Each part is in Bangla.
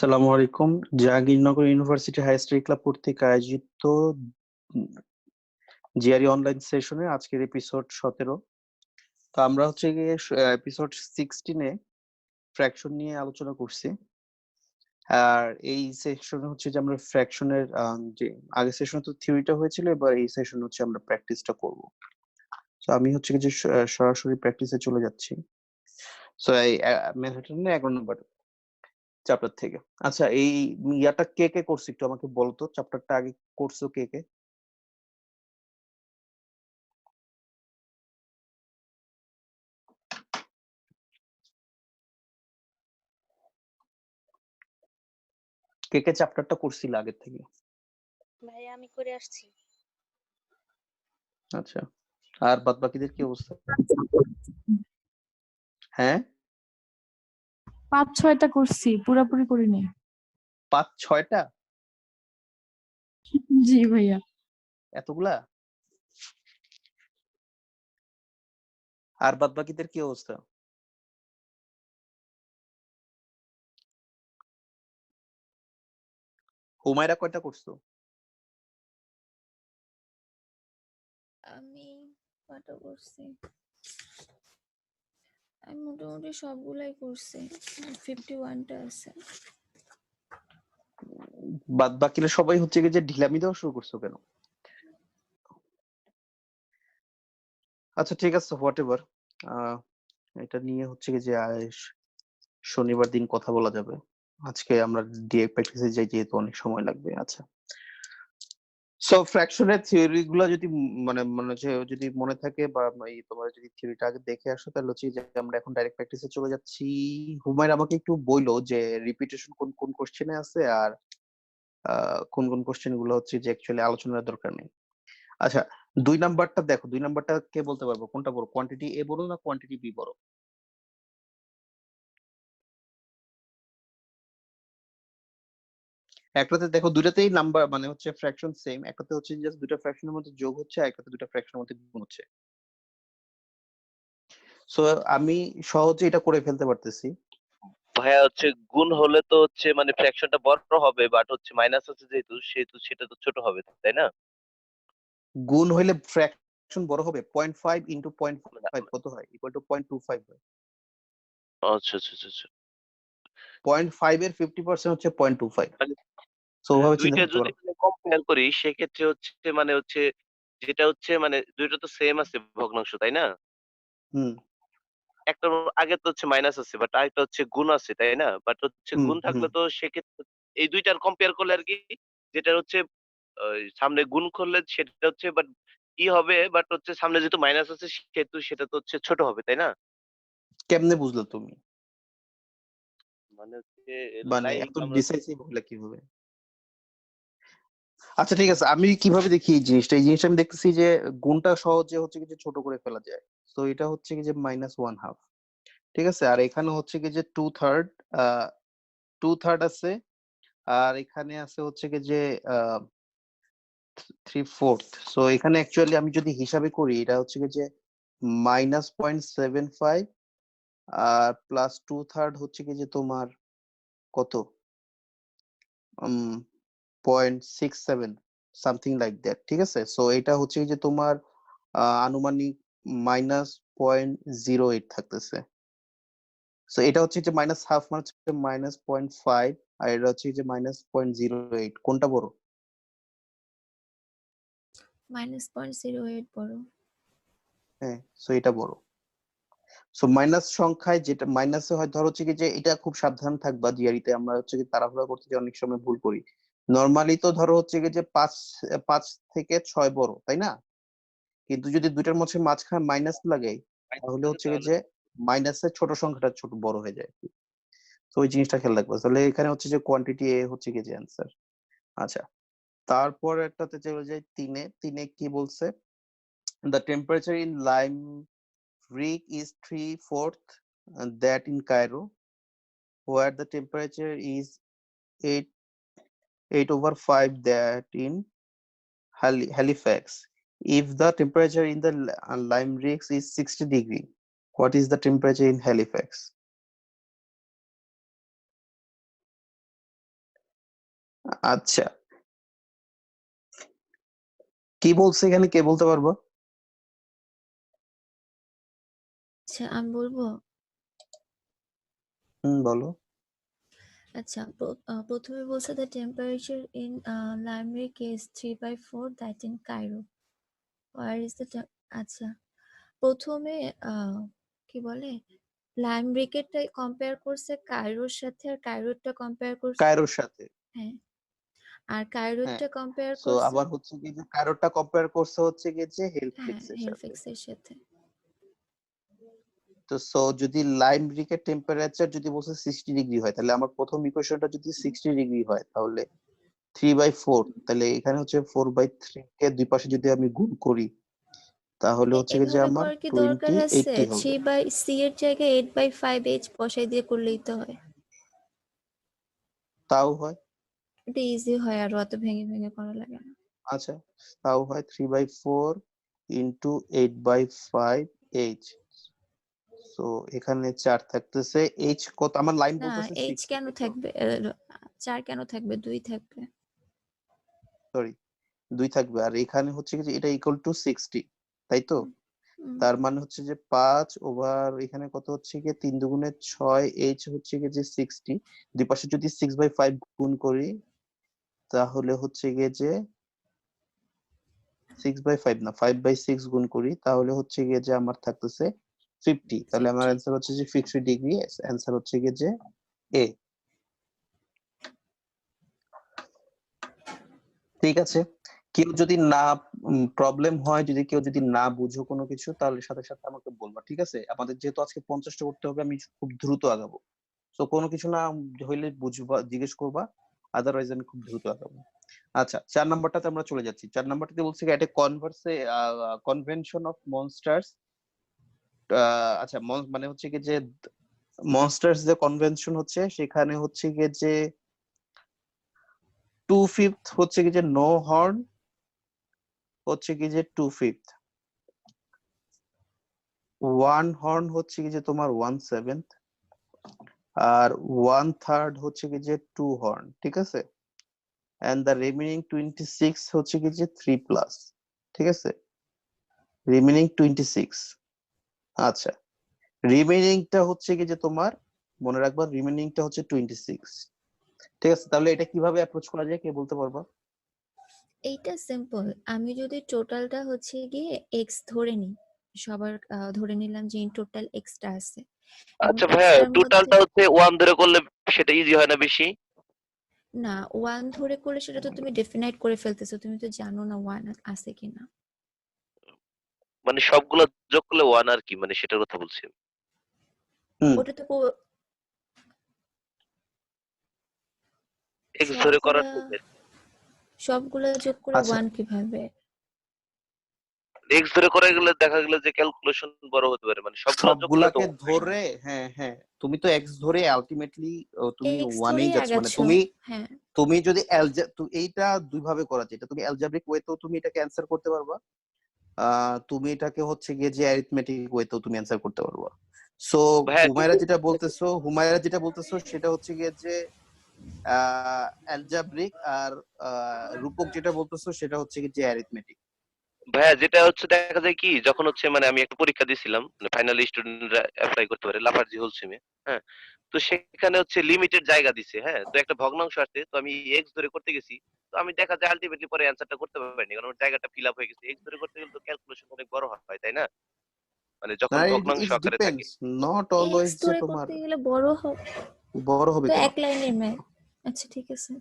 আসসালামু আলাইকুম। Jahangirnagar University high study club কর্তৃক আয়োজিত জিআরই অনলাইন সেশনে আজকের এপিসোড 17। তো আমরা হচ্ছে গিয়ে এপিসোড 16-এ ফ্র্যাকশন নিয়ে আলোচনা করছি। আর এই সেশনে হচ্ছে যে আমরা ফ্র্যাকশনের যে আগের সেশনে তো থিওরিটা হয়েছিল, এবার এই সেশনে হচ্ছে আমরা প্র্যাকটিসটা করব। তো আমি হচ্ছে কি যে সরাসরি প্র্যাকটিসে চলে যাচ্ছি। সো এই ম্যানহাটনের 11 নম্বর চ্যাপ্টার থেকে। আচ্ছা, এই ইয়াটা কে কে করছে একটু আমাকে বলো তো, চ্যাপ্টারটা আগে করছো কে কে? কে কে চ্যাপ্টারটা করছিল আগের থেকে? ভাইয়া আমি করে আসছি। আচ্ছা, আর বাদ বাকিদের কি অবস্থা? হ্যাঁ, 5-6টা করছি, পুরাপুরি করিনি। 5-6টা? জি ভাইয়া। এতগুলা? আর বাদ বাকিদের কি অবস্থা? হুমায়রা কয়টা করছো? আমি কটা করছি? আমি মোটামুটি সবগুলাই করছি। 51টা আছে। বাদ বাকিরা সবাই হচ্ছে কি যে ঢিলামি দেওয়া শুরু করছো কেন? আচ্ছা ঠিক আছে, হোয়াট এভার। এটা নিয়ে হচ্ছে কি যে শনিবার দিন কথা বলা যাবে। আজকে আমরা ডিরেক্ট প্র্যাকটিসে যাই যেহেতু অনেক সময় লাগবে। আচ্ছা, সো ফ্র্যাকশনের থিওরি গুলা যদি মানে মনে হচ্ছে যদি মনে থাকে বা তোমার যদি থিওরিটা আগে দেখে আসো, তাহলে হচ্ছে যে আমরা এখন ডাইরেক্ট প্র্যাকটিসে চলে যাচ্ছি। হুমায়রা আমাকে একটু বইলো যে রিপিটেশন কোন কোন কোশ্চেনে আছে, আর কোন কোন কোশ্চেন গুলো হচ্ছে যে অ্যাকচুয়ালি আলোচনার দরকার নেই। আচ্ছা, 2 নাম্বারটা দেখো, 2 নাম্বারটা কে বলতে পারবো কোনটা বড়, কোয়ান্টিটি এ বড় না কোয়ান্টিটি বি বড়? একটাতে দেখো দুইটাতেই নাম্বার মানে হচ্ছে ফ্র্যাকশন সেম, একটাতে হচ্ছে জাস্ট দুটো ফ্র্যাকশনের মধ্যে যোগ হচ্ছে, আর একটাতে দুটো ফ্র্যাকশনের মধ্যে গুণ হচ্ছে। সো আমি সহজে এটা করে ফেলতে পারতেছি। ভাইয়া হচ্ছে গুণ হলে তো হচ্ছে মানে ফ্র্যাকশনটা বড় হবে, বাট হচ্ছে মাইনাস আছে যেহেতু সেহেতু সেটা তো ছোট হবে, তাই না? গুণ হইলে ফ্র্যাকশন বড় হবে। 0.5 ইন্টু 0.5 মানে কত হয়? ইকুয়াল টু 0.25 হয়। আচ্ছা আচ্ছা আচ্ছা আচ্ছা। 0.5 এর 50% হচ্ছে 0.25। মানে সো ওভাবে চিন্তা দুইটা করতে যদি পারো। কম্পেয়ার করি সেক্ষেত্রে হচ্ছে মানে হচ্ছে যেটা হচ্ছে মানে দুইটা তো সেম আছে ভগ্নাংশ, তাই না? হুম একটা আগে তো হচ্ছে মাইনাস আছে, বাট আরেকটা হচ্ছে গুণ আছে, তাই না? বাট হচ্ছে হুম গুণ হুম থাকলে তো সেক্ষেত্রে এই দুইটার কম্পেয়ার করলে আর কি, যেটা হচ্ছে সামনে গুণ করলে সেটা হচ্ছে বাট কি হবে, বাট হচ্ছে সামনে যেহেতু মাইনাস আছে সেহেতু সেটা তো হচ্ছে ছোট হবে, তাই না? কেমনে বুঝলে তুমি? মানে হচ্ছে মানে লাইক এত আমরা ডিসাইসিভ হলে কিভাবে? আচ্ছা ঠিক আছে, আমি কিভাবে দেখি এই জিনিসটা, এই জিনিসটা আমি দেখতেছি যে গুণটা সহজে হচ্ছে কি যে ছোট করে ফেলা যায়। তো এটা হচ্ছে কি যে -1/2, ঠিক আছে। আর এখানে হচ্ছে কি যে 2/3, 2/3 আছে। আর এখানে আছে হচ্ছে কি যে 3/4। সো এখানে অ্যাকচুয়ালি আমি যদি হিসাবে করি, এটা হচ্ছে কি যে -0.75 আর +2/3 হচ্ছে কি যে তোমার কত, 0.67, সামথিং লাইক দ্যাট, ঠিক আছে। সো এটা হচ্ছে কি যে তোমার আনুমানিক -0.08 থাকতেছে। সো এটা হচ্ছে যে -1/2 মানে হচ্ছে -0.5, আর এটা হচ্ছে যে -0.08। কোনটা বড়? -0.08 বড়। হ্যাঁ, সো এটা বড়। সো মাইনাস সংখ্যায় যেটা মাইনাসে হয়, ধর হচ্ছে কি যে এটা খুব সাবধান থাকবা, জিআরিতে আমরা হচ্ছে কি তাড়াহুড়া করতে যে অনেক সময় ভুল করি। নরমালি তো ধরো হচ্ছে কি যে 5 থেকে 6 বড়, তাই না? কিন্তু যদি দুইটার মধ্যে মাঝখানে মাইনাস লাগাই, তাহলে হচ্ছে কি তাহলে যে মাইনাসের ছোট সংখ্যাটা ছোট বড় হয়ে যায়। তো ওই জিনিসটা খেয়াল রাখবো। তাহলে এখানে হচ্ছে যে কোয়ান্টিটি এ হচ্ছে কি যে অ্যান্সার। আচ্ছা, তারপর একটাতে চলে যাই 3-এ। 3-এ কি বলছে? The temperature in Limerick is 3/4 that in Cairo, where the temperature is 8/5 that in Halifax. If the temperature in the Lime Reeks is 60 degree, what is the temperature in Halifax? আচ্ছা, কি বলছে এখানে, কে বলতে পারবো? আচ্ছা আমি বলবো। বলো। আচ্ছা প্রথমে বলছে the temperature in Limerick is 3/4 that in Cairo. Where is the আচ্ছা প্রথমে কি বলে লাইমরিকেরটা কম্পেয়ার করছে কায়রোর সাথে, আর কায়রোরটা কম্পেয়ার করছে। কায়রোর সাথে। হ্যাঁ, আর হ্যাঁ, কায়রোরটা কম্পেয়ার সো করছে। আবার হচ্ছে কি যে কায়রোরটা কম্পেয়ার করছে হচ্ছে কি যে হ্যাঁ হেলফ্লিক্স এর সাথে। হেলফিক্সের সাথে। তো সো যদি লাইমরিকের টেম্পারেচার যদি বলছে 60 ডিগ্রি হয়, তাহলে আমার প্রথম ইকুয়েশনটা যদি 60 ডিগ্রি হয়, তাহলে 3/4, তাহলে এখানে হচ্ছে 4/3 কে দুই পাশে যদি আমি গুণ করি, তাহলে হচ্ছে কি যে এভাবে আমার করার কি দরকার 20 আছে? 80 হবে। 3/c এর জায়গায় 8/5h বসাই দিয়ে করলেই তো হয়। তাও হয়। এটা ইজি হয়, আর অত ভেঙে ভেঙে করা লাগে না। আচ্ছা, তাও হয় 3/4 ইন্টু 8/5h। সো এখানে 4 থাকতেছে। h কত? আমার লাইন না বলতেছে এইচ 60, কেন তাই তো? থাকবে? 4 কেন থাকবে? 2 থাকবে। সরি, 2 থাকবে। আর এখানে হচ্ছে কি যে এটা ইকুয়াল টু 60, তাই তো? হুম, তার মানে হচ্ছে যে 5 ওভার এখানে কত হচ্ছে গিয়ে 3 দুগুণে 6, h হচ্ছে গিয়ে যে 60, দুই পাশে যদি 6/5 গুণ করি, তাহলে হচ্ছে গিয়ে যে 6/5 না 5/6 গুণ করি, তাহলে হচ্ছে গিয়ে যে আমার থাকতেছে 50। তাহলে আমার 50। অ্যান্সার হচ্ছে যে 50 ডিগ্রি। অ্যান্সার হচ্ছে গিয়ে যে এ। ঠিক আছে, কেউ যদি না প্রবলেম হয়, যদি কেউ যদি না বুঝো কোনো কিছু, তাহলে সাথে সাথে আমাকে বলবা, ঠিক আছে? আমাদের যেহেতু আজকে 50টা করতে হবে, আমি খুব দ্রুত আগাবো। তো কোনো কিছু না হইলে বুঝবা, জিজ্ঞেস করবা, আদারওয়াইজ আমি খুব দ্রুত আগাবো। আচ্ছা, 4 নাম্বারটাতে আমরা চলে যাচ্ছি। 4 নাম্বারটাতে বলছে এট এ কনভেনশন অফ মনস্টার্স। আচ্ছা, মানে হচ্ছে কি যে মনস্টার্স যে কনভেনশন হচ্ছে, সেখানে হচ্ছে কি যে 2/5 হচ্ছে কি যে নো হর্ন, হচ্ছে কি যে 2/5 ওয়ান হর্ন হচ্ছে কি যে তোমার 1/7, আর 1/3 হচ্ছে কি যে 2 হর্ন, ঠিক আছে? এন্ড দ্য রিমেইনিং 26 হচ্ছে কি যে 3+, ঠিক আছে? রিমেইনিং 26। আচ্ছা, রিমেইনিংটা হচ্ছে কি যে তোমার, মনে রাখবা রিমেইনিংটা হচ্ছে 26, ঠিক আছে? তাহলে এটা কিভাবে অ্যাপ্রোচ করা যায়, কে বলতে পারবা? এইটা সিম্পল। আমি যদি টোটালটা হচ্ছে গিয়ে এক্স ধরে নিই, সবার ধরে নিলাম যে ইন টোটাল এক্সটা আছে, এবং আচ্ছা ভাইয়া, এক্সটার মধ্যে টোটালটা হচ্ছে 1 ধরে করলে সেটা ইজি হয় না বেশি? না 1 ধরে করলে সেটা তো তুমি ডেফিনাইট করে ফেলতেছো, তুমি তো জানো না 1 আছে কিনা। মানে সবগুলো যোগ করলে 1 আর কি, মানে সেটার কথা বলছি। হুম, ওটা তো এক্স ধরে সবগুলা করার সবগুলা যোগ করে আচ্ছা, 1 কিভাবে? এক্স ধরে করে গেলে দেখা গেল যে ক্যালকুলেশন বড় হতে পারে, মানে সবগুলো যোগ করলে তো সবগুলাকে ধরে, হ্যাঁ হ্যাঁ, তুমি তো এক্স ধরে আলটিমেটলি তুমি এক্স ওয়ানেই ধরেই যাচ্ছ। মানে আগাচ্ছো। তুমি হ্যাঁ, তুমি যদি এইটা দুই ভাবে করা যায়। এটা তুমি অ্যালজেব্রিক ওয়েতেও তুমি এটাকে অ্যান্সার করতে পারবা, তুমি এটাকে হচ্ছে গিয়ে যে অ্যারিথমেটিক ওয়েতেও তুমি অ্যান্সার করতে পারবা। সো ভাইয়া কিন্তু হুমায়রা যেটা বলতেছো সেটা হচ্ছে গিয়ে যে অ্যালজেব্রিক, আর রূপক যেটা বলতেছো সেটা হচ্ছে গিয়ে যে অ্যারিথমেটিক। ভাইয়া যেটা হচ্ছে দেখা যায় কি, যখন হচ্ছে মানে আমি একটা পরীক্ষা দিয়েছিলাম, মানে ফাইনাল স্টুডেন্টরা অ্যাপ্লাই করতে পারে লাফার্জি হোলসিমে, হ্যাঁ? তো সেখানে হচ্ছে লিমিটেড জায়গা দিছে, হ্যাঁ? তো একটা ভগ্নাংশ আসছে, তো আমি এক্স ধরে করতে গেছি। তো আমি দেখা যায় আলটিমেটলি পরে অ্যান্সারটা করতে পারিনি, কারণ ওর জায়গাটা ফিল আপ হয়ে গেছে। এক্স ধরে করতে গেলে তো ক্যালকুলেশন অনেক বড় হয়, তাই না? মানে যখন না, ভগ্নাংশ ইট আকারে থাকে। ডিপেন্ডস, নট এক্স অলওয়েজ যে ধরে তোমার করতে গেলে বড় হবে বড় হবে তো কেন। এক লাইনের ম্যাথ। আচ্ছা ঠিক আছে।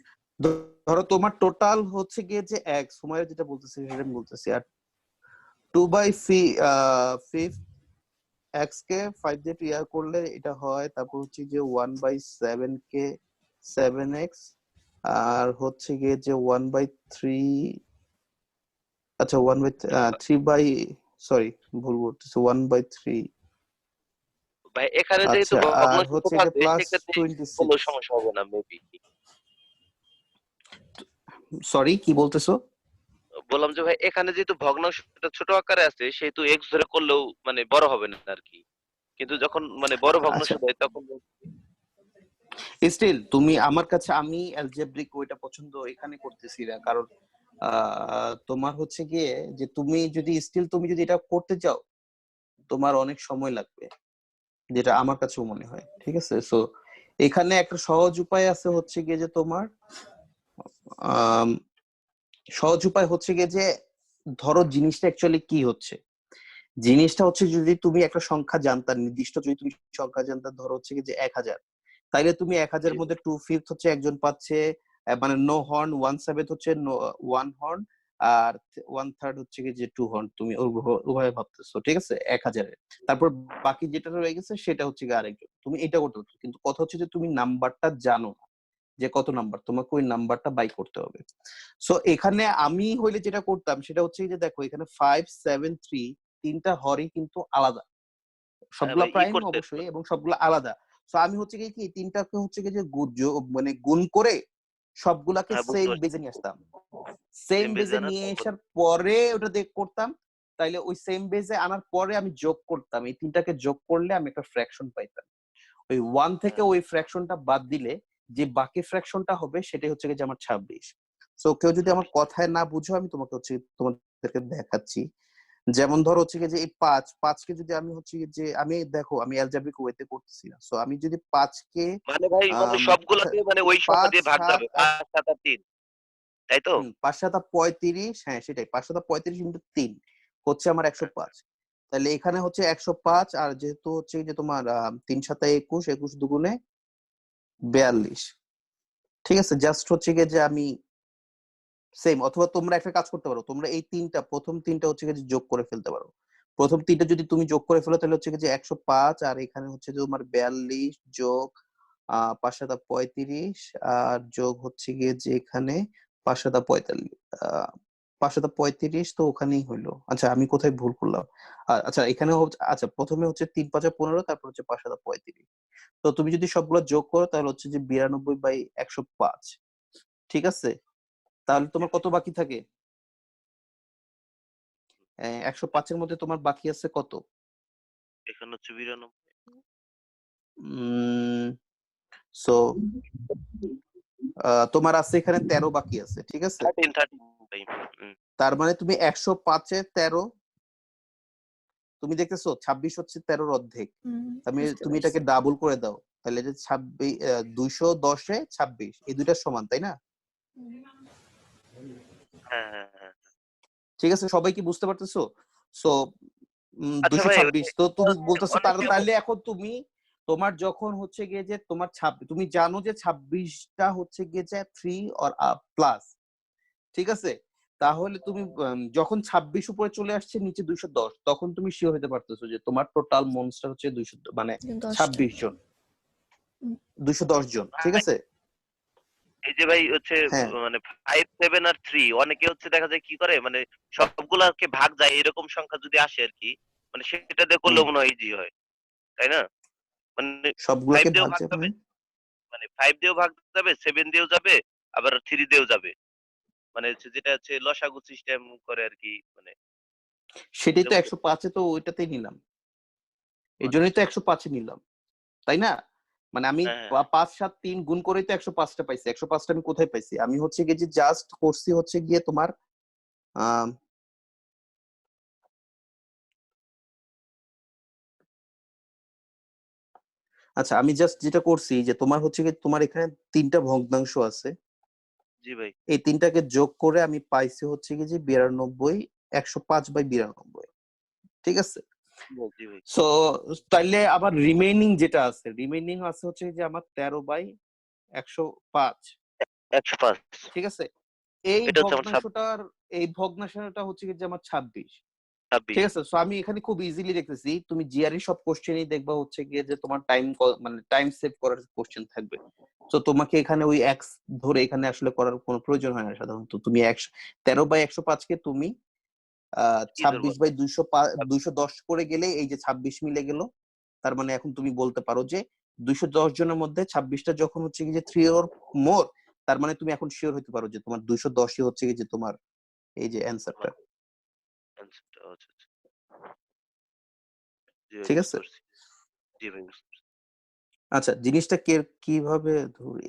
ধরো তোমার টোটাল হচ্ছে গিয়ে যে এক্স, হুমায়রা যেটা বলতেছে সেটা আমি বলতেছি, আর 2/5 এক্স কে 5 দিয়ে ইয়ার করলে এটা হয়। তারপর হচ্ছে যে 1/7 কে 7x, আর হচ্ছে গিয়ে যে 1/3, আচ্ছা 3 বাই, সরি ভুল বলতেছি, 1/3। ভাই এখানে যেহেতু আচ্ছা, আর ভগ্নাংশ হচ্ছে গিয়ে থাকে প্লাস সেক্ষেত্রে কোনো 26। সমস্যা হবে না মেবি। সরি, কি বলতেছো? বললাম যে ভাই এখানে যেহেতু ভগ্নাংশটা ছোট আকারে আছে, সেহেতু এক্স ধরে করলেও মানে বড় হবে না আর কি। কিন্তু যখন মানে বড় ভগ্নাংশ আচ্ছা, দেয় তখন স্টিল তুমি আমার কাছে, আমি অ্যালজেব্রিক ওইটা পছন্দ এখানে করতেছি না, কারণ তোমার হচ্ছে গিয়ে যে তুমি যদি এটা করতে চাও তোমার অনেক সময় লাগবে, যেটা আমার কাছেও মনে হয়। ঠিক আছে, সো এখানে একটা সহজ উপায় আছে হচ্ছে গিয়ে যে তোমার আম, সহজ উপায় হচ্ছে গিয়ে যে ধরো জিনিসটা অ্যাকচুয়ালি কি হচ্ছে। জিনিসটা হচ্ছে যদি তুমি একটা সংখ্যা জানতা, নির্দিষ্ট যদি তুমি সংখ্যা জানতা, ধরো হচ্ছে কি যে 1000, তাইলে তুমি 1000 জি মধ্যে 2/5 হচ্ছে একজন পাচ্ছে, মানে নো হর্ন, 1/7 হচ্ছে ওয়ান হর্ন, আর 1/3 হচ্ছে কি যে 2 হর্ন। তুমি উভয় ভাবতেছো, ঠিক আছে, 1000 এর। তারপর বাকি যেটা রয়ে গেছে সেটা হচ্ছে কি আরেকজন। তুমি এটা করতে পারছো, কিন্তু কথা হচ্ছে যে তুমি নাম্বারটা জানো না, যে কত নাম্বার, তোমাকে ওই নাম্বারটা বাই করতে হবে। সো এখানে আমি হইলে যেটা করতাম সেটা হচ্ছে যে দেখো এখানে 5, 7, 3 তিনটা হরই কিন্তু আলাদা, হ্যাঁ সবগুলা ভাই প্রাইম করতে অবশ্যই এবং সবগুলা আলাদা। তো আমি হচ্ছে কি তিনটাকে হচ্ছে কি যে মানে গুণ করে সবগুলাকে হ্যাঁ বুঝতে সেম পারছি। বেজে নিয়ে আসতাম। সেম সেম বেজে বেজে আনার নিয়ে তারপর আসার পরে ওটা করতাম। তাইলে ওই সেম বেজে আনার পরে আমি যোগ করতাম, এই তিনটাকে যোগ করলে আমি একটা ফ্র্যাকশন পাইতাম। ওই 1 থেকে হ্যাঁ ওই ফ্র্যাকশনটা বাদ দিলে যে বাকি ফ্র্যাকশনটা হবে সেটাই হচ্ছে কি যে আমার 26। সো কেউ যদি আমার 26 কথায় না বুঝো, আমি তোমাকে হচ্ছে তোমাদেরকে দেখাচ্ছি। যেমন ধরো হচ্ছে কি যে এই 5কে যদি আমি হচ্ছে কি যে আমি দেখো আমি অ্যালজেব্রিক ওয়েতে করতেছি না, সো আমি যদি 5কে মানে ভাই মানে আচ্ছা সবগুলাকে মানে ওই সংখ্যা 5, দিয়ে ভাগ 7 যাবে, আর 5, 7 আর 3, তাই তো? 5 7 35, হ্যাঁ সেটাই, 5 7 35 ইন্টু 3 হচ্ছে আমার 105। তাহলে এখানে হচ্ছে 105, আর যেহেতু হচ্ছে যে তোমার 3 7 21, 21 দুগুণে 42। ঠিক আছে, জাস্ট হচ্ছে গিয়ে যে আমি সেম, অথবা তোমরা একটা কাজ করতে পারো, তোমরা এই প্রথম তিনটা হচ্ছে গিয়ে যে যোগ করে ফেলতে পারো। প্রথম তিনটা যদি তুমি যোগ করে ফেলো তাহলে হচ্ছে গিয়ে যে 105, আর এখানে হচ্ছে যে তোমার 42 যোগ 5 7 35, আর যোগ হচ্ছে গিয়ে যে এখানে 5 7 45, 5 7 35 তো ওখানেই হইলো। আচ্ছা আমি কোথায় ভুল করলাম? আচ্ছা এখানে আচ্ছা প্রথমে হচ্ছে 3 5 15, তারপর হচ্ছে 5 7 35। তো তুমি যদি সবগুলো যোগ করো তাহলে হচ্ছে যে 92/105। ঠিক আছে, তাহলে জি তোমার ভাই। কত বাকি থাকে? 105-এর মধ্যে তোমার বাকি আছে কত? এখানে হচ্ছে 92। সো তোমার আছে এখানে 13 বাকি আছে, ঠিক আছে। 13 ভাই। হুম। তার মানে তুমি 105-এ 13, তুমি দেখতেছো 26 হচ্ছে 13-র অর্ধেক। বুঝতে তুমি পারছি। এটাকে ডাবল করে দাও, তাহলে যে 26 210-এ 26 এই দুইটার সমান, তাই না? হ্যাঁ, হ্যাঁ, হ্যাঁ। ঠিক আছে, সবাই কি বুঝতে পারতেছো? সো আচ্ছা ভাই ওই 226, তো তুমি বলতেছো অনেকে তাহলে এখন তুমি তোমার যখন হচ্ছে গিয়ে যে তোমার 26, তুমি জানো যে 26টা হচ্ছে গিয়ে যে 3 অর প্লাস, ঠিক আছে। তাহলে তুমি যখন 26 উপরে চলে আসছে নিচে 210, তখন তুমি শিওর হতে পারতেছো যে তোমার টোটাল মনস্টার হচ্ছে 200, মানে 10টা। 26 জন, হুম, 210 জন, ঠিক আছে। এই যে ভাই হচ্ছে হ্যাঁ মানে 5, 7 আর 3 অনেকে হচ্ছে দেখা যায় কি করে মানে সবগুলাকে ভাগ যায় এরকম সংখ্যা যদি আসে আর কি, মানে সেটা দিয়ে করলে হুম, মনে হয় ইজি হয়, তাই না? মানে 5 সবগুলাকে দিয়েও ভাগ ভাগ যায় যাবে, মানে মানে 5 দিয়েও ভাগ যাবে, 7 দিয়েও যাবে, আবার 3 দিয়েও যাবে। মানে হচ্ছে যেটা হচ্ছে লসাগু সিস্টেম করে আর কি, মানে সেটাই তো যেমন 105-এ তো ওইটাতেই নিলাম, এই আচ্ছা জন্যই তো আচ্ছা। 105-এ নিলাম, তাই না? মানে আমি হ্যাঁ হ্যাঁ 5 7 3 গুণ করেই তো 105টা পাইছি। 105টা আমি কোথায় পাইছি? আমি হচ্ছে গিয়ে যে জাস্ট করছি হচ্ছে গিয়ে তোমার আহ আচ্ছা আমি জাস্ট যেটা করছি যে তোমার হচ্ছে গিয়ে তোমার এখানে তিনটা ভগ্নাংশ আছে, জি ভাই। এই তিনটাকে যোগ করে আমি পাইছি হচ্ছে কি যে 92, 105/92, ঠিক আছে। জি ভাই। সো তাইলে আবার রিমেইনিং আছে হচ্ছে যে আমার 13/105, 105। ঠিক আছে। এই এটা হচ্ছে আমার ভগ্নাংশটা হচ্ছে কি যে আমার 26, 26। ঠিক আছে। সো আমি এখানে খুব ইজিলি দেখতেছি, তুমি জিআরই সব কোশ্চেনই দেখবা হচ্ছে গিয়ে যে তোমার মানে টাইম সেভ করার কোশ্চেন থাকবে। তো তোমাকে এখানে ওই এক্স ধরে এখানে আসলে করার কোনো প্রয়োজন হয় না সাধারণত। তুমি 13/105-কে তুমি কি ধরবো? 26/210 করে গেলে এই যে 26 মিলে গেল। তার মানে এখন তুমি বলতে পারো যে 210 জনের মধ্যে 26টা যখন হচ্ছে কি যে 3 অর মোর, তার মানে তুমি এখন শিওর হতে পারো যে তোমার 210ই হচ্ছে কি যে তোমার এই যে অ্যান্সারটা, আমার অ্যান্সারটা আচ্ছা আচ্ছা। জি ভাই ঠিক বুঝতে আছে। পারছি। জি ভাই বুঝতে পারছি। আচ্ছা, জিনিসটা কিভাবে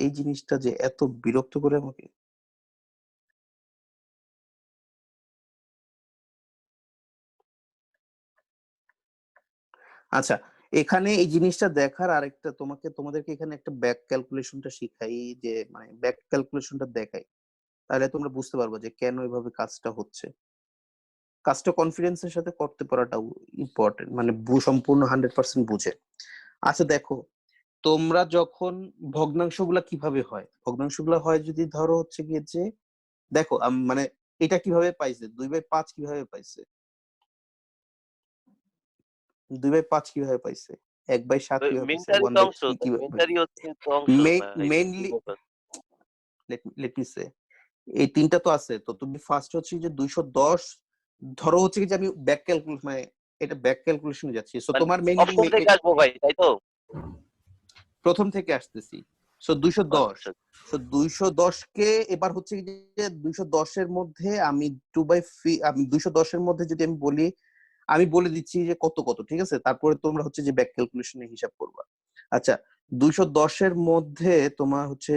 এই জিনিসটা যে এত বিরক্ত করে আমাকে। আচ্ছা, এখানে এই জিনিসটা দেখার আরেকটা তোমাদেরকে এখানে একটা ব্যাক ক্যালকুলেশনটা শিখাই, যে মানে ব্যাক ক্যালকুলেশনটা দেখাই, তাহলে তোমরা বুঝতে পারবে যে কেন এভাবে কাজটা হচ্ছে। কাজটা কনফিডেন্সের সাথে করতে পারাটাও ইম্পর্টেন্ট, মানে সম্পূর্ণ 100% বুঝে। আচ্ছা দেখো, তোমরা যখন ভগ্নাংশগুলা কিভাবে হয়, ভগ্নাংশগুলা হয় যদি ধরো হচ্ছে গিয়ে যে দেখো মানে এটা কিভাবে পাইছে, 2/5 কিভাবে পাইছে, 2/5 কিভাবে পাইছে, 1/7 কিভাবে পাইছে, মেন্টারি তো অংশ, 1/3 কিভাবে পাইছে। মেন্টারি হচ্ছে তো অংশ ভাই, কি মেইনলি ব্যাপার? লেট মি সে, এই তিনটা তো আছে, তো তুমি ফার্স্ট হচ্ছে যে 210 ধরো হচ্ছে কি যে আমি ব্যাক ক্যালকুলেশন, মানে এটা ব্যাক ক্যালকুলেশনে যাচ্ছি, সো মানে তোমার মেইনলি অপশন থেকে আসবো ভাই, তাই তো? প্রথম থেকে আসতেছি। সো 210, আচ্ছা, সো 210 কে এবার হচ্ছে কি যে 210 এর মধ্যে আমি 2/3, আমি 210 এর মধ্যে যদি আমি বলে দিচ্ছি যে কত কত, ঠিক আছে, তারপরে তোমরা হচ্ছে যে ব্যাক ক্যালকুলেশনে হিসাব করবা। আচ্ছা, 210 এর মধ্যে তোমার হচ্ছে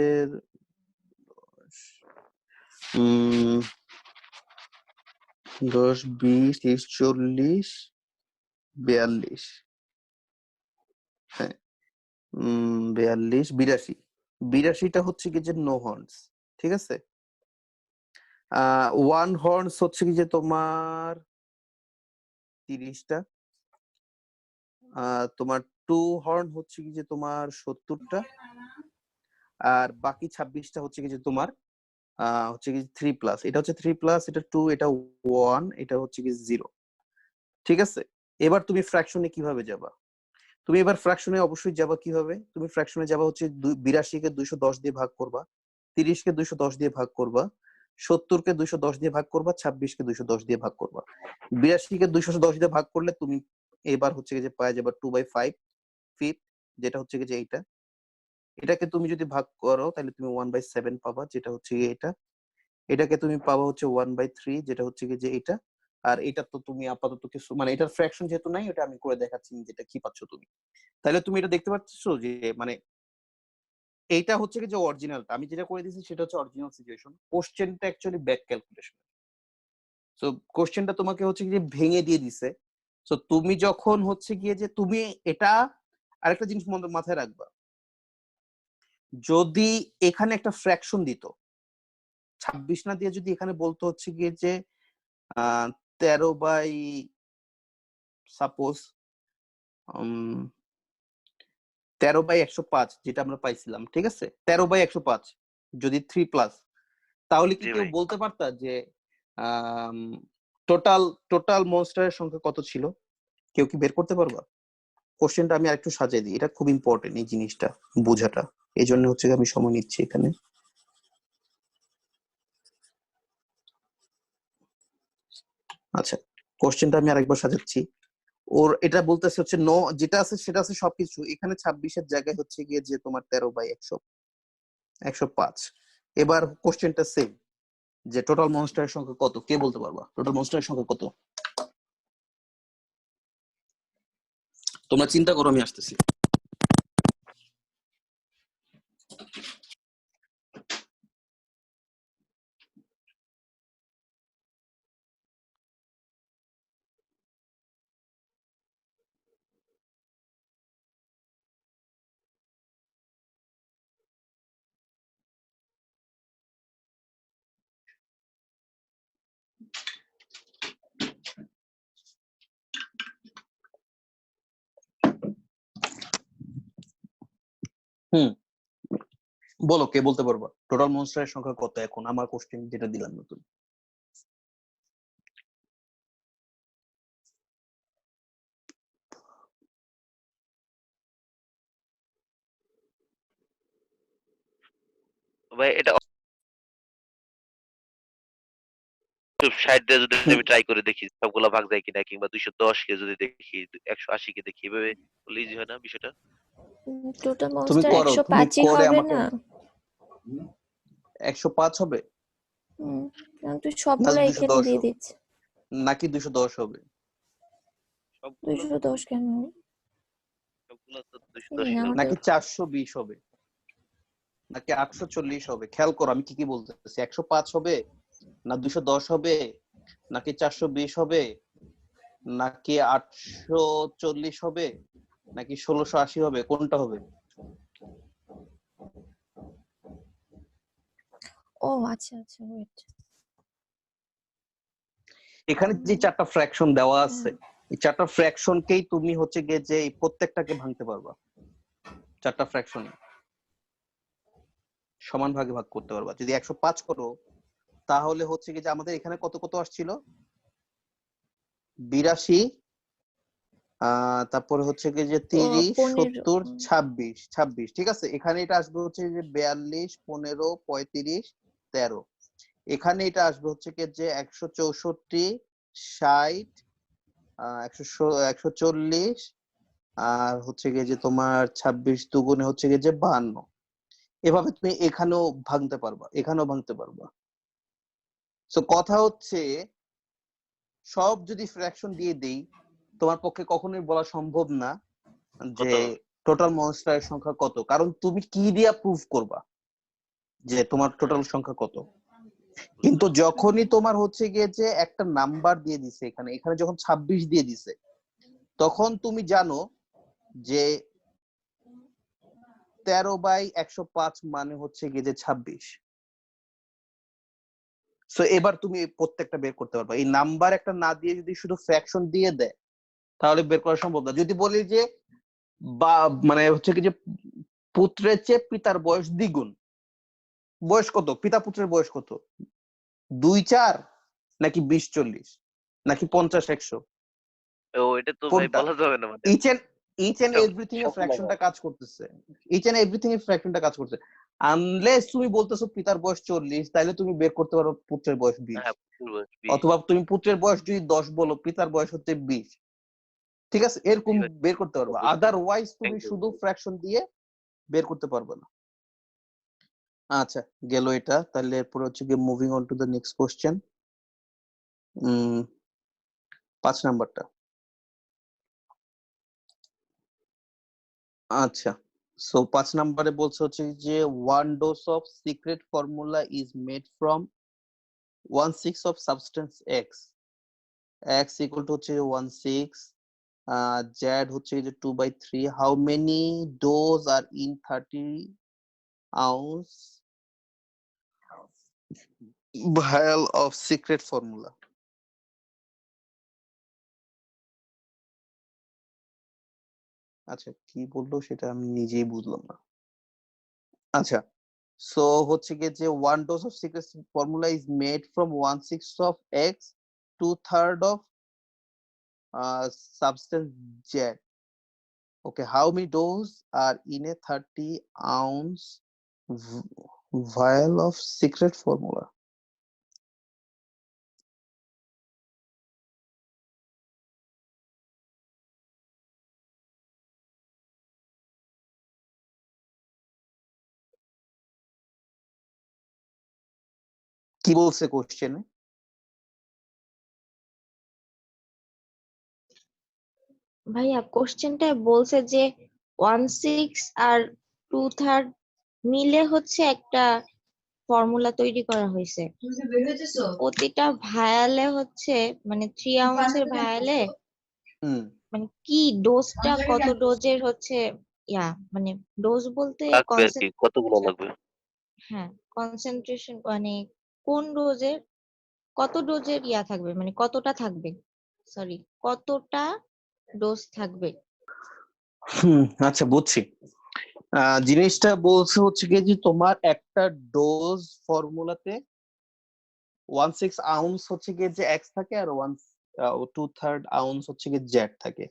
10, 20, 30, 40, 42, হ্যাঁ, 42, 82, 82টা হচ্ছে কি যে নো হর্নস, ঠিক আছে। ওয়ান হর্নস হচ্ছে কি যে তোমার 30টা, তোমার টু হর্ন হচ্ছে কি যে তোমার 70টা, আর বাকি 26টা হচ্ছে কি যে তোমার হচ্ছে কি 3+, এটা হচ্ছে 3+, এটা 2, এটা 1, এটা হচ্ছে কি 0, ঠিক আছে। এবার তুমি ফ্র্যাকশনে কিভাবে যাবা, তুমি এবার ফ্র্যাকশনে অবশ্যই যাবা কিভাবে, তুমি ফ্র্যাকশনে যাবা হচ্ছে 82 কে 210 দিয়ে ভাগ করবা, 30 কে 210 দিয়ে ভাগ করবা, 70 কে 210 দিয়ে ভাগ করবা, 26 কে 210 দিয়ে ভাগ করবা। 82 কে 210 দিয়ে ভাগ করলে তুমি এবার হচ্ছে কি যে পাওয়া যাবে 2/5 ফিফথ, যেটা হচ্ছে কি যে এইটা, এটাকে তুমি যদি ভাগ করো তাহলে তুমি 1/7 পাবা, যেটা হচ্ছে কি এটা, এটাকে তুমি পাবা হচ্ছে 1/3, যেটা হচ্ছে কি যে এটা, আর এটা তো তুমি আপাতত কিছু, মানে এটার ফ্র্যাকশন যেহেতু নাই, ওটা আমি করে দেখাচ্ছি যেটা কি পাচ্ছ তুমি। তাহলে তুমি এটা দেখতে পাচ্ছ যে মানে এইটা হচ্ছে কি যে অরিজিনালটা আমি যেটা করে দিয়েছি সেটা হচ্ছে অরিজিনাল সিচুয়েশন, কোশ্চেনটা অ্যাকচুয়ালি ব্যাক ক্যালকুলেশন। সো কোশ্চেনটা তোমাকে হচ্ছে কি যে ভেঙে দিয়ে দিছে। সো তুমি যখন হচ্ছে গিয়ে যে তুমি এটা, আরেকটা জিনিস মাথায় রাখবা, যদি এখানে একটা ফ্র্যাকশন দিত 26 না দিয়ে যদি এখানে বলতো হচ্ছে গিয়ে যে 13 বাই সাপোজ 13/105, যেটা আমরা পাইছিলাম, ঠিক আছে, 13/105 যদি 3+, তাহলে কি জি কেউ ভাই। বলতে পারতা যে টোটাল টোটাল মনস্টারের সংখ্যা কত ছিল, কেউ কি বের করতে পারবা? কোশ্চেনটা আমি আরেকটু সাজিয়ে দিই, এটা খুব ইম্পর্টেন্ট এই জিনিসটা বোঝাটা, এই জন্য হচ্ছে আমি সময় নিচ্ছি এখানে। আচ্ছা, কোশ্চেনটা আমি আরেকবার সাজাচ্ছি। ওর এটা বলতেছে হচ্ছে নো, যেটা আছে সেটা আছে সবকিছু, এখানে 26-এর জায়গায় হচ্ছে গিয়ে যে তোমার 13/105। এবার কোশ্চেনটা সেম, যে টোটাল মনস্টারের সংখ্যা কত, কে বলতে পারবা টোটাল মনস্টারের সংখ্যা কত? তোমরা চিন্তা করো, আমি আসতেছি। হুম, বলো কে বলতে পারবা টোটাল মনস্টারের সংখ্যা কত এখন, আমার কোশ্চেন যেটা দিলাম নতুন। ভাই এটা 60 দিয়ে যদি আমি ট্রাই করে দেখি সবগুলা ভাগ যায় কিনা, কিংবা 210 কে যদি দেখি, 180 কে দেখি, এভাবে বলে ইজি হয় না বিষয়টা? টোটাল তুমি মনস্টার করো, তুমি 105ই করে হবে আমাকে না? 105 হবে কারণ তুই না সবগুলো এখানে 210 দিয়ে হবে, দিচ্ছি। নাকি 210 হবে? সবগুলো 210 কেন? না, আমাকে নাকি 420 হবে, নাকি 840 হবে? খেয়াল করো আমি কি কি বলতেছি। 105 হবে, না 210 হবে, নাকি 420 হবে, নাকি 840 হবে, নাকি 1680 হবে? কোনটা হবে? ও আচ্ছা আচ্ছা ওয়েট। এখানে যে চারটা ফ্র্যাকশন দেওয়া হ্যাঁ। আছে, এই চারটা ফ্র্যাকশনকেই তুমি হচ্ছে গিয়ে যে এই প্রত্যেকটাকে ভাঙতে পারবা, চারটা ফ্র্যাকশনে সমান ভাগে ভাগ করতে পারবা। যদি 105 করো তাহলে হচ্ছে কি যে আমাদের এখানে কত কত আসছিল, 82, তারপরে হচ্ছে কি যে 30, 15 70, 26, 26, ঠিক আছে। এখানে এটা আসবে হচ্ছে যে 42, 15, 35, 13। এখানে এটা আসবে হচ্ছে কি যে 164, 60, 140, আর হচ্ছে গিয়ে যে তোমার 26 দুগুণে হচ্ছে গিয়ে যে 52। এভাবে তুমি এখানেও ভাঙতে পারবা, এখানেও ভাঙতে পারবা। তো কথা হচ্ছে সব যদি ফ্র্যাকশন দিয়ে দেই, তোমার পক্ষে কখনোই বলা সম্ভব না যে টোটাল মনস্টারের সংখ্যা কত, কারণ তুমি কি দিয়া প্রুফ করবা যে তোমার টোটাল সংখ্যা কত। কিন্তু যখনই তোমার হচ্ছে গিয়ে যে একটা নাম্বার দিয়ে দিছে, এখানে এখানে যখন 26 দিয়ে দিছে, তখন তুমি জানো যে 13/105 মানে হচ্ছে গিয়ে যে 26। সো এবার তুমি প্রত্যেকটা বের করতে পারবা। এই নাম্বার একটা না দিয়ে যদি শুধু ফ্র্যাকশন দিয়ে দেয় তাহলে বের করা সম্ভব না। যদি বলি যে বা মানে হচ্ছে কি যে পুত্রের চেয়ে পিতার বয়স দ্বিগুণ, বয়স কত, পিতা পুত্রের বয়স কত, 2-4, নাকি 20-40, নাকি 50-100? ও এটা তো ভাই কোনটা? বলা যাবে না, মানে ইচ এন্ড এভরিথিং এর ফ্র্যাকশনটা কাজ করতেছে, ইচ এন্ড এভরিথিং এর ফ্র্যাকশনটা কাজ করতেছে। আনলেস তুমি বলতেছো পিতার বয়স 40, তাহলে তুমি বের করতে পারো পুত্রের বয়স 20। হ্যাঁ, অথবা তুমি পুত্রের বয়স যদি 10 বলো, পিতার বয়স হচ্ছে 20, ঠিক আছে, এরকম ঠিক আছে। বের করতে পারবা। আদারওয়াইজ তুমি Thank you. শুধু ফ্র্যাকশন দিয়ে বের করতে পারবে না। আচ্ছা, গেল এটা। তাহলে এরপর হচ্ছে গিয়ে moving on to the next question. 5 নাম্বারটা। আচ্ছা, সো 5 নাম্বারে বলছে হচ্ছে যে 1 dose of secret formula is made from 1/6 of substance X. X equal to হচ্ছে 1/6, জেড হচ্ছে যে 2/3। How many dose are in 30 ounce vial of secret formula? আচ্ছা, কি বললো সেটা আমি নিজেই বুঝলাম না। আচ্ছা, সো হচ্ছে গিয়ে যে 1 dose of secret formula is made from 1/6 of x, 2/3 of substance z. Okay, how many doses are in a 30 ounce vial of secret formula? কি বলছে কোশ্চেনে? ভাইয়া কোশ্চেনটা বলছে যে 1/6 আর 2/3 মিলে হচ্ছে একটা ফর্মুলা তৈরি করা হয়েছে। প্রতিটা ভায়ালে হচ্ছে মানে 3 আউন্সের ভায়ালে মানে কি ডোজটা কত ডোজের হচ্ছে মানে ডোজ বলতে লাগবে আর কি, কতগুলো লাগবে? হ্যাঁ কনসেন্ট্রেশন মানে কোন ডোজের কত ডোজের থাকবে মানে কতটা থাকবে, সরি কতটা ডোজ থাকবে। আচ্ছা, বুঝছি। জিনিসটা বলছে হচ্ছে কি যে তোমার একটা ডোজ ফর্মুলাতে 1/6 আউন্স হচ্ছে গিয়ে যে এক্স থাকে, আর 2/3 আউন্স হচ্ছে গিয়ে জেড থাকে।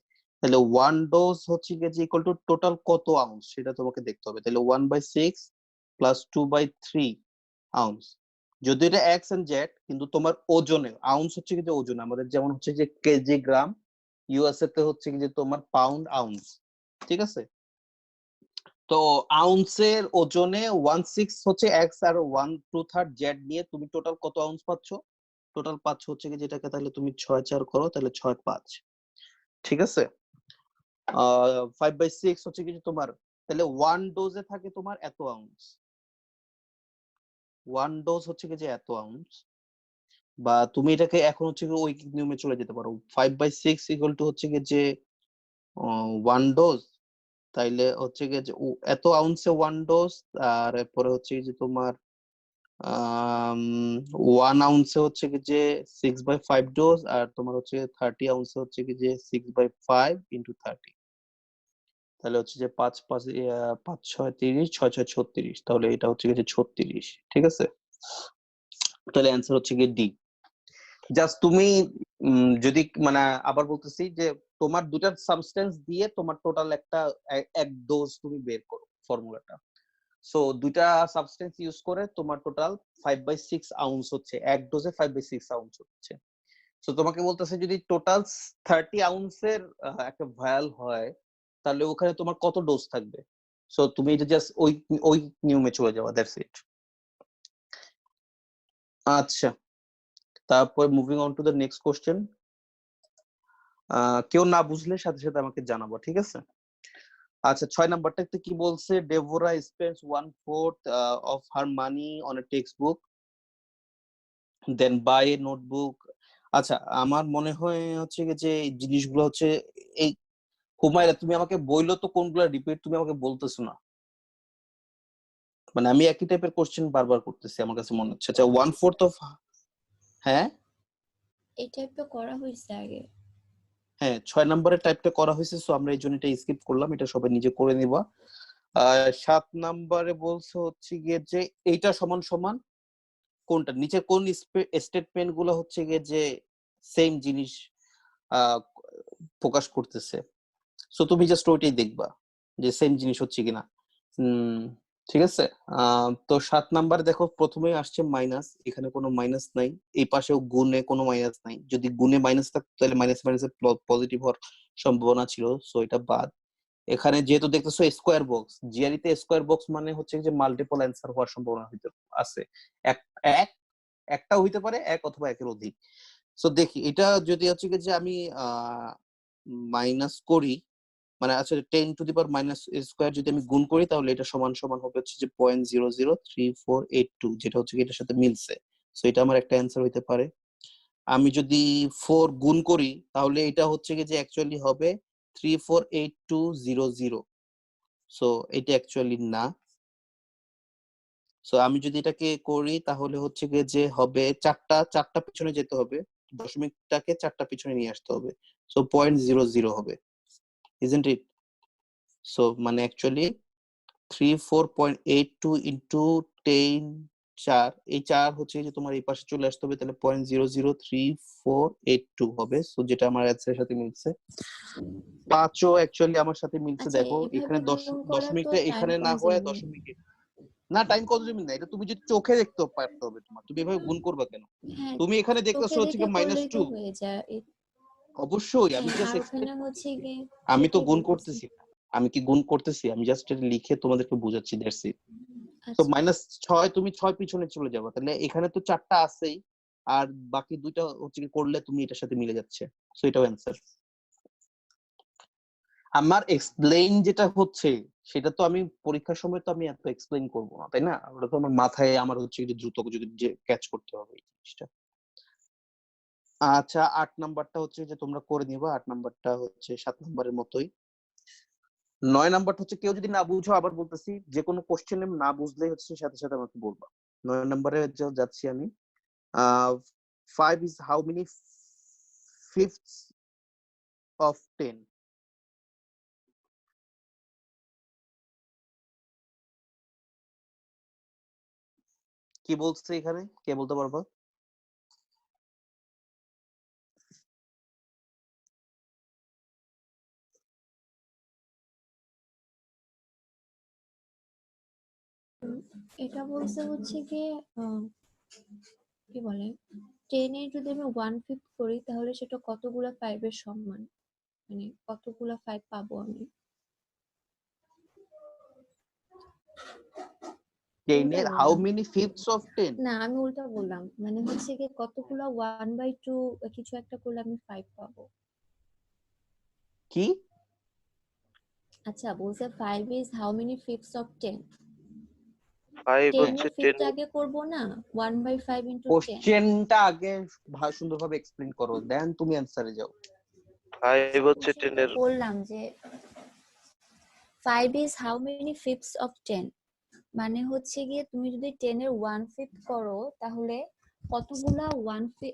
তাহলে 1 ডোজ হচ্ছে গিয়ে যে ইকুয়াল টু টোটাল কত আউন্স সেটা তোমাকে দেখতে হবে। তাহলে 1/6 প্লাস 2/3 আউন্স। যদি এটা এক্স এন্ড জেড, কিন্তু তোমার ওজনে আউন্স হচ্ছে কি যে ওজন, আমাদের যেমন হচ্ছে যে কেজি, গ্রাম, ইউএসএ তে হচ্ছে কি যে তোমার পাউন্ড, আউন্স, ঠিক আছে। তো আউন্সের ওজনে 1/6 হচ্ছে এক্স আর 1/2 জেড নিয়ে তুমি টোটাল কত আউন্স পাচ্ছ? টোটাল পাচ্ছ হচ্ছে কি যেটাকে তাহলে তুমি 6-4 করো, তাহলে 6-5, ঠিক আছে। 5/6 হচ্ছে কি যে তোমার, তাহলে 1 ডোজে থাকে তোমার এত আউন্স, 1 ডোজ হচ্ছে কি যে এত আউন্স। বা তুমি এটাকে এখন হচ্ছে কি ঐকিক নিয়মে চলে যেতে পারো, 5/6 ইকুয়াল টু হচ্ছে কি যে 1 ডোজ, তাইলে হচ্ছে কি যে এত আউন্সে 1 ডোজ, আর এরপরে হচ্ছে কি যে তোমার 1 আউন্সে হচ্ছে কি যে 6/5 ডোজ, আর তোমার হচ্ছে 30 আউন্সে হচ্ছে কি যে 6/5 ইন্টু 30, তাহলে হচ্ছে যে 5 6 30, 6 6 36, তাহলে এটা হচ্ছে কি যে 36, ঠিক আছে। তাহলে অ্যান্সার হচ্ছে কি ডি। জাস্ট তুমি যদি মানে আবার বলতেছি যে তোমার দুটা সাবস্টেন্স দিয়ে তোমার টোটাল একটা এক ডোজ তুমি বের করো ফর্মুলাটা। সো দুইটা সাবস্টেন্স ইউজ করে তোমার টোটাল 5/6 আউন্স হচ্ছে, এক ডোজে 5/6 আউন্স হচ্ছে। সো তোমাকে বলতেছে যদি টোটাল 30 আউন্সের একটা ভায়াল হয়, তাহলে ওখানে তোমার কত ডোজ থাকবে। সো তুমি এটা জাস্ট ওই নিয়মে চলে যাওয়া, দ্যাটস ইট। আচ্ছা, তারপর moving on to the next question. কেউ না বুঝলে সাথে সাথে আমাকে জানাবো, ঠিক আছে। আচ্ছা, 6 নাম্বারটাতে কি বলছে, Devora spends 1/4 of her money on a textbook, then buy a notebook. আচ্ছা, আমার মনে হয় হচ্ছে কি যে এই জিনিসগুলো হচ্ছে এই হুমায়রা, তুমি আমাকে বইলো তো কোনগুলো রিপিট, তুমি আমাকে বলতেছো না, মানে আমি একই টাইপের কোশ্চেন বারবার করতেছি আমার কাছে মনে হচ্ছে। আচ্ছা, 1/4 অফ, হ্যাঁ এই টাইপটা করা হয়েছে আগে। হ্যাঁ 6 নম্বরের টাইপটা করা হয়েছে, সো আমরা এই জন্য এটা স্কিপ করলাম, এটা সবাই নিজে করে নিবা। 7 নম্বরে বলছে হচ্ছে গিয়ে যে এইটা সমান সমান কোনটা, নিচে কোন স্টেটমেন্ট গুলো হচ্ছে গিয়ে যে সেম জিনিস আহ প্রকাশ করতেছে। সো তুমি জাস্ট ওইটাই দেখবা যে সেম জিনিস হচ্ছে কিনা। ঠিক আছে। তো 7 নাম্বার দেখো, প্রথমেই আসছে মাইনাস, এখানে কোনো মাইনাস নাই, এই পাশেও গুণে কোনো মাইনাস নাই, যদি গুণে মাইনাস থাকতো তাহলে মাইনাস মাইনাসে পজিটিভ হওয়ার সম্ভাবনা ছিল, সো এটা বাদ। এখানে যেহেতু দেখতেছো স্কোয়ার বক্স, জিআরইতে স্কোয়ার বক্স মানে হচ্ছে যে মাল্টিপল অ্যান্সার হওয়ার সম্ভাবনা হইতে আছে, এক এক একটাও হইতে পারে, এক অথবা একের অধিক। সো দেখি এটা যদি হচ্ছে কি যে আমি মাইনাস করি, মানে আচ্ছা 10 to the power minus square যদি আমি গুণ করি, তাহলে এটা সমান সমান হবে হচ্ছে যে 0.003482, যেটা হচ্ছে কি এটার সাথে মিলছে, সো এটা আমার একটা অ্যান্সার হইতে পারে। আমি যদি 4 গুণ করি, তাহলে এটা হচ্ছে কি যে অ্যাকচুয়ালি হবে 348200, সো এটা অ্যাকচুয়ালি না। সো আমি যদি এটাকে করি, তাহলে হচ্ছে গিয়ে যে হবে চারটা পিছনে যেতে হবে, দশমিকটাকে চারটা পিছনে নিয়ে আসতে হবে, সো 0.00 হবে, ইজন্ট ইট? সো মানে অ্যাকচুয়ালি 34.82 ইন্টু 10, 4, এই 4 হচ্ছে যে তোমার এই পাশে চলে আসতে হবে, তাহলে 0.003482 হবে, সো যেটা আমার অ্যান্সারের সাথে মিলছে। 5ও অ্যাকচুয়ালি আমার সাথে মিলছে। আচ্ছা, দেখো এইভাবে এখানে গুণন করা তো দশমিকটা টাইম এখানে না হয় কনজিউমিং। দশমিকে না, টাইম কনজিউমিং না, এটা তুমি যদি চোখে দেখতে পারতে হবে তোমার, তুমি এভাবে গুণ করবা কেন? হ্যাঁ, তুমি এখানে দেখতেছো চোখে হচ্ছে কি দেখে করলেই তো -2, হয়ে যায়। অবশ্যই আমি হ্যাঁ, জাস্ট আর ওখানে এক্সপ্লেইন হচ্ছে করতেছি, গিয়ে আমি তো সেটাই গুণ বলতেছি। করতেছি না, আমি কি গুণ করতেছি, আমি জাস্ট এটা লিখে তোমাদেরকে বোঝাচ্ছি, দ্যাটস ইট। তো আচ্ছা, -6, তুমি 6 পিছনে চলে যাবে, তাহলে এখানে তো 4টা আছেই, আর বাকি দুইটা হচ্ছে কি করলে তুমি এটার সাথে মিলে যাচ্ছে, সো এটাও অ্যান্সার। আমার এক্সপ্লেইন যেটা হচ্ছে সেটা তো আমি পরীক্ষার সময় তো আমি এত এক্সপ্লেইন করব না, তাই না? ওটা তো আমার মাথায় আমার হচ্ছে যে দ্রুত যদি যে ক্যাচ করতে হবে এই জিনিসটা। আচ্ছা, 8 নাম্বারটা হচ্ছে যে তোমরা করে নিবা, 8 নাম্বারটা হচ্ছে 7 নাম্বারের মতোই। 9 নাম্বারটা হচ্ছে কেউ যদি না বুঝো, আবার বলতেছি, যে কোনো কোশ্চেন না বুঝলেই হচ্ছে সাথে সাথে আমাকে বলবা। 9 নাম্বারে যাচ্ছি আমি। 5 is how many fifths of 10? কি বলছে এখানে, কে বলতে পারবা? এটা বলছে হচ্ছে গিয়ে কি বলে, 10 এর যদি আমি 1/5 করি তাহলে সেটা কতগুলা 5 এর সমান, মানে কতগুলা 5 পাবো আমি। 10 উল্টা এর how বললাম। many fifths of 10? না, আমি উল্টা বললাম, মানে হচ্ছে গিয়ে কতগুলা 1/2 কিছু একটা করলে আমি 5 পাবো। কি আচ্ছা বলছে 5 is how many fifths of 10? 5 10 হচ্ছে এর 10 ফিফথ আগে করব না, 1/5 into 10। কোশ্চেনটা আগে সুন্দরভাবে এক্সপ্লেন করো, দেন তুমি অ্যানসারে যাও। 5 হচ্ছে 10 এর বললাম যে 5 is how many fifths of 10, মানে হচ্ছে গিয়ে তুমি যদি 10 এর 1/5 করো তাহলে কতগুলা 1/5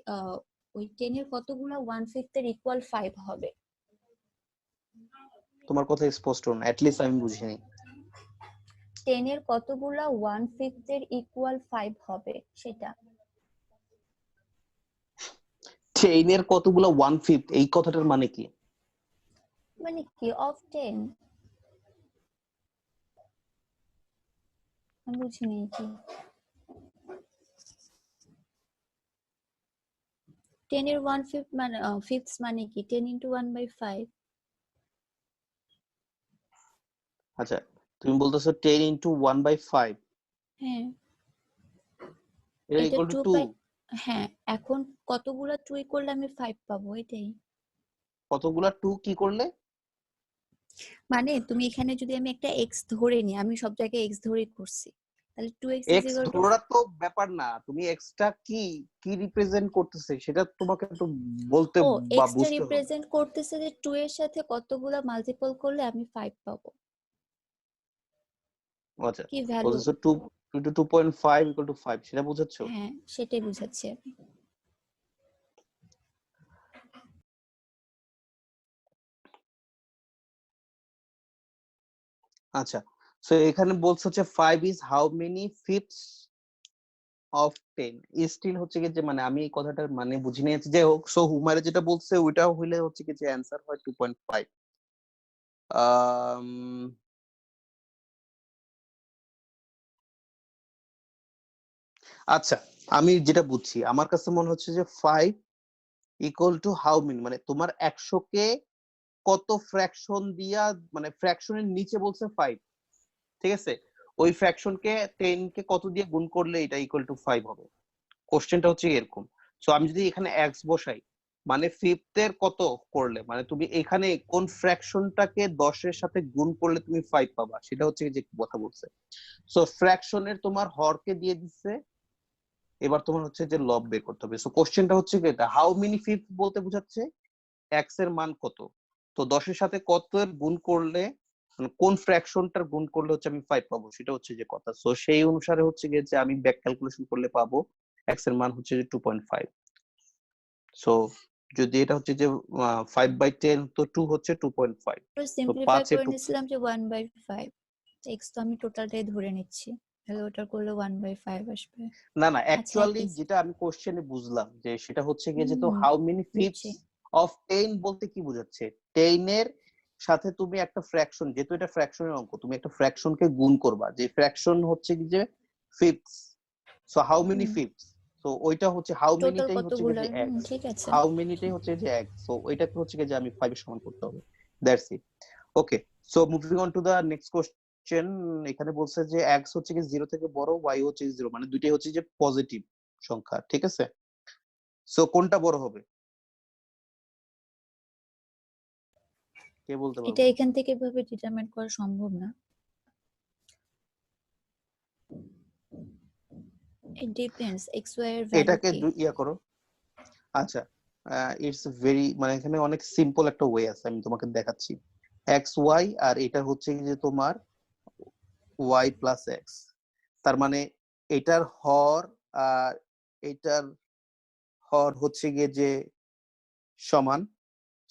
ওই 10 এর কতগুলা 1/5 এর ইকুয়াল 5 হবে। তোমার কথা স্পষ্ট না, অ্যাটলিস্ট আমি বুঝিনি। 10 এর কতগুলা 1/5 এর ইকুয়াল 5 হবে সেটা। 10 এর কতগুলো 1/5, এই কথাটার মানে কি? মানে কি অফ 10, আমি বুঝিনি কি। 10 এর 1/5 মানে ফিফথস মানে কি 10 into 1/5। আচ্ছা, তুমি বলতেছো 10 into 1/5, হ্যাঁ এটা এটা ইকুয়াল টু 2 2। হ্যাঁ এখন কতগুলা 2 করলে আমি 5 পাবো এটাই। কতগুলা 2 কি করলে? মানে তুমি এখানে যদি আমি একটা x ধরে নিই, আমি সব জায়গায় x ধরে করছি, তাহলে 2x is x equal to ধরা তো ব্যাপার না, তুমি এক্সটা কি কি রিপ্রেজেন্ট করতেছে সেটা তোমাকে একটু বলতে ও বা x টা বুঝতে হবে। রিপ্রেজেন্ট করতেছে যে 2 এর সাথে কতগুলা মাল্টিপল করলে আমি 5 পাবো। আচ্ছা, কি ভ্যালু? বলতেছো 2 into 2.5 equal to 5, সেটা বুঝাচ্ছো? হ্যাঁ সেটাই বুঝাচ্ছি আমি। আচ্ছা, সো এখানে বলছে হচ্ছে 5 is how many fifths of 10, still হচ্ছে কি যে মানে আমি এই কথাটার মানে বুঝি নিয়েছি। যাই হোক, সো হুমারে যেটা বলছে ওইটাও হইলে হচ্ছে কি যে অ্যান্সার হয় 2.5। আচ্ছা, আমি যেটা বুঝছি আমার কাছে মনে হচ্ছে যে 5 ইকুয়াল টু হাউ মেনি, মানে তোমার 100 কে কত ফ্র্যাকশন দিয়া, মানে ফ্র্যাকশনের নিচে বলছে 5, ঠিক আছে? ওই ফ্র্যাকশন কে 10 কে কত দিয়ে গুণ করলে এটা ইকুয়াল টু 5 হবে। কোশ্চেনটা হচ্ছে এরকম। সো আমি যদি এখানে x বসাই, মানে ফিফথ এর কত করলে, মানে তুমি এখানে কোন ফ্র্যাকশনটাকে 10 এর সাথে গুণ করলে তুমি 5 পাবা, সেটা হচ্ছে যে কথা বলছে। সো ফ্র্যাকশনের তোমার হরকে দিয়ে দিচ্ছে, এবার তোমার হচ্ছে যে লব বের করতে হবে। সো কোশ্চেনটা হচ্ছে কি, এটা হাউ মেনি ফিফথ বলতে বোঝাচ্ছে x এর মান কত। তো 10 এর সাথে কত এর গুণ করলে, মানে কোন ফ্র্যাকশনটার গুণ করলে হচ্ছে আমি 5 পাবো, সেটা হচ্ছে যে কথা। সো সেই অনুসারে হচ্ছে গিয়ে যে আমি ব্যাক ক্যালকুলেশন করলে পাবো x এর মান হচ্ছে যে 2.5। সো যদি এটা হচ্ছে যে 5/10, তো 2 হচ্ছে 2.5। তো সিম্পলিফাই 5 করে একটু নিয়েছিলাম যে 1/5, x তো আমি টোটালটাই ধরে নিচ্ছি, তাহলে ওটা করলে 1/5 আসবে। না না, আচ্ছা অ্যাকচুয়ালি যেটা আমি কোশ্চেনে বুঝলাম যে সেটা হচ্ছে গিয়ে যে তো হাউ মেনি ফিফথস বুঝছি। অফ 10 বলতে কি বোঝাচ্ছে, 10 এর সাথে তুমি একটা ফ্র্যাকশন, যেহেতু এটা ফ্র্যাকশনের অঙ্ক, তুমি একটা ফ্র্যাকশনকে গুণ করবা, যে ফ্র্যাকশন হচ্ছে কি যে ফিফথস। সো হাউ মেনি ফিফথস, সো ওইটা হচ্ছে হাউ টোটাল মেনিটাই হচ্ছে কি কতগুলা যে x, ঠিক আছে। হাউ মেনিটাই হচ্ছে যে x। সো ওইটাকে হচ্ছে কি যে আমি 5 এর সমান করতে হবে, that's it. Okay, so moving on to the next question. এখানে বলছে যে x হচ্ছে কি 0 থেকে বড়, y হচ্ছে 0, মানে দুইটাই হচ্ছে যে পজিটিভ সংখ্যা, ঠিক আছে? সো কোনটা বড় হবে, কে বলতে এটা পারবো? এখান থেকে এভাবে ডিটারমাইন করা সম্ভব না, ইট ডিপেন্ডস x y এর ভ্যালু এটাকে কি। ইয়া করো। আচ্ছা, ইটস ভেরি, মানে এখানে অনেক সিম্পল একটা ওয়ে আছে, আমি তোমাকে দেখাচ্ছি। এক্স ওয়াই, আর এটা হচ্ছে কি যে তোমার ওয়াই প্লাস এক্স, তার মানে এটার হর আর এটার হর হচ্ছে গিয়ে যে সমান,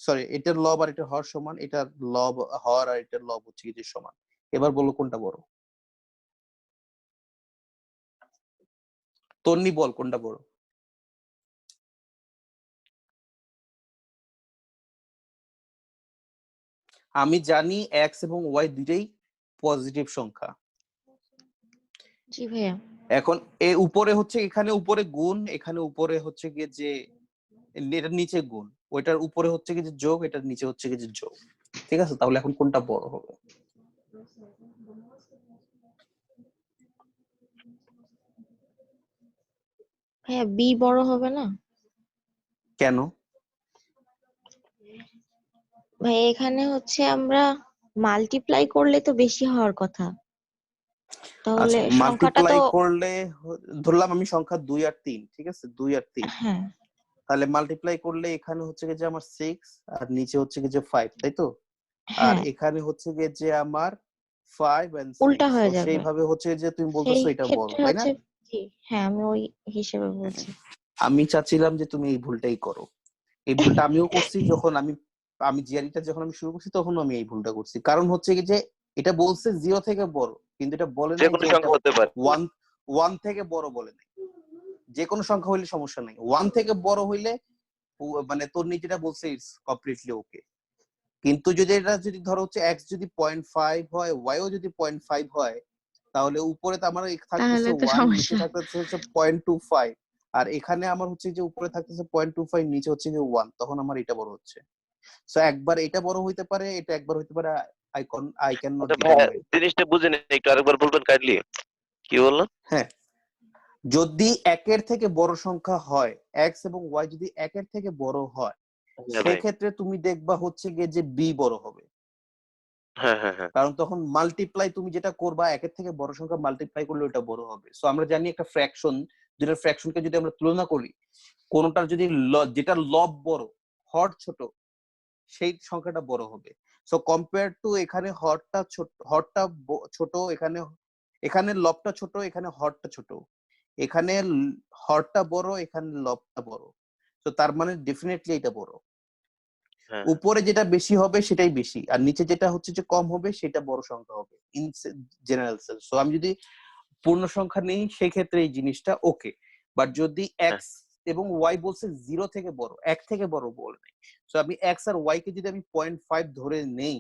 সরি এটার লব আর এটার হর সমান, এটার লব হর আর এটার লব হচ্ছে গিয়ে যে সমান। এবার বলো কোনটা বড়, তন্নি বল কোনটা বড়। আমি জানি এক্স এবং ওয়াই দুইটাই পজিটিভ সংখ্যা। জি ভাইয়া। এখন এ উপরে হচ্ছে, এখানে উপরে গুণ, এখানে উপরে হচ্ছে গিয়ে যে এটার নিচে গুণ, ওইটার উপরে হচ্ছে কি যে যোগ, এটার নিচে হচ্ছে কি যে যোগ, ঠিক আছে? তাহলে এখন কোনটা বড় হবে? ভাইয়া বি বড় হবে না? কেন? ভাই এখানে হচ্ছে আমরা মাল্টিপ্লাই করলে তো বেশি হওয়ার কথা, তাহলে আচ্ছা, সংখ্যাটা তো মাল্টিপ্লাই করলে ধরলাম আমি সংখ্যা 2 আর 3, ঠিক আছে, 2 আর 3, হ্যাঁ তাহলে মাল্টিপ্লাই করলে এখানে হচ্ছে গিয়ে যে আমার 6 আর নিচে হচ্ছে গিয়ে যে 5, তাই তো? আর হ্যাঁ এখানে হচ্ছে গিয়ে যে আমার 5 and 6, উল্টা তো হয়ে যাবে। সেইভাবে হচ্ছে যে তুমি সেই বলতেছো এটা বড়, ক্ষেত্রে তাই না? হচ্ছে জি, হ্যাঁ আমি ওই হিসেবে বলছি। আমি চাচ্ছিলাম যে তুমি এই ভুলটাই করো। এই ভুলটা আমিও করছি যখন আমি জিআরইটা যখন আমি শুরু করছি তখন আমি এই ভুলটা করছি। কারণ হচ্ছে কি যে এটা বলছে 0 থেকে বড়, কিন্তু এটা বলে যে নাই কোনো যে এটা সংখ্যা হতে পারে। 1 থেকে বড় বলে নাই। যে কোনো সংখ্যা হইলে সমস্যা নাই। 1 থেকে বড় হইলে মানে তোর যেটা বলছে ইটস কমপ্লিটলি ওকে। কিন্তু যদি এটা যদি ধরো হচ্ছে x যদি 0.5 হয়, y ও যদি 0.5 হয়, তাহলে উপরে তো আমার থাকতেছে তাহলে তো 1, নিচে সমস্যা। থাকতেছে হচ্ছে 0.25, আর এখানে আমার হচ্ছে যে উপরে থাকতেছে 0.25, নিচে হচ্ছে যে 1, তখন আমার এটা বড় হচ্ছে। সো একবার এটা বড় হইতে পারে, এটা একবার হইতে পারে, আই ক্যান নট আচ্ছা ভাইয়া, ডিটারমাইন। জিনিসটা বুঝে নেই, একটু আরেকবার বলবেন কাইন্ডলি, কি বললেন? হ্যাঁ, যদি একের থেকে বড় সংখ্যা হয়, x এবং y যদি একের থেকে বড় হয়, হ্যাঁ ভাই, সেক্ষেত্রে তুমি দেখবা হচ্ছে গিয়ে যে b বড় হবে। হ্যাঁ হ্যাঁ হ্যাঁ। কারণ তখন মাল্টিপ্লাই তুমি যেটা করবা, একের থেকে বড় সংখ্যা মাল্টিপ্লাই করলে ওটা বড় হবে। সো আমরা জানি একটা ফ্র্যাকশন, দুইটা ফ্র্যাকশনকে যদি আমরা তুলনা করি, কোনটার যদি যেটার লব বড়, হর ছোট, সেই সংখ্যাটা বড় হবে। সো কম্পেয়ার টু এখানে হরটা ছোট, এখানে লবটা ছোট, এখানে হরটা ছোট, এখানে হরটা বড়, এখানে লবটা বড়। তো তার মানে ডেফিনেটলি এটা বড়। হ্যাঁ উপরে যেটা বেশি হবে সেটাই বেশি, আর নিচে যেটা হচ্ছে যে কম হবে সেটা বড় সংখ্যা হবে ইন জেনারেল সেন্স। সো আমি যদি পূর্ণ সংখ্যা নেই সেই ক্ষেত্রে এই জিনিসটা ওকে। বাট যদি হ্যাঁ এক্স এবং ওয়াই বলছে 0 থেকে বড়, 1 থেকে বড় বলে নাই, সো আমি এক্স আর ওয়াই কে যদি আমি 0.5 ধরে নেই,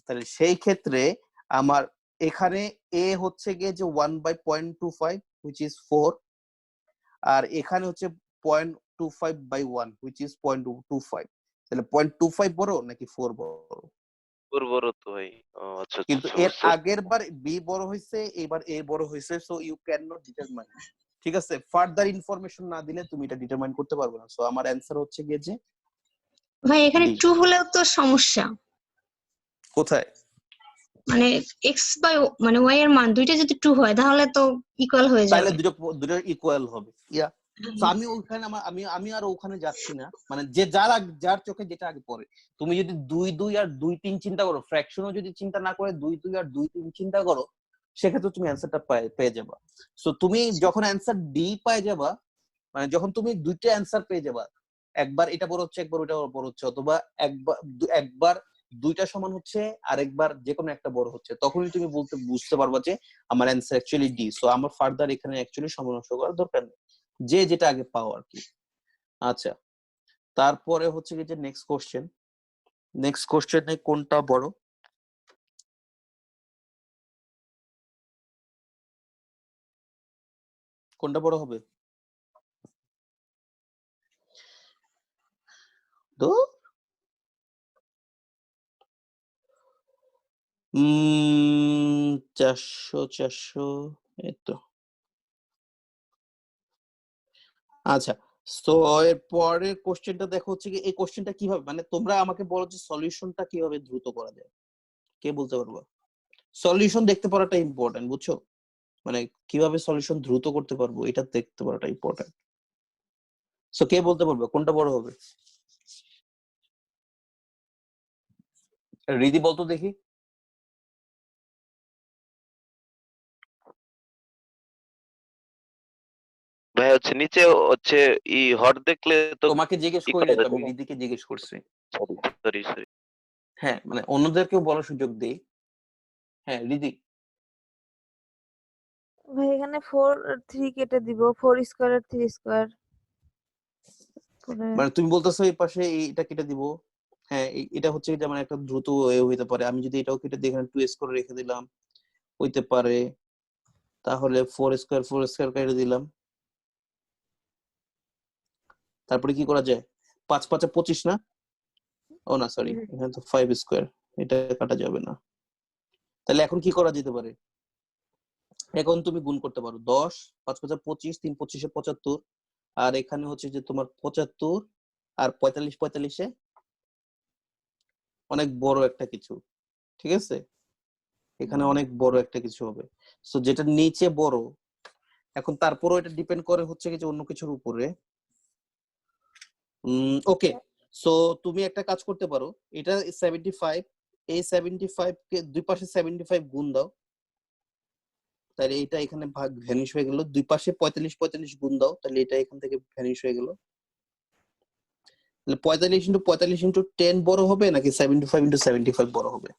তাহলে সেই ক্ষেত্রে আমার এখানে এ হচ্ছে গিয়ে যে 1/0.25 which is 4, আর এখানে হচ্ছে 0.25/1 which is 0.25। তাহলে 0.25 বড় নাকি 4 বড়? বড় তো ভাই। ও আচ্ছা আচ্ছা কিন্তু আচ্ছা, এর বুঝতে পারছি। আগের বার বি বড় হয়েছে, এবার এ বড় হয়েছে, so you can not determine. ঠিক আছে, ফার্দার ইনফরমেশন না দিলে তুমি এটা ডিটারমাইন করতে পারবে না। সো আমার অ্যান্সার হচ্ছে গিয়ে যে ভাই এখানে ডি। ট্রু হলেও তো সমস্যা, কোথায়? মানে এক্স বাই মানে ওয়াই এর মান দুইটা যদি ট্রু হয় তাহলে তো ইকুয়াল হয়ে তাহলে যাবে। দুটো ইকুয়াল হবে। ইয়া, তো আমি ওখানে আমি আর ওখানে যাচ্ছি না, মানে যে যার চোখে যেটা আগে পড়ে। তুমি যদি 2 আর 2-3 চিন্তা করো, ফ্র্যাকশনও যদি চিন্তা না করে 2 আর 2-3 চিন্তা করো, সেক্ষেত্রে তুমি অ্যান্সারটা পেয়ে যাবা। সো তুমি যখন অ্যান্সার ডি পেয়ে যাবা, মানে যখন তুমি দুইটা অ্যান্সার পেয়ে যাবা, একবার এটা বড় হচ্ছে, একবার ওইটা বড় হচ্ছে, অথবা একবার দুইটা সমান হচ্ছে, আর একবার যে কোনো একটা বড় হচ্ছে, তখনই তুমি বুঝতে পারবা যে আমার অ্যান্সার অ্যাকচুয়ালি ডি। সো আমার ফার্দার এখানে অ্যাকচুয়ালি সমস্যা করার দরকার নেই, যে যেটা আগে পাও আর কি। আচ্ছা, তারপরে হচ্ছে কি যে নেক্সট কোশ্চেনে কোনটা বড়? কোনটা বড় হবে? তো 400 এই তো। আচ্ছা, তো এর পরের কোশ্চেনটা দেখো হচ্ছে কি, এই কোশ্চেনটা কিভাবে, মানে তোমরা আমাকে বলো যে সলিউশনটা কিভাবে দ্রুত করা যায়, কে বলতে পারবো? সলিউশন দেখতে পারাটা ইম্পর্টেন্ট, বুঝছো? মানে কিভাবে সলিউশন দ্রুত করতে পারবো এটা দেখতে পারাটা ইম্পর্টেন্ট। সো কে বলতে পারবে কোনটা বড় হবে? রিদি বলতো দেখি। ভাই হচ্ছে নিচে হচ্ছে হর দেখলে তো তোমাকে জিজ্ঞেস ই করি করা না তো, যায়, আমি রিদিকে জিজ্ঞেস করছি। Sorry sorry sorry. হ্যাঁ, মানে অন্যদেরকেও বলার সুযোগ দেই। হ্যাঁ রিদি। ভাই এখানে 4 3 কেটে দিব, 4 স্কোয়ার আর 3 স্কোয়ার করে। মানে তুমি বলতেছো এই পাশে এটা কেটে দিব। হ্যাঁ, এটা হচ্ছে যেমন একটা দ্রুত ওয়ে হইতে পারে। আমি যদি এটাও কেটে দিয়ে এখানে 2 স্কোয়ার রেখে দিলাম, হইতে পারে। তাহলে 4 স্কোয়ার কেটে দিলাম। তারপরে কি করা যায়? 5 5 25 না? ও না সরি, এখানে তো 5 স্কোয়ার, এটা কাটা যাবে না। তাহলে এখন কি করা যেতে পারে? এখন তুমি গুণ করতে পারো 10 5 5 25, 3 25 75, আর এখানে হচ্ছে যে তোমার 75 আর 45 45 অনেক বড় একটা কিছু। ঠিক আছে, এখানে অনেক বড় একটা কিছু হবে। সো যেটা নিচে বড়, এখন তারপরও এটা ডিপেন্ড করে হচ্ছে কি যে অন্য কিছুর উপরে। ওকে, সো তুমি একটা কাজ করতে পারো, এটা 75, এই 75 কে দুই পাশে 75 গুণ দাও, তাহলে এটা এখানে ভাগ ভ্যানিশ হয়ে গেল। দুই পাশে 45 45 গুণ দাও, তাহলে এটা এখান থেকে ভ্যানিশ হয়ে গেল। তাহলে 45 ইন্টু 45 ইন্টু 10 বড় হবে নাকি 75 ইন্টু 75 বড় হবে?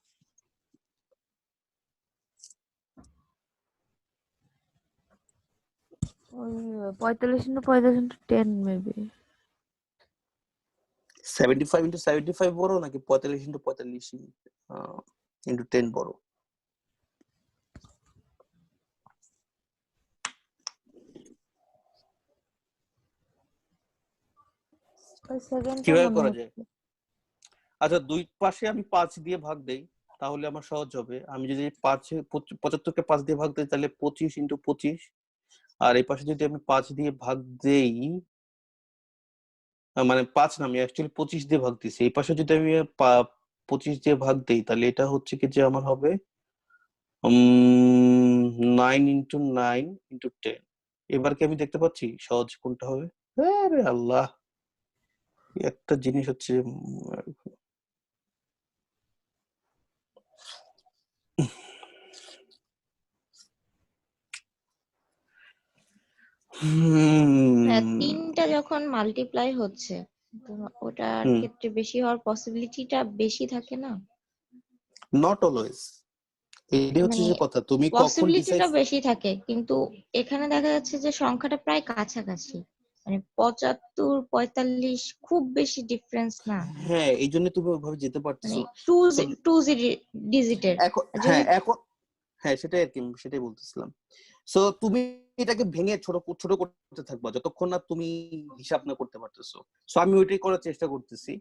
ওই 45 × 45 × 10 মেবি। 75 ইন্টু 75 বড় নাকি 45 ইন্টু 45 ইন্টু 10 বড়? ওই সেকেন্ডটা কিভাবে মনে করা যায়? হচ্ছে। আচ্ছা, দুই পাশে আমি 5 দিয়ে ভাগ দেই, তাহলে আমার সহজ হবে। আমি যদি 75 কে 5 দিয়ে ভাগ দেই, তাহলে 25 ইন্টু 25, আর এই পাশে যদি আমি 5 দিয়ে ভাগ দেই, মানে 5 না, আমি অ্যাকচুয়ালি 25 দিয়ে ভাগ দিছি। এই পাশে যদি আমি 25 দিয়ে ভাগ দেই, তাহলে এটা হচ্ছে কি যে আমার হবে 9 ইন্টু 9 ইন্টু 10। এবার কি আমি দেখতে পাচ্ছি সহজ কোনটা হবে? আরে আল্লাহ, একটা জিনিস হচ্ছে তিনটা যখন মাল্টিপ্লাই হচ্ছে, তো ওটার ক্ষেত্রে বেশি হওয়ার পসিবিলিটিটা বেশি থাকে না? নট অলওয়েজ, এটাই হচ্ছে মানে যে কথা। তুমি কখন ডিসাইড, পসিবিলিটিটা বেশি থাকে, কিন্তু এখানে দেখা যাচ্ছে যে সংখ্যাটা প্রায় কাছাকাছি, মানে 75 45 খুব বেশি ডিফারেন্স না, হ্যাঁ এই জন্য তুমি ওইভাবে যেতে মানে পারতেছো। টু So, টু ডিজিটের। এখন যদি হ্যাঁ সেটাই আর কি, সেটাই বলতেছিলাম। সো তুমি এটাকে ভেঙে ছোট ছোট করতে থাকবা যতক্ষণ না তুমি হিসাব না করতে পারতেছো। সো আমি ওইটাই করার চেষ্টা করতেছি।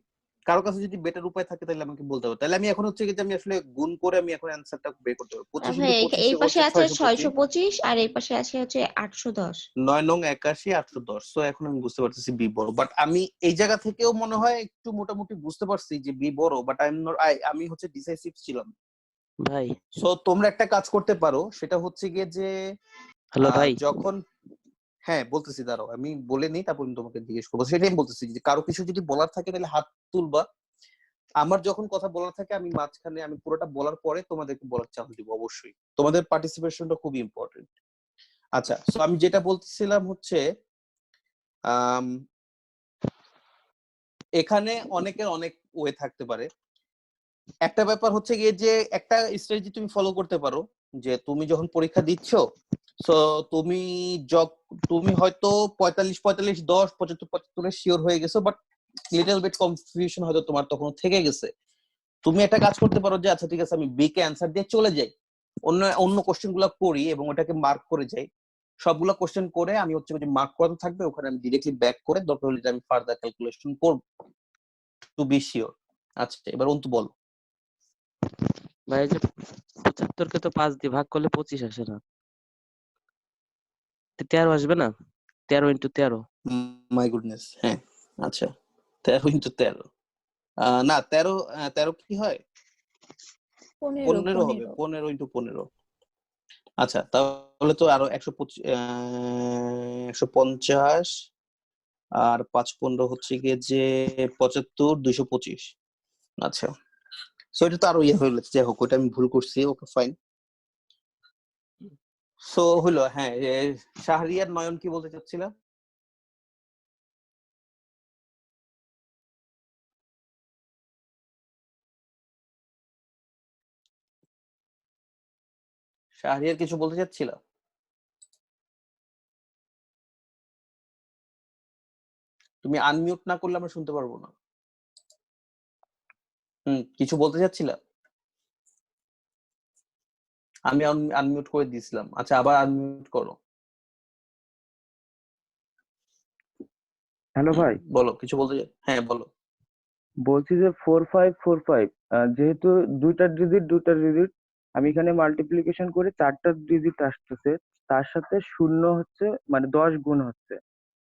কারো কাছে যদি বেটার উপায় থাকে তাহলে আমাকে বলতে হবে। তাহলে আমি এখন হচ্ছে কি যে আমি আসলে গুণ করে আমি এখন অ্যানসারটা বের করতে পারবো। 25 ভাই ইন্টু 25 এই পাশে হচ্ছে আছে 625, 625 আর এই পাশে আছে হচ্ছে 810। 9 নং 81 810। সো এখন আমি বুঝতে পারতেছি বি বড়, বাট আমি এই জায়গা থেকেও মনে হয় একটু মোটামুটি বুঝতে পারছি যে বি বড়, বাট আমি হচ্ছে ডিসাইসিভ ছিলাম। ভাই, সো তোমরা একটা কাজ করতে পারো, সেটা হচ্ছে গিয়ে যে হ্যালো ভাই। যখন, হ্যাঁ বলতেছি, দাঁড়াও আমি বলে নিই তারপর আমি তোমাকে জিজ্ঞেস করবো। সেটাই আমি বলতেছি যে কারো কিছু যদি বলার থাকে তাহলে হাত তুলবা। আমার যখন কথা বলার থাকে আমি মাঝখানে, আমি পুরোটা বলার পরে তোমাদেরকে বলার চান্স দিব। অবশ্যই তোমাদের পার্টিসিপেশনটা খুবই ইম্পর্টেন্ট। আচ্ছা, সো আমি যেটা বলতেছিলাম হচ্ছে আম, এখানে অনেকের অনেক ওয়ে থাকতে পারে। একটা ব্যাপার হচ্ছে গিয়ে যে একটা স্ট্র্যাটেজি তুমি ফলো করতে পারো, যে তুমি যখন পরীক্ষা দিচ্ছ, সো তুমি তুমি হয়তো 45 45 10 75 75 শিওর হয়ে গেছো, বাট লিটল বিট কনফিউশন হয়তো তোমার তখন থেকে গেছে। তুমি একটা কাজ করতে পারো যে আচ্ছা ঠিক আছে, আমি বি কে অ্যান্সার দিয়ে চলে যাই, অন্য অন্য কোশ্চেন গুলো করি এবং ওটাকে মার্ক করে যাই। সবগুলো কোশ্চেন করে আমি হচ্ছে যে মার্ক করা থাকবে ওখানে, আমি ডিরেক্টলি ব্যাক করে দরকার হলে আমি ফার্দার ক্যালকুলেশন করব টু বি শিওর। আচ্ছা এবার অন্তু বল। ভাই, এই যে 75 কে তো 5 দিয়ে ভাগ করলে 25 আসে না, 13 আসবে না? 13 × 13। মাই গুডনেস, হ্যাঁ আচ্ছা 13 ইন্টু 13, না 13, 13 কি হয়? 15 15 হবে, 15 ইন্টু 15। আচ্ছা তাহলে তো আরো 150, আর 5 15 হচ্ছে গিয়ে যে 75 225। আচ্ছা, সো এটা তো আরো ইয়ে হয়ে যাচ্ছে। যাই হোক, ওটা আমি ভুল করছি, ওকে ফাইন। সো হলো, হ্যাঁ শাহরিয়ার নয়ন কি বলতে চাচ্ছিলাম? শাহরিয়ার কিছু বলতে চাচ্ছিল? তুমি আনমিউট না করলে আমরা শুনতে পারবো না। কিছু বলতে চাচ্ছিলা? আমি আনমিউট করে দিয়েছিলাম। আচ্ছা আবার আনমিউট করো। হ্যালো ভাই, বলো, কিছু বলতে হ্যাঁ বলো। বলছি যে 4545 যেহেতু দুইটা ডিজিট আমি এখানে মাল্টিপ্লিকেশন করে 4টা ডিজিট আসতেছে, তার সাথে শূন্য হচ্ছে মানে 10 গুণ হচ্ছে,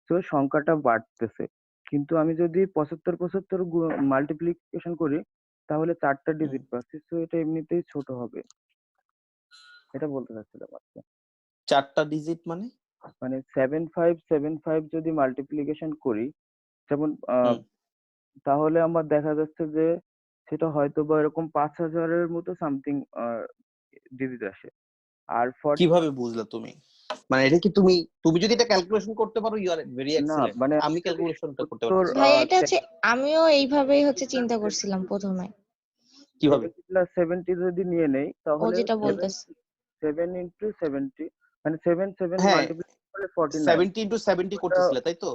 তো সংখ্যাটা বাড়তেছে। কিন্তু আমি যদি 75 75 মাল্টিপ্লিকেশন করি তাহলে 4টা ডিজিট পাচ্ছি, সো এটা এমনিতেই ছোট হবে, এটা বলতে চাচ্ছিলাম আর কি। 4টা ডিজিট মানে 7575 যদি মাল্টিপ্লিকেশন করি, যেমন হুম। তাহলে আমার দেখা যাচ্ছে যে সেটা হয়তো বা এরকম 5000-এর মতো সামথিং ডিজিট আসে। আর কিভাবে বুঝলা তুমি? মানে এটা কি তুমি যদি এটা ক্যালকুলেশন করতে পারো, ইউ আর ভেরি না এক্সেলেন্ট। মানে আমি actually ক্যালকুলেশনটা করতে উত্তর পারতেছি না। ভাইয়া এটা হচ্ছে আমিও এইভাবেই হচ্ছে চিন্তা করছিলাম প্রথমে, কিভাবে? এটা কি প্লাস 70 যদি নিয়ে নেই ও তাহলে যেটা 7 বলতেছে। 7 into 70 মানে 7 হ্যাঁ, মাল্টিপ্লাই করলে 49। 70 into 70 ওটা করতেছিলে তাই তো?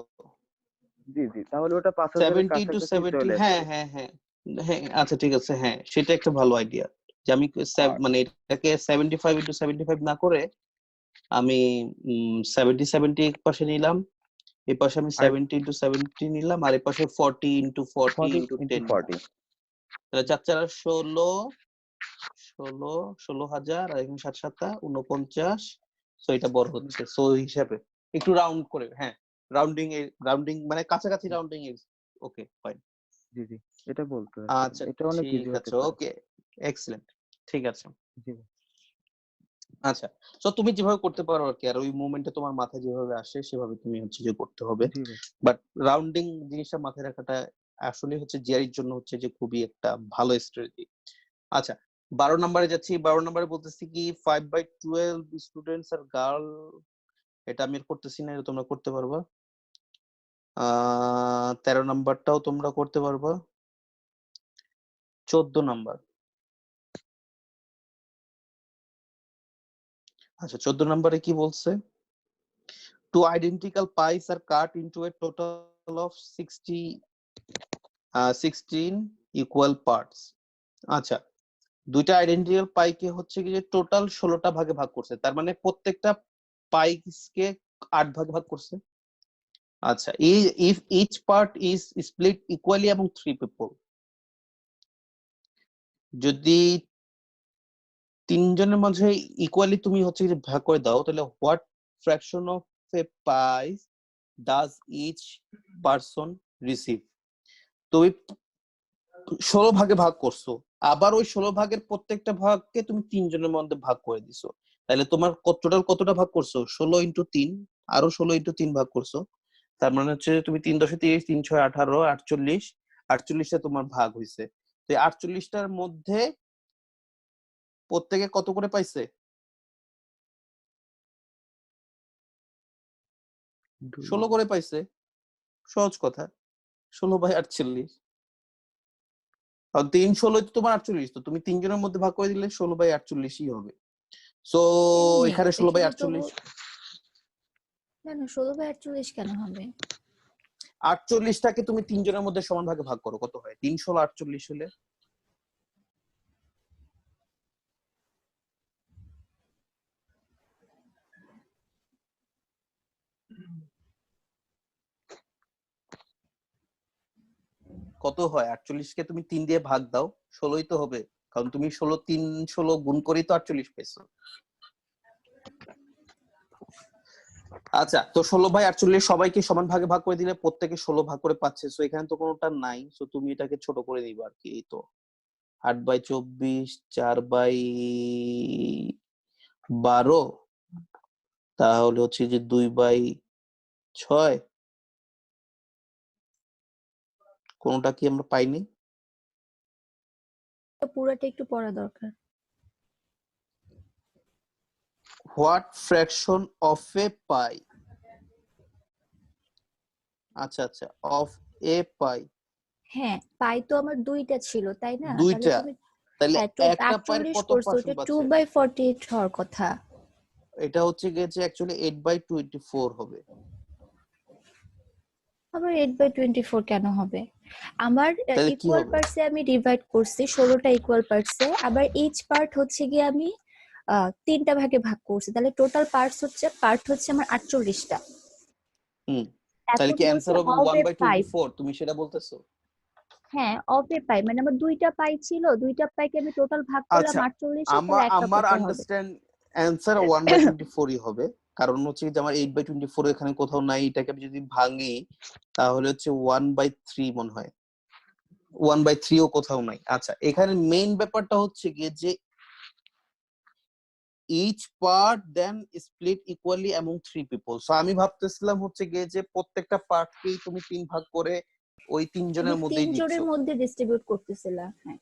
জি জি, তাহলে ওটা 5000-এর 70 into কাছাকাছি 70, চলে হ্যাঁ আসবে। হ্যাঁ হ্যাঁ হ্যাঁ, আচ্ছা ঠিক আছে, হ্যাঁ সেটা একটা ভালো আইডিয়া যে আমি আর মানে এটাকে 75 into 75 না করে আমি 70 70 এক পাশে নিলাম, এই পাশে আমি আর 70 into 70 নিলাম, আর এই পাশে 40 into 40 40 into into 10 40 তাহলে 4 16,000 আর এখানে 7 7 49, সো এটা বড় হচ্ছে, সো হিসাবে একটু রাউন্ড করে, হ্যাঁ রাউন্ডিং মানে কাছাকাছি রাউন্ডিং এর, ওকে ফাইন। জি জি, এটা বলতে চাচ্ছিলাম, আচ্ছা এটা অনেক ঠিক ইজি হতে আছে, পারে। ওকে এক্সেলেন্ট, ঠিক আছে। জি আচ্ছা, তো তুমি যেভাবে করতে পারো আর কি, আর ওই মুভমেন্টে তোমার মাথায় যেভাবে আসে সেভাবে তুমি হচ্ছে যে করতে হবে, জি ভাই। বাট রাউন্ডিং জিনিসটা মাথায় রাখাটা আসলে হচ্ছে জিআরির জন্য হচ্ছে যে খুবই একটা ভালো স্ট্র্যাটেজি। আচ্ছা 12 নম্বরে যাচ্ছি। 12 নম্বরে বলতেছি কি 5/12 স্টুডেন্টস আর গার্ল, এটা আমি আর করতেছি না, এটা তোমরা করতে পারবা। 13 নাম্বারটাও তোমরা করতে পারবা। 14 নাম্বার, আচ্ছা 14 নম্বরে কি বলছে? Two identical pies are cut into a total of 16 equal parts. আচ্ছা, দুইটা আইডেন্টিক্যাল পাইকে হচ্ছে কি যে টোটাল 16টা ভাগে ভাগ করছে, তার মানে প্রত্যেকটা পাইকে 8 ভাগে ভাগ করছে। আচ্ছা, if each part is split equally among 3 people, যদি তিনজনের মাঝে ইকুয়ালি তুমি হচ্ছে যে ভাগ করে দাও, তাহলে what fraction of a pie does each person receive? তুমি 16 ভাগে ভাগ করছো, আবার ওই 16 ভাগের প্রত্যেকটা ভাগকে তুমি তিনজনের মধ্যে ভাগ করে দিছো, তাহলে তোমার টোটাল কতটা ভাগ করছো? 16 ইন্টু 3, আরো 16 ইন্টু 3 ভাগ করছো, তার মানে হচ্ছে তুমি 3 10 30, 3 6 18, 48, 48টা তোমার ভাগ হইছে। তো 48টার মধ্যে প্রত্যেকে কত করে পাইছে? 16 করে পাইছে, সহজ কথা, 16/48। আর 3 16 তো তোমার 48, তো তুমি তিনজনের মধ্যে ভাগ করে দিলে 16/48ই হবে। সো এমনি এখানে এখানে তো 16/48, না না 16/48 কেন হবে? 48টাকে তুমি তিনজনের মধ্যে সমান ভাগে ভাগ করো, কত হয়? 3 16 48 হলে কত হয়? 48কে তুমি 3 দিয়ে ভাগ দাও, 16ই তো হবে, কারণ তুমি 16 3 16 গুণ করেই তো 48 পেয়েছো। আচ্ছা, তো 16/48 সবাইকে সমান ভাগে ভাগ করে দিলে প্রত্যেকে 16 ভাগ করে পাচ্ছে, সো এখানে তো কোনোটা নাই, সো তুমি এটাকে ছোট করে দিবা আর কি। এই তো 8/24, 4/12, তাহলে হচ্ছে যে 2/6, কোনটা কি আমরা পাইনি? পুরাটা একটু পড়া দরকার। হোয়াট ফ্র্যাকশন অফ এ পাই, আচ্ছা আচ্ছা, অফ এ পাই, হ্যাঁ পাই তো আমার দুইটা ছিল তাই না? তাহলে দুইটা, তুমি তাহলে হ্যাঁ একটা পাইয়ের 48 কত করছো, পার্সেন্ট ওটা পাচ্ছে? 2/48 হওয়ার কথা। এটা হচ্ছে গেছে অ্যাকচুয়ালি 8/24 হবে। আবার 8/24 কেন হবে? আমার তাহলে কি ইকুয়াল হবে? পার্টসে আমি ডিভাইড করছি 16টা ইকুয়াল পার্টসে, আবার ইচ পার্ট হচ্ছে গিয়ে আমি 3টা ভাগে ভাগ করছি, তাহলে টোটাল পার্ট হচ্ছে আমার 48টা। হুম, তাহলে এখন কি বলছে অ্যানসার হবে অফ এ পাই। 1/24, তুমি সেটা বলতেছো? হ্যাঁ অফ এ পাই মানে আমার দুইটা পাই ছিল, দুইটা পাইকে আমি টোটাল ভাগ করলাম আচ্ছা, 48 এ, তাহলে আমার একটা আমার করতে হবে। আন্ডারস্ট্যান্ড অ্যানসার 1/24ই হবে, কারণ হচ্ছে যে আমার 8/24 এখানে কোথাও নাই, এটাকে আমি যদি ভাঙি তাহলে হচ্ছে 1/3 মনে হয়। 1/3 ও কোথাও নাই। আচ্ছা, এখানে মেইন ব্যাপারটা হচ্ছে গিয়ে যে each part then split equally among 3 people. So আমি ভাবতেছিলাম হচ্ছে গিয়ে যে প্রত্যেকটা পার্টকেই তুমি 3 ভাগ করে ওই 3 তুমি জনের মধ্যেই দিচ্ছ। তিনজনের মধ্যে ডিস্ট্রিবিউট করতেছিলা। হ্যাঁ,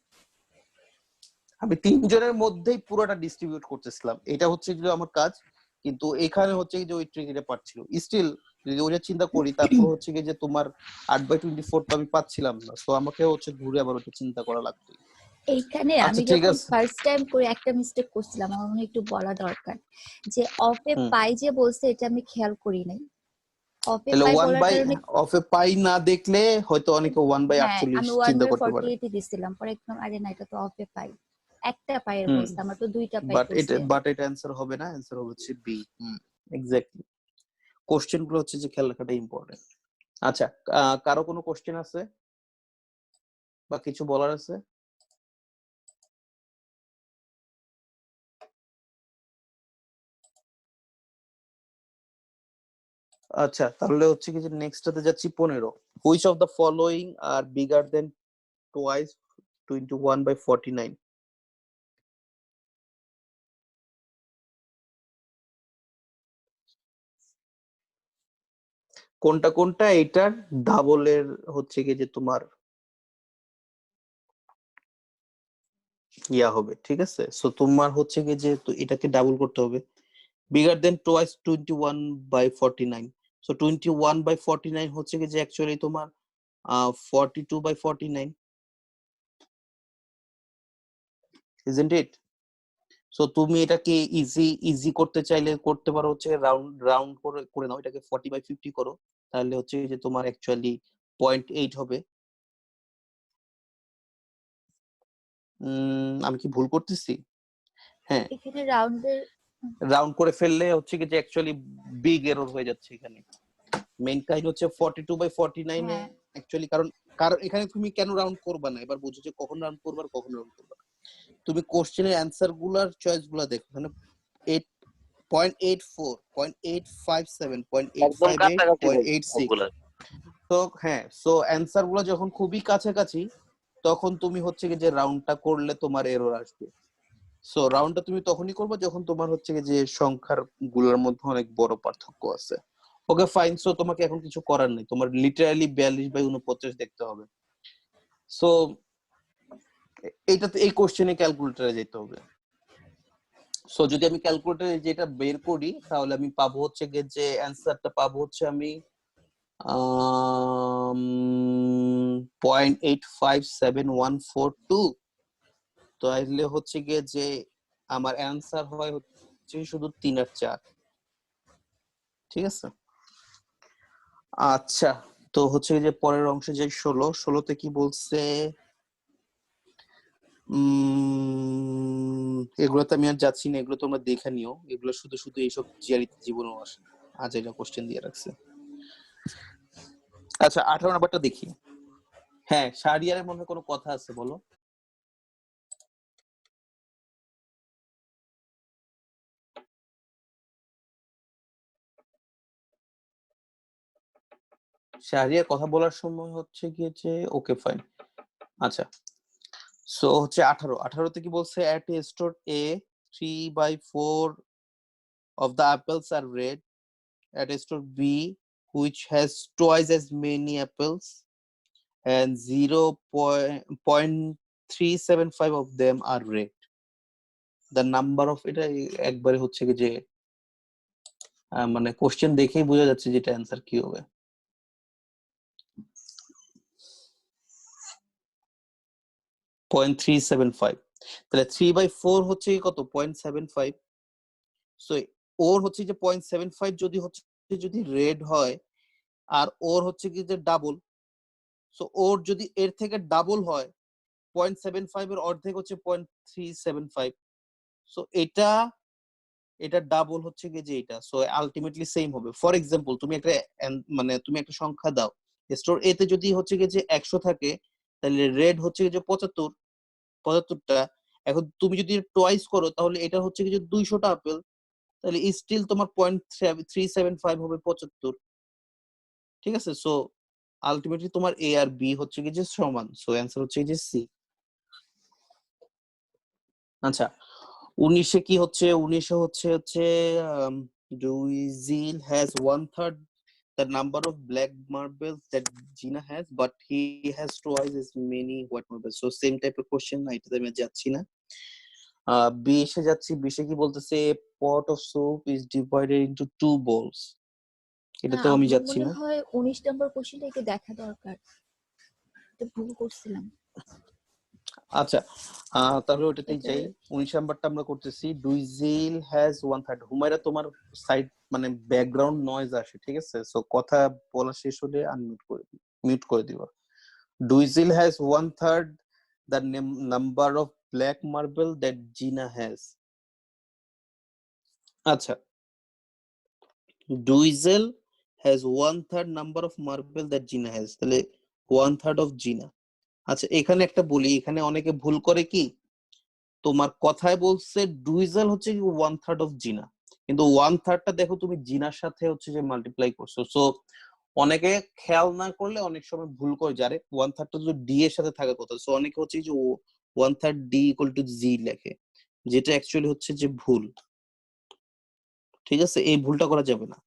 আমি 3 জনের মধ্যেই পুরোটা ডিস্ট্রিবিউট করতেছিলাম, এটা হচ্ছে যে আমার কাজ। কিন্তু এখানে হচ্ছে যে ওই ট্রিকিটা পার্ট ছিল। স্টিল যদি ওটা চিন্তা করি, তারপর হচ্ছে গিয়ে যে তোমার 8/24 তো আমি পাচ্ছিলাম না, সো আমাকে হচ্ছে ঘুরে আবার ওটা চিন্তা করা লাগতো। এইখানে আচ্ছা আমি ঠিক যখন আছে। ফার্স্ট টাইম করে একটা মিস্টেক করছিলাম, আমার মনে হয় একটু বলা দরকার যে অফে হুম। পাই যে বলছে এটা আমি খেয়াল করি নাই। অফে তাহলে পাই 1 বলার বাই কারণে অফ এ পাই না দেখলে হয়তো অনেকে 1/48 আমি চিন্তা করতে পারে। 1/48 দিছিলাম, পরে একদম আরে না এটা তো অফে পাই, একটা পাইয়ের হুম, বলছে, আমরা তো দুইটা পাই বাট করছি। এটা অ্যান্সার হবে না, অ্যান্সার হচ্ছে বি। এক্স্যাক্টলি, কোশ্চেন গুলো হচ্ছে যে খেয়াল রাখাটা ইম্পর্টেন্ট। আচ্ছা, কারো কোনো কোশ্চেন আছে বা কিছু বলার আছে? আচ্ছা, তাহলে হচ্ছে কি যে নেক্সটটাতে যাচ্ছি 15। Which of the following R bigger then twice 21/49? কোনটা কোনটা এটার ডাবলের হচ্ছে কি যে তোমার ইয়া হবে, ঠিক আছে? সো তোমার হচ্ছে কি যে তো এটাকে ডাবল করতে হবে। বিগার দেন টুয়াইস 21/49। সো 21/49 হচ্ছে কি যে অ্যাকচুয়ালি তোমার 42/49, isn't it? সো তুমি এটাকে ইজি করতে চাইলে করতে পারো হচ্ছে রাউন্ড রাউন্ড করে করে নাও, এটাকে 40/50 করো, তাহলে হচ্ছে যে তোমার অ্যাকচুয়ালি 0.8 হবে। আমি কি ভুল করতেছি? হ্যাঁ, এখানে রাউন্ডের রাউন্ড করে ফেললে হচ্ছে কি যে অ্যাকচুয়ালি বিগ এরর হয়ে যাচ্ছে এখানে। মেইন কাজ হচ্ছে 42/49 এ হ্যাঁ, অ্যাকচুয়ালি, কারণ কারণ এখানে তুমি কেন রাউন্ড করবা না, এবার বুঝো যে কখন রাউন্ড করবা আর কখন রাউন্ড করবা না। তুমি কোশ্চেনের অ্যানসার গুলার চয়েস গুলা দেখো, এখানে 0.84, 0.857, একদম 0.858, কাছাকাছি ভাই 0.86। সবগুলা। তো হ্যাঁ, সো অ্যানসার গুলো যখন খুবই কাছাকাছি, তখন তুমি হচ্ছে কি যে রাউন্ডটা করলে তোমার এরর আসবে। সো রাউন্ডটা তুমি তখনই করবে যখন তোমার হচ্ছে কি যে সংখ্যার গুলোর মধ্যে অনেক বড় পার্থক্য আছে। ওকে ফাইন, সো তোমাকে এখন কিছু করার নেই, তোমার লিটারালি 42/49 দেখতে হবে। সো এইটাতে এই কোশ্চেনে ক্যালকুলেটরে যেতে হবে। সো যদি আমি ক্যালকুলেটরে যেটা বের করি, তাহলে আমি পাবো হচ্ছে গিয়ে যে অ্যান্সারটা পাবো হচ্ছে আমি 0.857142। তাহলে হচ্ছে গিয়ে যে আমার অ্যান্সার হয় হচ্ছে শুধু 3 আর 4, ঠিক আছে? আচ্ছা, তো হচ্ছে যে পরের অংশে যে 16তে কি বলছে, এগুলোতে আমি আর যাচ্ছি না, এগুলো তোমরা দেখে নিও, এগুলো শুধু শুধু এইসব জিআরই জীবনেও আসে না, আজ এটা কোশ্চেন দিয়ে রাখছে। আচ্ছা, 18 নাম্বারটা দেখি। হ্যাঁ, শাহরিয়ারের মনে কোনো কথা আছে, বলো। শাহরিয়ার কথা বলার সময় হচ্ছে গিয়ে যে ওকে ফাইন। আচ্ছা, সো হচ্ছে 18তে কি বলছে, at a store A 3/4 of the apples are red, at a store B which has twice as many apples and 0.375 of them are red. The number of এটা একবারে হচ্ছে কি যে মানে কোশ্চেন দেখেই বোঝা যাচ্ছে যে এটা অ্যান্সার কি হবে। পয়েন্ট 375, তাহলে 3/4 হচ্ছে কত, 0.75। সো ওর হচ্ছে যে 0.75 যদি হচ্ছে যদি রেড হয়, আর ওর হচ্ছে কি যে ডাবল, সো ওর যদি এর থেকে ডাবল হয়, 0.75 এর অর্ধেক হচ্ছে 0.375। সো এটা ডাবল হচ্ছে কি যে এটা, সো আলটিমেটলি সেম হবে। ফর এক্সাম্পল, তুমি একটা মানে তুমি একটা সংখ্যা দাও, স্টোর এ তে যদি হচ্ছে কি যে 100 থাকে, তাহলে রেড হচ্ছে কি যে 75টা। এখন তুমি যদি টোয়াইস করো, তাহলে এটা হচ্ছে কি যে 200টা আপেল, তাহলে স্টিল তোমার 0.375 হবে 75, ঠিক আছে? সো আলটিমেটলি তোমার এ আর বি হচ্ছে কি যে সমান, সো অ্যান্সার হচ্ছে যে সি। আচ্ছা 19-এ কি হচ্ছে, 19-এ হচ্ছে হচ্ছে Duizil has 1/3 the number of black marbles that Gina has, but he has twice as many white marbles. So same type of question, না এটাতে আমি যাচ্ছি না। 20-এ যাচ্ছি, 20-এ কি বলতেছে, pot of soup is divided into 2 bowls. না এটাতেও আমি আমার যাচ্ছি মনে না। হয় 19 নম্বর কোশ্চেনটা একটু দেখা দরকার, এটা ভুল করছিলাম। আচ্ছা তাহলে ওটাতেই এটা যাই। 19 নাম্বারটা আমরা করতেছি, Duizil has 1/3। হুমায়রা তোমার সাইড মানে ব্যাকগ্রাউন্ড নয়েজ আসে, ঠিক আছে, সো কথা বলা শেষ হলে মিউট করে দিবা। Duizil has 1/3 the number of black marble that Gina has. আচ্ছা Duizil has 1/3 number of marble that Gina has, তাহলে 1/3 of Gina। আচ্ছা এখানে একটা বলি, এখানে অনেকে ভুল করে কি, তোমার কথায় বলছে ডুইজেল হচ্ছে কি 1/3 অফ জিনা, কিন্তু 1/3টা দেখো তুমি জিনার সাথে হচ্ছে যে মাল্টিপ্লাই করছো, সো অনেকে খেয়াল না করলে অনেক সময় ভুল করে যারে 1/3টা যদি ডি এর সাথে থাকার কথা, সো অনেকে হচ্ছে যে 1/3 ডি ইকুয়াল টু জি লেখে, যেটা অ্যাকচুয়ালি হচ্ছে যে ভুল। ঠিক আছে, এই ভুলটা করা যাবে না।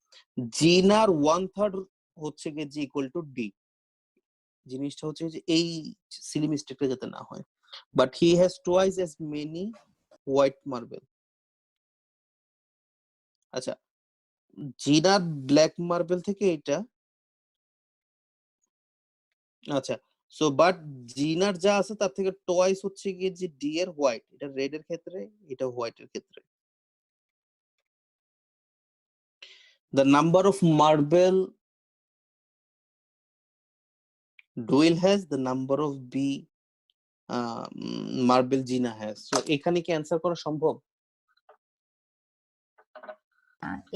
জিনার 1/3 হচ্ছে গিয়ে জি ইকুয়াল টু ডি, জিনিসটা হচ্ছে যে এই সিলি মিস্টেকটা যাতে না হয়। But he has twice as many white marble. আচ্ছা জিনার ব্ল্যাক মার্বেল থেকে এটা, আচ্ছা সো বাট জিনার যা আছে তার থেকে টয়েস হচ্ছে গিয়ে যে ডি এর হোয়াইট, এটা রেড এর ক্ষেত্রে, এটা হোয়াইট এর ক্ষেত্রে। The number of marble Doyle has, the number of b marble Gina has. So এখানে কি অ্যান্সার করা সম্ভব?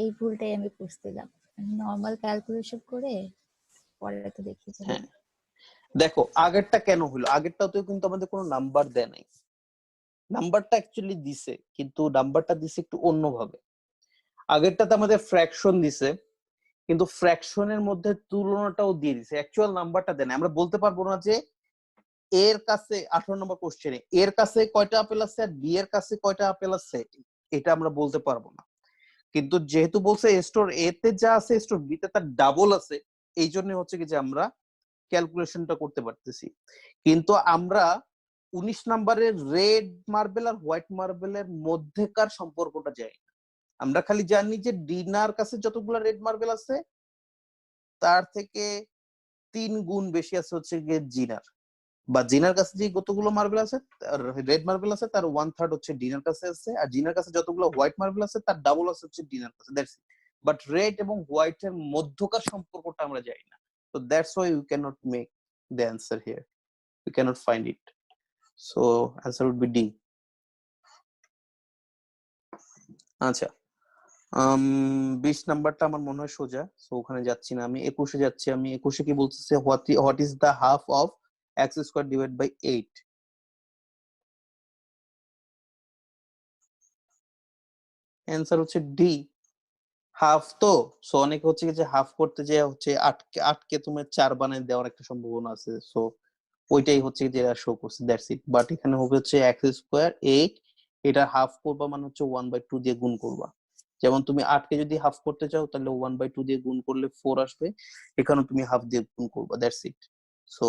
এই ভুলটাই আমি করছিলাম, নর্মাল ক্যালকুলেশন করে পরে তো দেখিয়েছিলাম। হ্যাঁ দেখো আগেরটা কেন হলো, আগেরটাতেও কিন্তু আমাদের কোনো নাম্বার দেয় নাই, নাম্বারটা অ্যাকচুয়ালি দিছে কিন্তু নাম্বারটা দিছে একটু অন্যভাবে। আগেরটাতে আমাদের ফ্র্যাকশন দিছে, কিন্তু ফ্র্যাকশনের মধ্যে তুলনাটাও দিয়ে দিছে, অ্যাকচুয়াল নাম্বারটা দেয় না। আমরা বলতে পারবো না যে এর কাছে 18 নম্বর কোশ্চেনে এর কাছে কয়টা আপেল আছে আর বি এর কাছে কয়টা আপেল আছে, এটা আমরা বলতে পারবো না। কিন্তু যেহেতু বলছে স্টোর এ তে যা আছে স্টোর বি তে তার ডাবল আছে, এই জন্য হচ্ছে কি যে আমরা ক্যালকুলেশনটা করতে পারতেছি। কিন্তু আমরা 19 নম্বরের রেড মার্বেল আর হোয়াইট মার্বেলের মধ্যেকার সম্পর্কটা জানি না। আমরা খালি জানি যে ডিনার কাছে যতগুলো রেড মার্বেল আছে তার থেকে 3 গুণ বেশি আছে হচ্ছে গিয়ে জিনার, বা জিনার কাছে যে কতগুলো মার্বেল আছে রেড মার্বেল আছে তার 1/3 হচ্ছে ডিনার কাছে আছে, আর জিনার কাছে যতগুলো হোয়াইট মার্বেল আছে তার ডাবল আছে হচ্ছে ডিনার কাছে, দ্যাটস ইট। বাট রেড এবং হোয়াইট এর মধ্যকার সম্পর্কটা আমরা জানি না, so that's why we cannot make the answer here, we cannot find it, so answer would be D. আচ্ছা 20 নাম্বারটা আমার মনে হয় সোজা, সো ওখানে যাচ্ছি না আমি। 21-এ যাচ্ছি আমি। 21-এ কি বলতেছে, what is the half of x square divide by 8? Answer হচ্ছে ডি, হাফ। তো সো অনেকে হচ্ছে যে হাফ করতে যে হচ্ছে আটকে আটকে তুমি 4 বানায় দেওয়ার একটা সম্ভাবনা আছে, সো ওইটাই হচ্ছে যে শো করছে, দ্যাটস ইট। বাট এখানে হবে হচ্ছে x স্কয়ার 8, এটা হাফ করবা মানে হচ্ছে 1/2 দিয়ে গুণ করবা। যেমন তুমি 8 কে যদি হাফ করতে চাও তাহলে 1/2 দিয়ে গুণ করলে 4 আসবে, এখানে তুমি হাফ দিয়ে গুণ করবা, that's it. So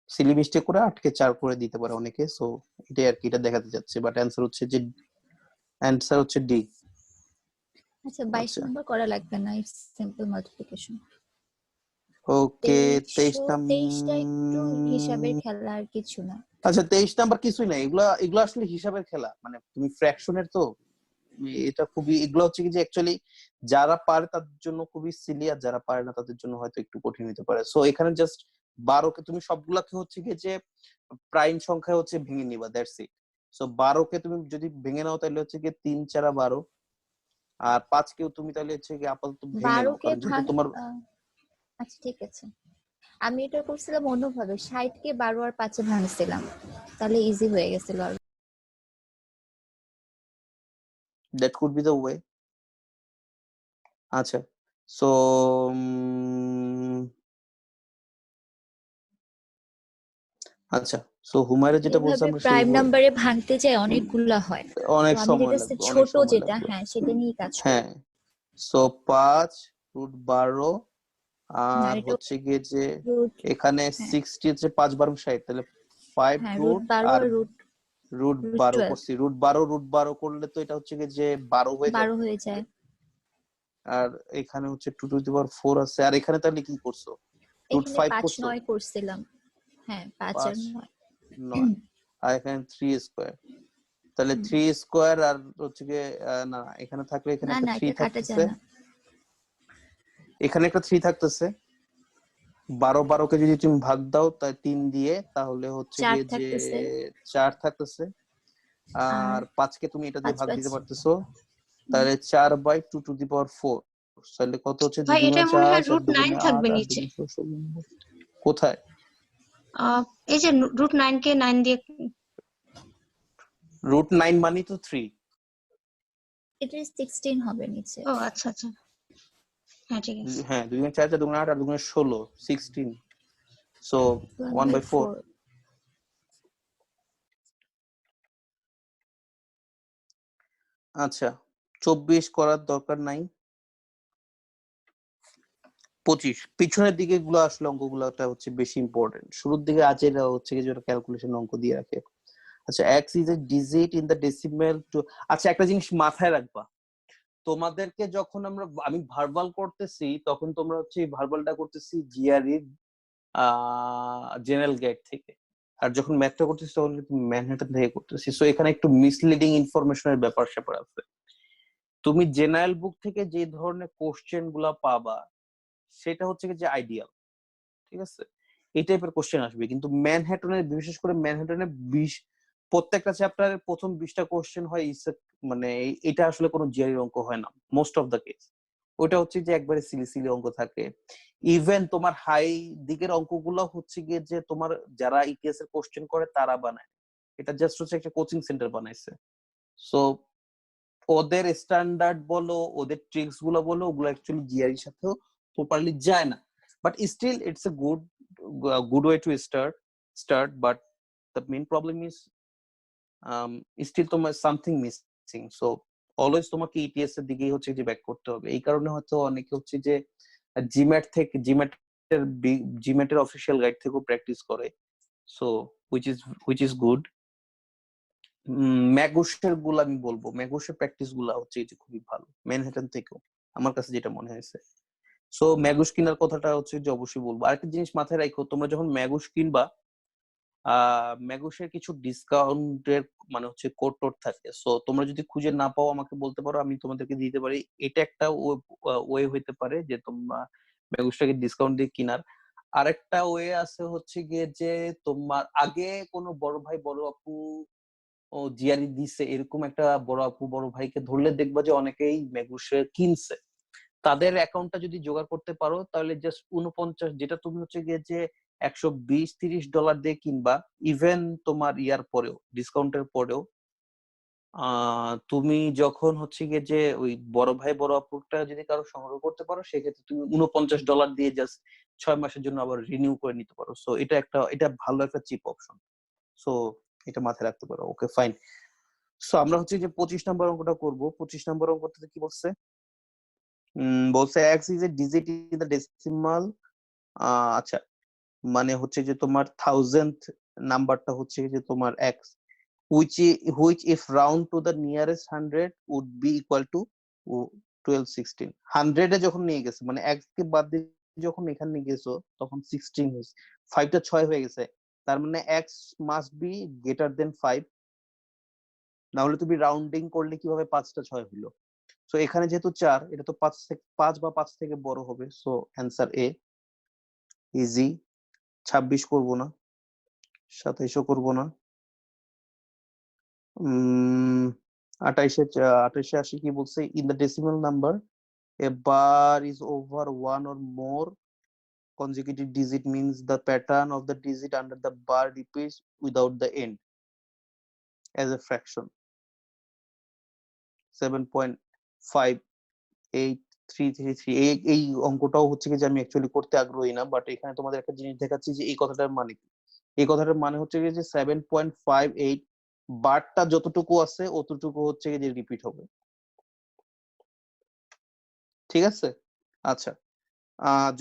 Seely mistake করে 8 কে 4 করে দিতে পারে অনেকে, সো এটাই আর কি, এটা দেখাতে যাচ্ছে। বাট অ্যান্সার হচ্ছে ডি। আচ্ছা 22 আচ্ছা নম্বর করা লাগবে না, ইটস সিম্পল মাল্টিপ্লিকেশন। ওকে 23 23টা একটু হিসাবের নাম্বার। খেলা আর কিছু না। আচ্ছা 23 নাম্বার কিছুই না, এগুলা আসলে হিসাবের খেলা, মানে তুমি ফ্র্যাকশনের তো এটা খুবই, এগুলো হচ্ছে কি যে অ্যাকচুয়ালি যারা পারে তাদের জন্য খুবই সিলি, আর যারা পারে না তাদের জন্য হয়তো একটু কঠিন হতে পারে। সো এখানে জাস্ট 12 কে তুমি সবগুলাকে হচ্ছে কি যে প্রাইম সংখ্যা হচ্ছে ভেঙে নিবা, দ্যাটস ইট। সো 12 কে তুমি যদি ভেঙে নাও তাহলে হচ্ছে কি 3 4 12, আর 5 কেও তুমি তাহলে হচ্ছে কি আপাতত ভেঙে 12 নাও, কে কারণ যেহেতু তোমার আচ্ছা ঠিক আছে, আমি এটা করছিলাম অন্যভাবে, 60 কে 12 আর 5 এ ভাঙছিলাম, তাহলে ইজি হয়ে গেছিল। আর that could be the way. আচ্ছা সো আচ্ছা, সো হুমায়রা যেটা বলছে এভাবে আমরা প্রাইম সেইভাবে নাম্বারে ভাঙতে যায় অনেকগুলা হয়, তো অনেক আমি সময় যেটা লাগবে, অনেক ছোট সময় যেটা, লাগবে। হ্যাঁ সেটা নিয়ে কাজ করি। হ্যাঁ, সো 5 √ 12 না আর এটা হচ্ছে গিয়ে যে রুট, এখানে হ্যাঁ 60 হচ্ছে 5 × 60, তাহলে 5 হ্যাঁ রুট 12 আর আর রুট রুট রুট 12 12 করছি। রুট 12 করলে তো এটা হচ্ছে গিয়ে যে 12 হয়ে 12 যাবে। হয়ে যায়। আর এখানে হচ্ছে 2⁴ আছে। আর এখানে তাহলে কি করছো? রুট এখানে 5 5 করছো? 9 করছিলাম, হ্যাঁ 5 আর 5 9। 9 আর এখানে 3²। তাহলে হুম। 3² আর হচ্ছে গিয়ে না এখানে থাকলে এখানে না একটা না 3 এটা কাটা থাকতেছে, যায় না। এখানে একটা 3 থাকতেছে। 12 কে যদি তুমি ভাগ দাও তাই 3 দিয়ে, তাহলে হচ্ছে 4 গিয়ে যে থাকতেছে 4 থাকতেছে। আর আর 5 কে তুমি এটা দিয়ে 5 ভাগ 5 দিতে পারতেছো, তাহলে 4/2⁴। তাহলে কত হচ্ছে? ভাই 2 এটা × মনে 4, হয় 4 √9 × 8, থাকবে 8 নিচে। × 16। কোথায়? এই যে √9 কে 9 দিয়ে √9 মানে তো 3। এটা 16 হবে নিচে। ও আচ্ছা আচ্ছা, হ্যাঁ ঠিক আছে। হ্যাঁ, 2 × 4, 4 × 8 আর 2 × 16, 16। সো 1/4। 1/4। আচ্ছা, 24 করার দরকার নাই। 25 পিছনের দিকে গুলো আসলে অঙ্কগুলোটা হচ্ছে বেশি ইম্পর্টেন্ট। শুরুর দিকে আছে এটা হচ্ছে কি যেটা ক্যালকুলেশন অঙ্ক দিয়ে রাখে। আচ্ছা, x is a digit in the decimal to। আচ্ছা, একটা জিনিস মাথায় রাখবা, তোমাদেরকে যখন আমি ভার্বাল করতেছি তখন তোমরা হচ্ছে এই ভার্বালটা করতেছি জিআরই জেনারেল গেট থেকে, আর যখন ম্যাথটা করতেছি তখন কিন্তু ম্যানহাটন থেকে করতেছি। সো এখানে একটু মিসলিডিং ইনফরমেশনের ব্যাপার স্যাপার আছে। তুমি জেনারেল বুক থেকে যে ধরনের কোশ্চেন গুলা পাবা সেটা হচ্ছে কি যে আইডিয়াল, ঠিক আছে, এই টাইপের কোশ্চেন আসবে। কিন্তু ম্যানহাটনের, বিশেষ করে ম্যানহাটনের প্রত্যেকটা চ্যাপ্টারের প্রথম 20টা কোশ্চেন হয় মানে এটা আসলে কোনো জিআরই অঙ্ক হয় না মোস্ট অফ দ্য কেস। ওইটা হচ্ছে যে একবারে সিলি সিলি অঙ্ক থাকে। ইভেন তোমার হাই দিকের অঙ্কগুলো হচ্ছে গিয়ে যে তোমার যারা ইটিএস এর কোশ্চেন করে তারা বানায়, এটা জাস্ট হচ্ছে একটা কোচিং সেন্টার বানাইছে। সো ওদের স্ট্যান্ডার্ড বলো, ওদের ট্রিক্স গুলো বলো, ওগুলো অ্যাকচুয়ালি জিআরইর সাথেও প্রপারলি যায় না। But still it's a good way to start, but the main problem is still তোমার সামথিং মিসিং। সো অলওয়েজ তোমাকে ইটিএস এর দিকেই হচ্ছে যে ব্যাক করতে হবে। এই কারণে হয়তো অনেকে হচ্ছে যে জিম্যাটের অফিসিয়াল গাইড থেকেও প্র্যাকটিস করে। So which is good. ম্যাগুসের গুলো আমি বলবো, ম্যাগুসের প্র্যাকটিস গুলা হচ্ছে যে খুবই ভালো ম্যানহাটন থেকেও, আমার কাছে যেটা মনে হয়েছে। সো ম্যাগুস কেনার কথাটা হচ্ছে যে অবশ্যই বলবো। আরেকটা জিনিস মাথায় রাখো, তোমরা যখন ম্যাগুস কিনবা ম্যাগুসের কিছু ডিসকাউন্টের মানে হচ্ছে কোড টোড থাকে। সো তোমরা যদি খুঁজে না পাও আমাকে বলতে পারো, আমি তোমাদেরকে দিতে পারি। এটা একটা ওয়ে হইতে পারে যে তোমরা ম্যাগুসটাকে ডিসকাউন্ট দিয়ে কিনার। আরেকটা ওয়ে আছে হচ্ছে গিয়ে যে তোমার আগে কোনো বড় ভাই বড় আপু ও জিআরই দিছে এরকম একটা বড় আপু বড় ভাইকে ধরলে দেখবা যে অনেকেই ম্যাগুসে কিনছে। তাদের অ্যাকাউন্টটা যদি জোগাড় করতে পারো তাহলে জাস্ট 49, যেটা তুমি হচ্ছে গিয়ে যে $120-30 দিয়ে কিনবা, ইভেন তোমার ইয়ার পরেও, ডিসকাউন্টের পরেও তুমি যখন হচ্ছে গিয়ে যে ওই বড় ভাই বড় আপুরটা যদি কারো সংগ্রহ করতে পারো, সেক্ষেত্রে তুমি $49 দিয়ে জাস্ট 6 মাসের জন্য আবার রিনিউ করে নিতে পারো। সো এটা ভালো একটা চিপ অপশন। সো এটা মাথায় রাখতে পারো। ওকে, ফাইন। সো আমরা হচ্ছে যে 25 নম্বর অঙ্কটা করব। 25 নম্বর অঙ্কটাতে কি বলছে? বলছে x is a digit in the decimal। আচ্ছা, মানে হচ্ছে যে তোমার 1000th নাম্বারটা হচ্ছে যে তোমার x, which if round to the nearest 100 would be equal to 1216। 100 এ যখন নিয়ে গেছে মানে x কে বাদ দিয়ে যখন এখানে নিয়ে গেছো তখন 16 হয়েছে, 5টা 6 হয়ে গেছে। তার মানে x must be greater than 5, না হলে তুমি রাউন্ডিং করলে কিভাবে 5টা 6 হলো। সো এখানে যেহেতু 4, এটা তো 5 বা 5 থেকে বড় হবে। সো অ্যান্সার এ, ইজি। 26 করব না, 27ও করব না। 28 আসি কি বলছে? In the decimal number a bar is over one or more consecutive digit means the pattern of the digit under the bar repeats without the end as a fraction। 7.58333। এই অঙ্কটাও হচ্ছে কি যে আমি অ্যাকচুয়ালি করতে আগ্রহী না, বাট এখানে তোমাদের একটা জিনিস দেখাচ্ছি যে এই কথাটার মানে কি। এই কথাটার মানে হচ্ছে যে 7.58 বারটা যতটুকু আছে অতটুকু হচ্ছে যে রিপিট হবে, ঠিক আছে? আচ্ছা,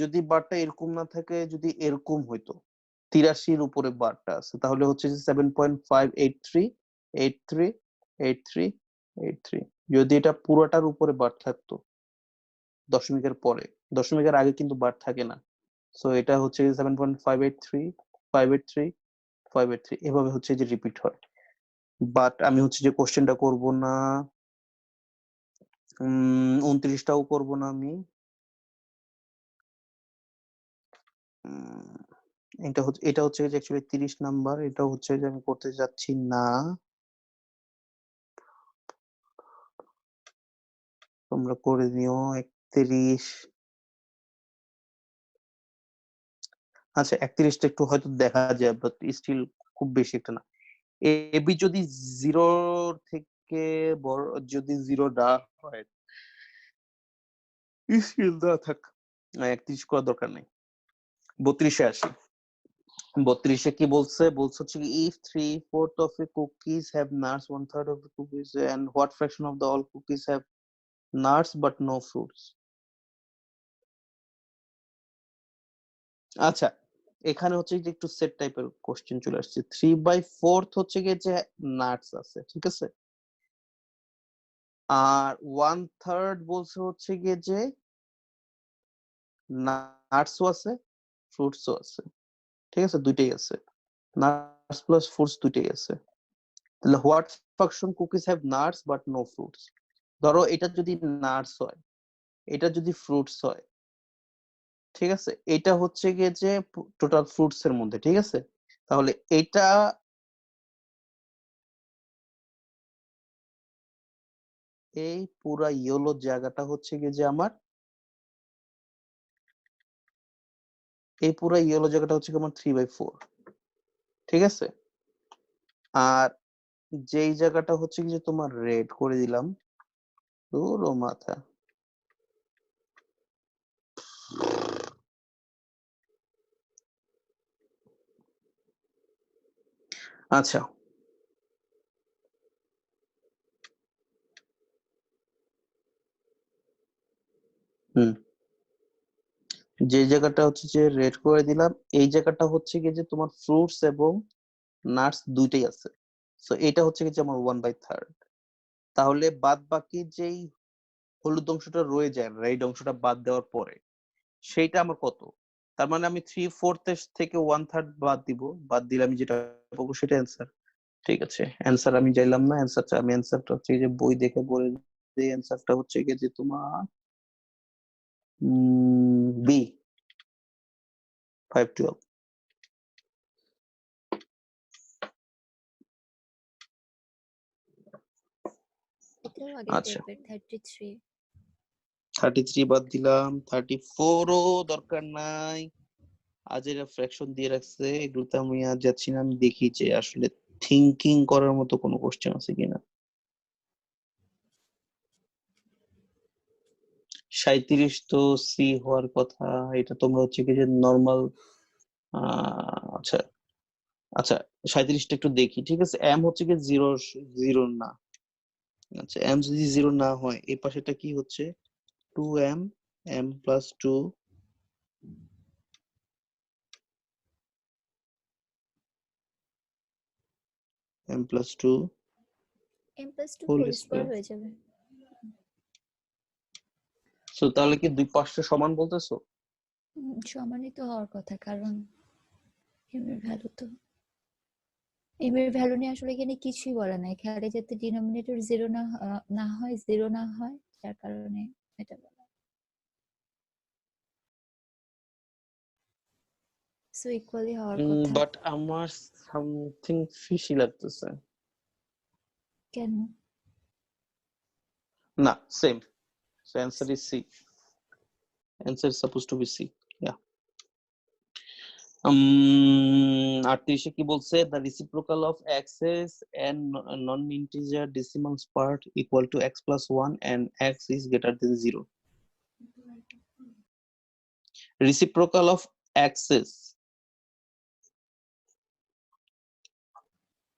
যদি বারটা এরকম না থাকে, যদি এরকম হইতো 83-র উপরে বারটা আছে, তাহলে হচ্ছে যে 7.583 যদি এটা পুরোটার উপরে বার থাকতো দশমিকের পরে, দশমিকের আগে কিন্তু বার থাকে না, সো এটা হচ্ছে 7.583 এভাবে হচ্ছে যে রিপিট হয়। বাট আমি হচ্ছে যে কোশ্চেনটা করব না, 29টাও করব না আমি, এটা হচ্ছে যে অ্যাকচুয়ালি 30 নাম্বার, এটা হচ্ছে যে আমি করতে যাচ্ছি না, তোমরা করে নিও 31। আচ্ছা 31টা একটু হয়তো দেখা যায়, বাট স্টিল খুব বেশি একটা না। এবি যদি 0 থেকে বড়, যদি 0 না হয় স্টিল না থাক, 31 করার দরকার নেই। 32-এ আসি। 32-এ কি বলছে? বলছে হচ্ছে কি if 3/4 of the cookies have nuts, 1/3 of the cookies, and what fraction of the all cookies have nuts but no fruits? আচ্ছা, এখানে হচ্ছে যে একটু সেট টাইপের কোশ্চেন চলে আসছে। 3/4 হচ্ছে গিয়ে যে নাটস আছে, ঠিক আছে? আর 1/3 বলছে হচ্ছে গিয়ে যে নাটসও আছে ফ্রুটসও আছে, ঠিক আছে? দুইটাই আছে, নাটস প্লাস ফ্রুটস দুইটাই আছে। তাহলে what function cookies have nuts but no fruits? ধরো এটা যদি নাটস হয়, এটা যদি ফ্রুটস হয়, ঠিক আছে? এটা হচ্ছে গিয়ে যে টোটাল ফ্রুটস এর মধ্যে, ঠিক আছে? তাহলে এটা এই পুরা ইয়েলো জায়গাটা হচ্ছে গিয়ে যে আমার, এই পুরা ইয়েলো জায়গাটা হচ্ছে আমার 3/4, ঠিক আছে? আর যেই জায়গাটা হচ্ছে কি যে তোমার রেড করে দিলাম, পুরো মাথা, আচ্ছা হুম, যে জায়গাটা হচ্ছে যে রেড করে দিলাম, এই জায়গাটা হচ্ছে কি যে তোমার ফ্রুটস এবং নাটস দুইটাই আছে, সো এটা হচ্ছে কি যে আমার 1/3। তাহলে বাদ বাকি যেই হলুদ অংশটা রয়ে যায়, রেড অংশটা বাদ দেওয়ার পরে, সেইটা আমার কত? তার মানে আমি 3/4 থেকে 1/3 বাদ দিব, বাদ দিলে আমি যেটা পাবো সেটা অ্যান্সার। ঠিক আছে, অ্যান্সার আমি চাইলাম না, অ্যান্সারটা হচ্ছে যে বই দেখে বলে দিই, অ্যান্সারটা হচ্ছে গিয়ে যে তোমার বি 5/12। এটাও আগের আচ্ছা টাইপের 33। 33 বাদ দিলাম, 34ও দরকার নাই, আজের ফ্র্যাকশন দিয়ে রাখছে, এগুলোতে আমি আর যাচ্ছি না, আমি দেখি যে আসলে থিঙ্কিং করার মতো কোনো কোশ্চেন আছে কিনা। 37 তো সি হওয়ার কথা, এটা তোমরা হচ্ছে কি যে নর্মাল, আচ্ছা আচ্ছা 37টা একটু দেখি, ঠিক আছে? এম হচ্ছে কি জিরো, জিরো না, আচ্ছা এম যদি জিরো না হয় এই পাশেটা কি হচ্ছে 2m, m+2, m+2 m+2 whole whole square square. হয়ে যাবে। সো তাহলে কি দুই পাশটা সমান বলতেছো? সমানই তো হওয়ার কথা, কারণ m এর ভ্যালু তো, m এর ভ্যালু নিয়ে আসলে এখানে কিছুই বলা নাই, খালি যাতে ডিনোমিনেটর জিরো না হয়, জিরো না হয়, যার কারণে এটা বলা। সো ইকুয়ালি হওয়ার কথা। বাট আমার সামথিং ফিশি লাগতেছে। কেন? না same, so answer is C, answer is suppose to be C. Yeah 38 কি বলছে? the reciprocal of x's and non-integer decimal part equal to x plus 1 and x is greater than 0. Reciprocal of x's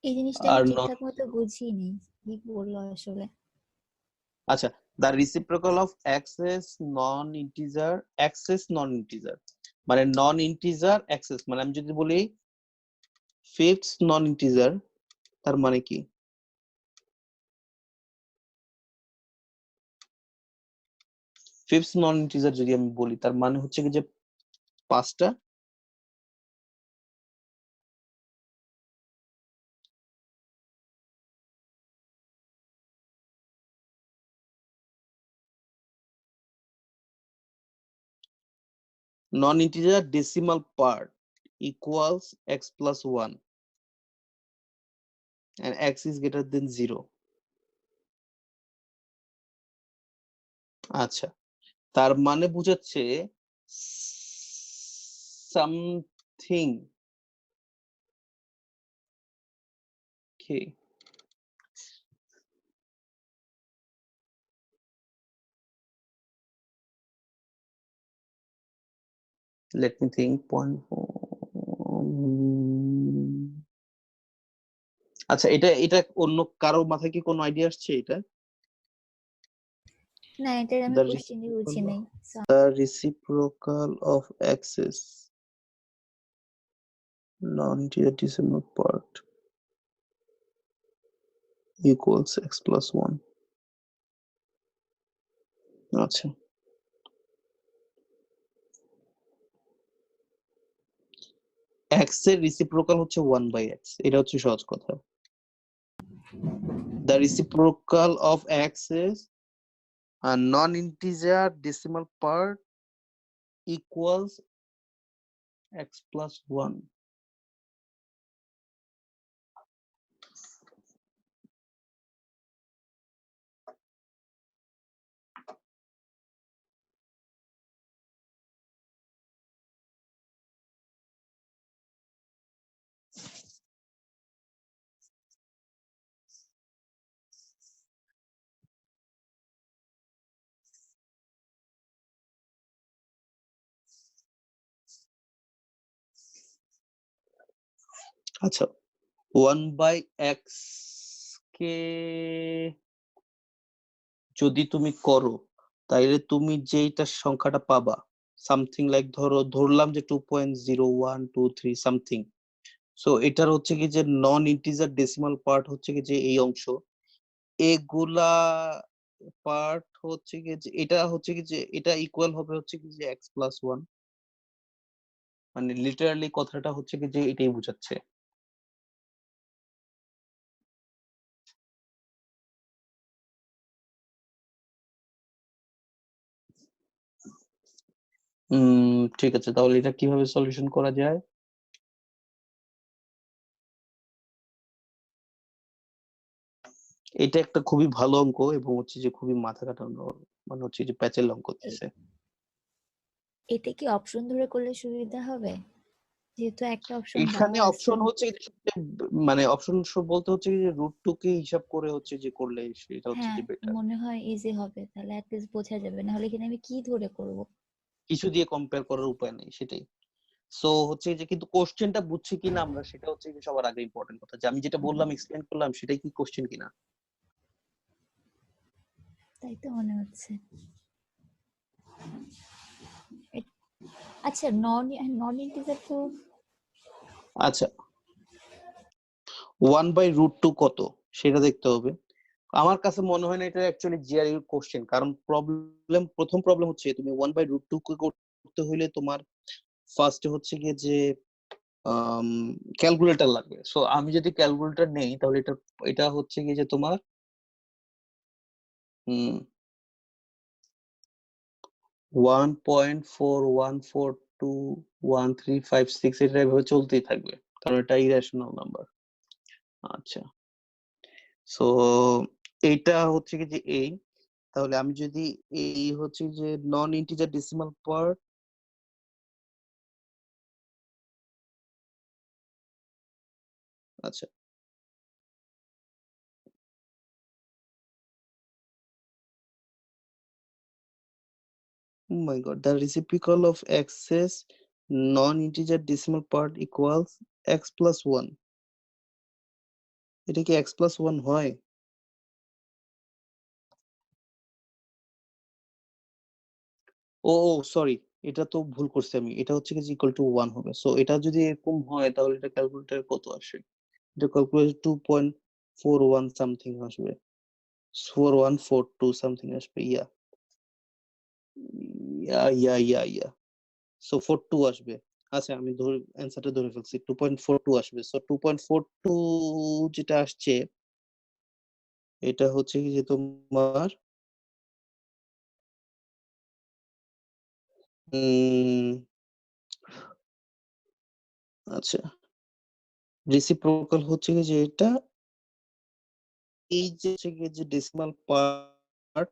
এই জিনিসটা আর আমি non ঠিকঠাক মতো বুঝিনি কি বললো আসলে। আচ্ছা, the reciprocal of access non-integer access non-integer মানে non-integer access মানে আমি যদি বলি fifths non-integer তার মানে কি? fifths non-integer যদি আমি বলি তার মানে হচ্ছে কি যে পাঁচটা non-integer decimal part equals x plus 1 and x is greater than 0 আচ্ছা তার মানে বোঝাচ্ছে something okay let me think point আচ্ছা এটা এটা অন্য কারো মাথায় কি কোনো আইডিয়া আসছে এটা না এটার আমি the কোশ্চেনই বুঝি নাই। reciprocal of access non-integer decimal part equals x plus 1 আচ্ছা x এর reciprocal হচ্ছে 1 by x এটা হচ্ছে সহজ কথা the reciprocal of x is a non-integer decimal part equals x plus 1 আচ্ছা 1 by x কে যদি তুমি করো তাইলে তুমি যেইটা সংখ্যাটা পাবা সামথিং লাইক ধরলাম যে 2.0123 সামথিং সো এটার হচ্ছে কি যে নন ইন্টিজার ডেসিমাল পার্ট হচ্ছে কি যে এই অংশ এগুলা পার্ট হচ্ছে কি যে এটা হচ্ছে কি যে এটা ইকুয়াল হবে হচ্ছে কি যে x প্লাস 1 মানে লিটারালি কথাটা হচ্ছে কি যে এটাই বোঝাচ্ছে ঠিক আছে তাহলে এটা কিভাবে সলিউশন করা যায় এটা একটা খুবই ভালো অঙ্ক এবং হচ্ছে যে খুবই মাথা কাটানো মানে হচ্ছে যে প্যাচের অঙ্ক দিছে এটা কি অপশন ধরে করলে সুবিধা হবে যেহেতু একটা অপশন এখানে দেওয়া আছে। অপশন হচ্ছে মানে অপশন বলতে হচ্ছে যে রুট টু কে হিসাব করে হচ্ছে যে করলে সেটা হচ্ছে হ্যাঁ যে বেটার মনে হয় ইজি হবে তাহলে অ্যাটলিস্ট বোঝা যাবে না হলে এখানে আমি কি ধরে করব। কিছু দিয়ে কম্পেয়ার করার উপায় নেই সেটাই সো হচ্ছে যে কিন্তু কোশ্চেনটা বুঝছি কিনা আমরা সেটা হচ্ছে যে সবার আগে ইম্পর্টেন্ট কথা যে আমি যেটা বললাম এক্সপ্লেইন করলাম সেটাই কি কোশ্চেন কিনা তাই তো মনে হচ্ছে। আচ্ছা নন নন ইন্টিজার তো আচ্ছা 1/√2 কত সেটা দেখতে হবে আমার কাছে মনে হয় না এটা অ্যাকচুয়ালি জিআরই কোশ্চেন কারণ প্রথম প্রবলেম হচ্ছে তুমি 1/√2 কে করতে হইলে তোমার ফার্স্টে হচ্ছে গিয়ে যে ক্যালকুলেটর লাগবে সো আমি যদি ক্যালকুলেটর নেই তাহলে এটা এটা হচ্ছে গিয়ে যে তোমার 1.41421356 এটা এভাবে চলতেই থাকবে কারণ এটা ইরেশনাল নাম্বার আচ্ছা সো এইটা হচ্ছে কি যে এই তাহলে আমি যদি এই হচ্ছে যে নন ইন্টিজার ডেসিমাল পার্ট আচ্ছা oh my god the reciprocal of x's non-integer decimal part equals x plus 1 এটা কি x প্লাস 1 হয়? ও সরি, এটা তো ভুল করছি আমি। এটা হচ্ছে কি ইকুয়াল টু 1 হবে। সো এটা যদি এরকম হয় তাহলে এটা ক্যালকুলেটরে কত আসে? এটা ক্যালকুলেটর 2.41 সামথিং আসবে। 4142 সামথিং আসবে। ইয়া। সো 42 আসবে। আচ্ছা আমি ধরে অ্যান্সারটা ধরে ফেলছি। 2.42 আসবে। সো 2.42 যেটা আসছে এটা হচ্ছে কি যে তোমার আচ্ছা রেসিপ্রোকাল হচ্ছে কি যে এটা এই যে হচ্ছে কি যে ডেসিমাল পার্ট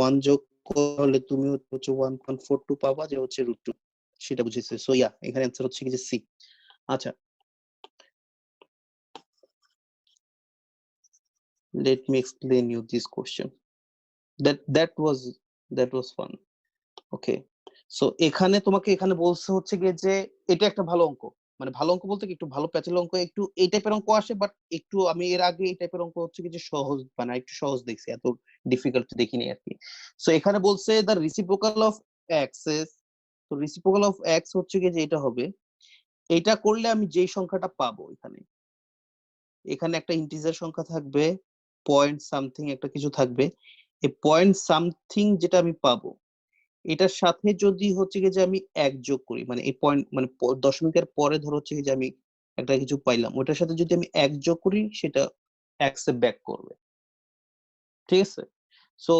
1 যোগ করলে তুমি হচ্ছে 1.42 পাবা যে হচ্ছে √2 সেটা বুঝেছি। সো এখানে অ্যান্সার হচ্ছে কি যে সি। আচ্ছা let me explain you this question. That was fun. Okay, so এখানে তোমাকে এখানে বলছে হচ্ছে গিয়ে যে এটা একটা ভালো অঙ্ক, মানে ভালো অঙ্ক বলতে কি একটু ভালো প্যাচের অঙ্ক, একটু এই টাইপের অঙ্ক আসে, বাট একটু আমি এর আগে এই টাইপের অঙ্ক হচ্ছে কি যে সহজ, মানে একটু সহজ দেখছি, এত ডিফিকাল্ট দেখিনি আর কি। সো এখানে বলছে দ্য রেসিপ্রোকাল অফ এক্সেস, তো রেসিপ্রোকাল অফ এক্স হচ্ছে কি যে এটা হবে, এটা করলে আমি যেই সংখ্যাটা পাবো এখানে একটা ইন্টিজার সংখ্যা থাকবে, পয়েন্ট সামথিং একটা কিছু থাকবে, এই পয়েন্ট সামথিং যেটা আমি পাবো এটার সাথে যদি হচ্ছে কি যে আমি এক যোগ করি, মানে এই পয়েন্ট মানে দশমিকের পরে ধর হচ্ছে কি যে আমি একটা কিছু পাইলাম, ওটার সাথে যদি আমি এক যোগ করি সেটা এক্সে ব্যাক করবে। ঠিক আছে, সো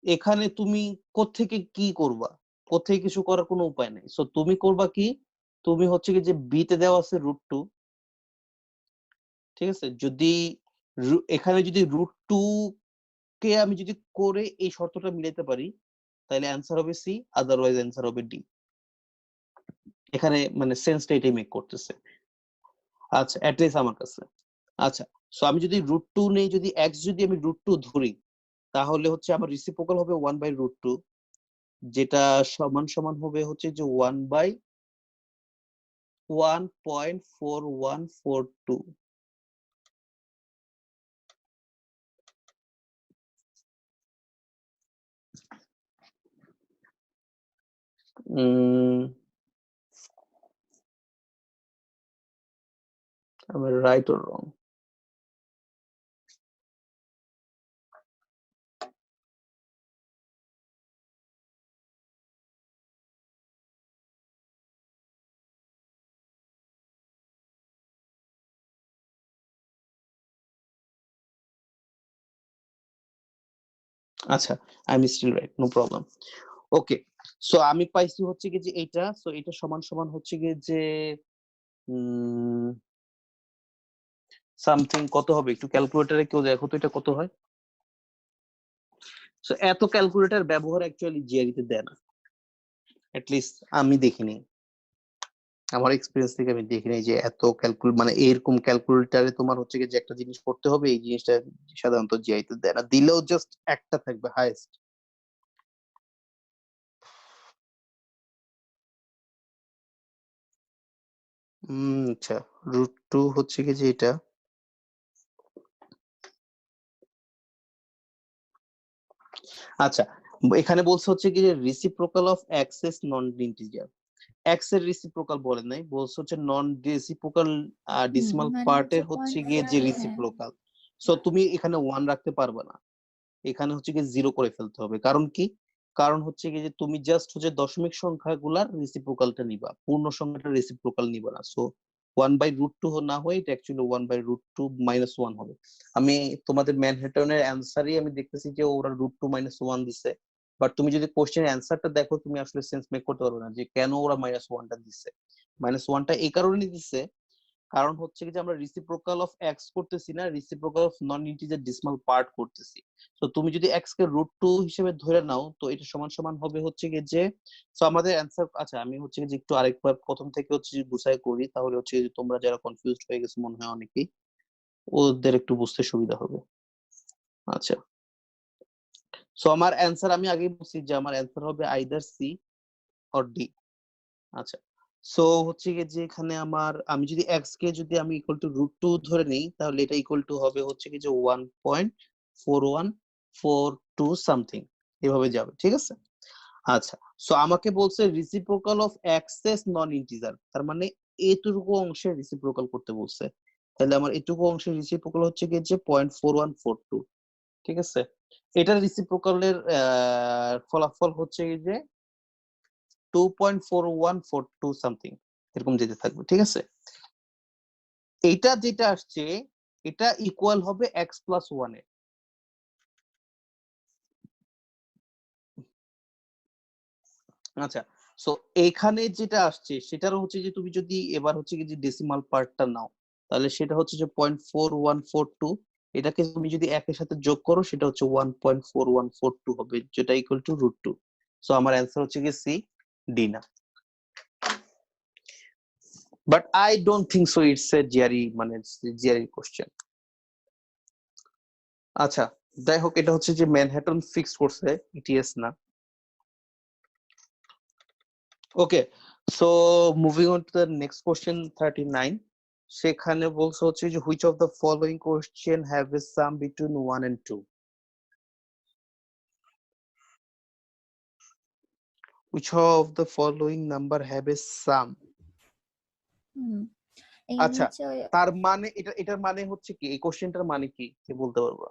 এখানে তুমি কোত্থেকে কি করবা, কোত্থেকে কিছু করার কোনো উপায় নেই। সো তুমি করবা কি, তুমি হচ্ছে কি যে বি তে দেওয়া আছে √2, ঠিক আছে, যদি এখানে যদি √2 কে আমি যদি করে এই শর্তটা মিলাইতে পারি তাহলে অ্যান্সার হবে সি, আদারওয়াইজ অ্যান্সার হবে ডি। এখানে মানে সেন্সটা এটাই মেক করতেছে। আচ্ছা অ্যাটলিস্ট আমার কাছে। আচ্ছা সো আমি যদি √2 নেই, যদি x যদি আমি √2 ধরি তাহলে হচ্ছে আমার রেসিপ্রোকাল হবে 1/√2, যেটা সমান সমান হবে হচ্ছে যে 1/1.4142। am I right or wrong? আচ্ছা I am still right, no problem. Okay, so আমি পাইছি হচ্ছে কি যে এইটা, সো এটা সমান সমান হচ্ছে কি যে সামথিং কত হবে, একটু ক্যালকুলেটরে কেউ দেখো তো এটা কত হয়। সো এত ক্যালকুলেটর ব্যবহার অ্যাকচুয়ালি জিআরইতে দেয় না, অ্যাটলিস্ট আমি দেখিনি, আমার এক্সপেরিয়েন্স থেকে আমি দেখিনি যে এত ক্যালকুলেট মানে এরকম ক্যালকুলেটরে তোমার হচ্ছে কি যে একটা জিনিস করতে হবে, এই জিনিসটা সাধারণত জিআইতে দেয় না, দিলেও জাস্ট একটা থাকবে হাইয়েস্ট। আচ্ছা √2 হচ্ছে কি যে এটা, আচ্ছা এখানে বলছে হচ্ছে কি যে reciprocal of x is non integer, x এর রেসিপ্রোকাল বলে নাই, বলছে হচ্ছে নন রেসিপ্রোকাল ডেসিমাল মানে পার্টের হচ্ছে হচ্ছে 1 গিয়ে যে হ্যাঁ। রেসিপ্রোকাল। সো তুমি এখানে 1 রাখতে পারবে না, এখানে হচ্ছে কি 0 করে ফেলতে হবে। কারণ কি, কারণ হচ্ছে কি যে তুমি জাস্ট হচ্ছে দশমিক সংখ্যাগুলার রেসিপ্রোকালটা নিবা, পূর্ণ সংখ্যাটার রেসিপ্রোকাল নিবা না। সো 1/√2 না হয়ে এটা অ্যাকচুয়ালি 1/√2 - 1 হবে। আমি তোমাদের ম্যানহাটনের অ্যান্সারই আমি দেখতেছি যে ওরা √2 - 1 দিছে, বাট তুমি যদি কোশ্চেনের অ্যান্সারটা দেখো তুমি আসলে সেন্স মেক করতে পারবে না যে কেন ওরা -1টা দিচ্ছে। -1টা এই কারণেই দিচ্ছে, কারণ হচ্ছে কি যে আমরা রেসিপ্রোকাল অফ এক্স করতেছি না, reciprocal of non integer decimal part করতেছি। তো তুমি যদি এক্স কে √2 হিসেবে ধরে নাও তো এটা সমান সমান হবে হচ্ছে কি যে, সো আমাদের অ্যান্সার, আচ্ছা আমি হচ্ছে কি যে একটু আরেকবার প্রথম থেকে হচ্ছে যে গুছাই করি, তাহলে হচ্ছে যে তোমরা যারা কনফিউজড হয়ে গেছো মনে হয় অনেকেই, ওদের একটু বুঝতে সুবিধা হবে। আচ্ছা সো আমার অ্যান্সার আমি আগেই বলছি যে আমার অ্যান্সার হবে আইদার সি অর ডি। আচ্ছা সো হচ্ছে গিয়ে যে এখানে আমি যদি এক্স কে যদি আমি ইকুয়াল টু √2 ধরে নেই, তাহলে এটা ইকুয়াল টু হবে হচ্ছে কি যে 1.4142 সামথিং, এভাবে যাবে। ঠিক আছে, আচ্ছা। সো আমাকে বলছে reciprocal of x is non integer, তার মানে এটুকু অংশের রিসিপ্রোকাল করতে বলছে। তাহলে আমার এটুকু অংশের রিসিপ্রোকাল হচ্ছে কি যে 0.4142। ঠিক আছে, এটার রিসিপ্রোকালের ফলাফল হচ্ছে কি যে 2.4142 সামথিং, এরকম যেতে থাকবে। ঠিক আছে, এইটা যেটা আসছে এটা ইকুয়াল হবে x+1 এর। আচ্ছা, সো এখানে যেটা আসছে সেটার হচ্ছে যে তুমি যদি এবার হচ্ছে কি যে ডেসিমাল পার্টটা নাও, তাহলে সেটা হচ্ছে যে 0.4142, এটাকে তুমি যদি একের সাথে যোগ করো সেটা হচ্ছে 1.4142 হবে, যেটা ইকুয়াল টু √2। সো আমার অ্যান্সার হচ্ছে কি সি, ডি না। But I don't think so it's a GRE, মানে জিআরই কোশ্চেন। আচ্ছা, যাই হোক, এটা হচ্ছে যে ম্যানহাটন ফিক্স করছে, ইটিএস না। Okay, so moving on to the next question 39। সেখানে বলছে হচ্ছে যে which of the following question have a sum between 1 and 2? Which of the following number have a sum? হুম, এখানে আচ্ছা, হচ্ছে তার মানে এটার মানে হচ্ছে কি, এই কোশ্চেনটার মানে কি কে বলতে পারবো?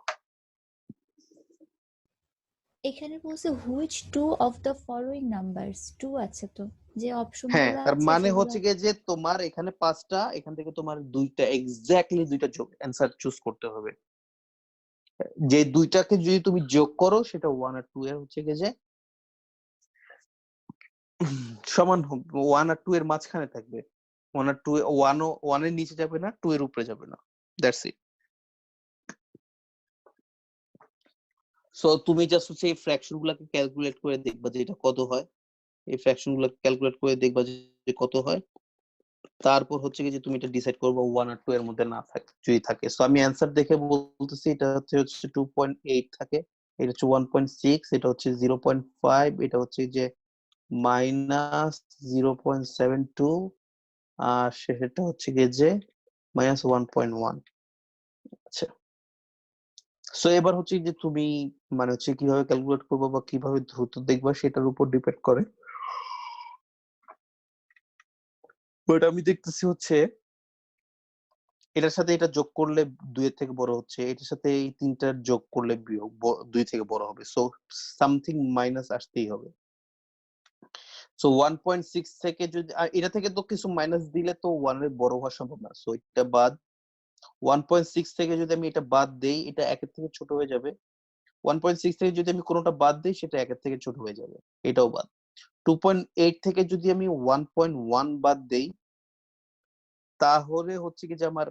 এখানে বলছে which two of the following numbers, two আছে তো, যে অপশন হ্যাঁ, গুলো তার আছে মানে সেগুলো। হচ্ছে গিয়ে যে তোমার এখানে 5টা, এখান থেকে তোমার দুইটা, এক্স্যাক্টলি দুইটা যোগ অ্যান্সার চুজ করতে হবে। যে দুইটাকে যদি তুমি যোগ করো সেটা 1 আর 2 এর হচ্ছে গিয়ে যে সমান হবে, 1 আর 2 এর মাঝখানে থাকবে। 1 আর 2, 1 এর নিচে যাবে না, 2 এর উপরে যাবে না, দ্যাটস ইট। সো তুমি জাস্ট হচ্ছে এই ফ্র্যাকশন গুলাকে ক্যালকুলেট করে দেখবা যে এটা কত হয়, এই ফ্র্যাকশন গুলো ক্যালকুলেট করে দেখবা যে কত হয়, তারপর হচ্ছে কি যে তুমি এটা ডিসাইড করবা 1 আর 2 এর মধ্যে না থাকে, যদি থাকে। সো আমি অ্যানসার দেখে বলতেছি এটা হচ্ছে 2.8 থাকে, এটা হচ্ছে 1.6, এটা হচ্ছে 0.5, এটা হচ্ছে যে -0.72, আর সেটা হচ্ছে গিয়ে যে -1.1। আচ্ছা, সো এবার হচ্ছে যে তুমি মানে হচ্ছে কিভাবে ক্যালকুলেট করবো বা কিভাবে দ্রুত দেখবা সেটার উপর ডিপেন্ড করে। বাট আমি দেখতেছি হচ্ছে এটার সাথে এটা যোগ করলে 2 এর থেকে বড় হচ্ছে, এটার সাথে এই তিনটার যোগ করলে বিয়োগ 2 থেকে বড় হবে। সো সামথিং মাইনাস আসতেই হবে। সো 1.6 থেকে যদি এটা থেকে তো কিছু মাইনাস দিলে তো 1 এর বড় হওয়া সম্ভব না, সো এটা বাদ। 1.6 থেকে যদি আমি এটা বাদ দেই, এটা 1 এর থেকে ছোট হয়ে যাবে। 1.6 থেকে যদি আমি কোনোটা বাদ দিই, সেটা 1 এর থেকে ছোট হয়ে যাবে, এটাও বাদ। 2.8 থেকে যদি আমি 1.1 বাদ দেই, তাহলে হচ্ছে কি যে আমার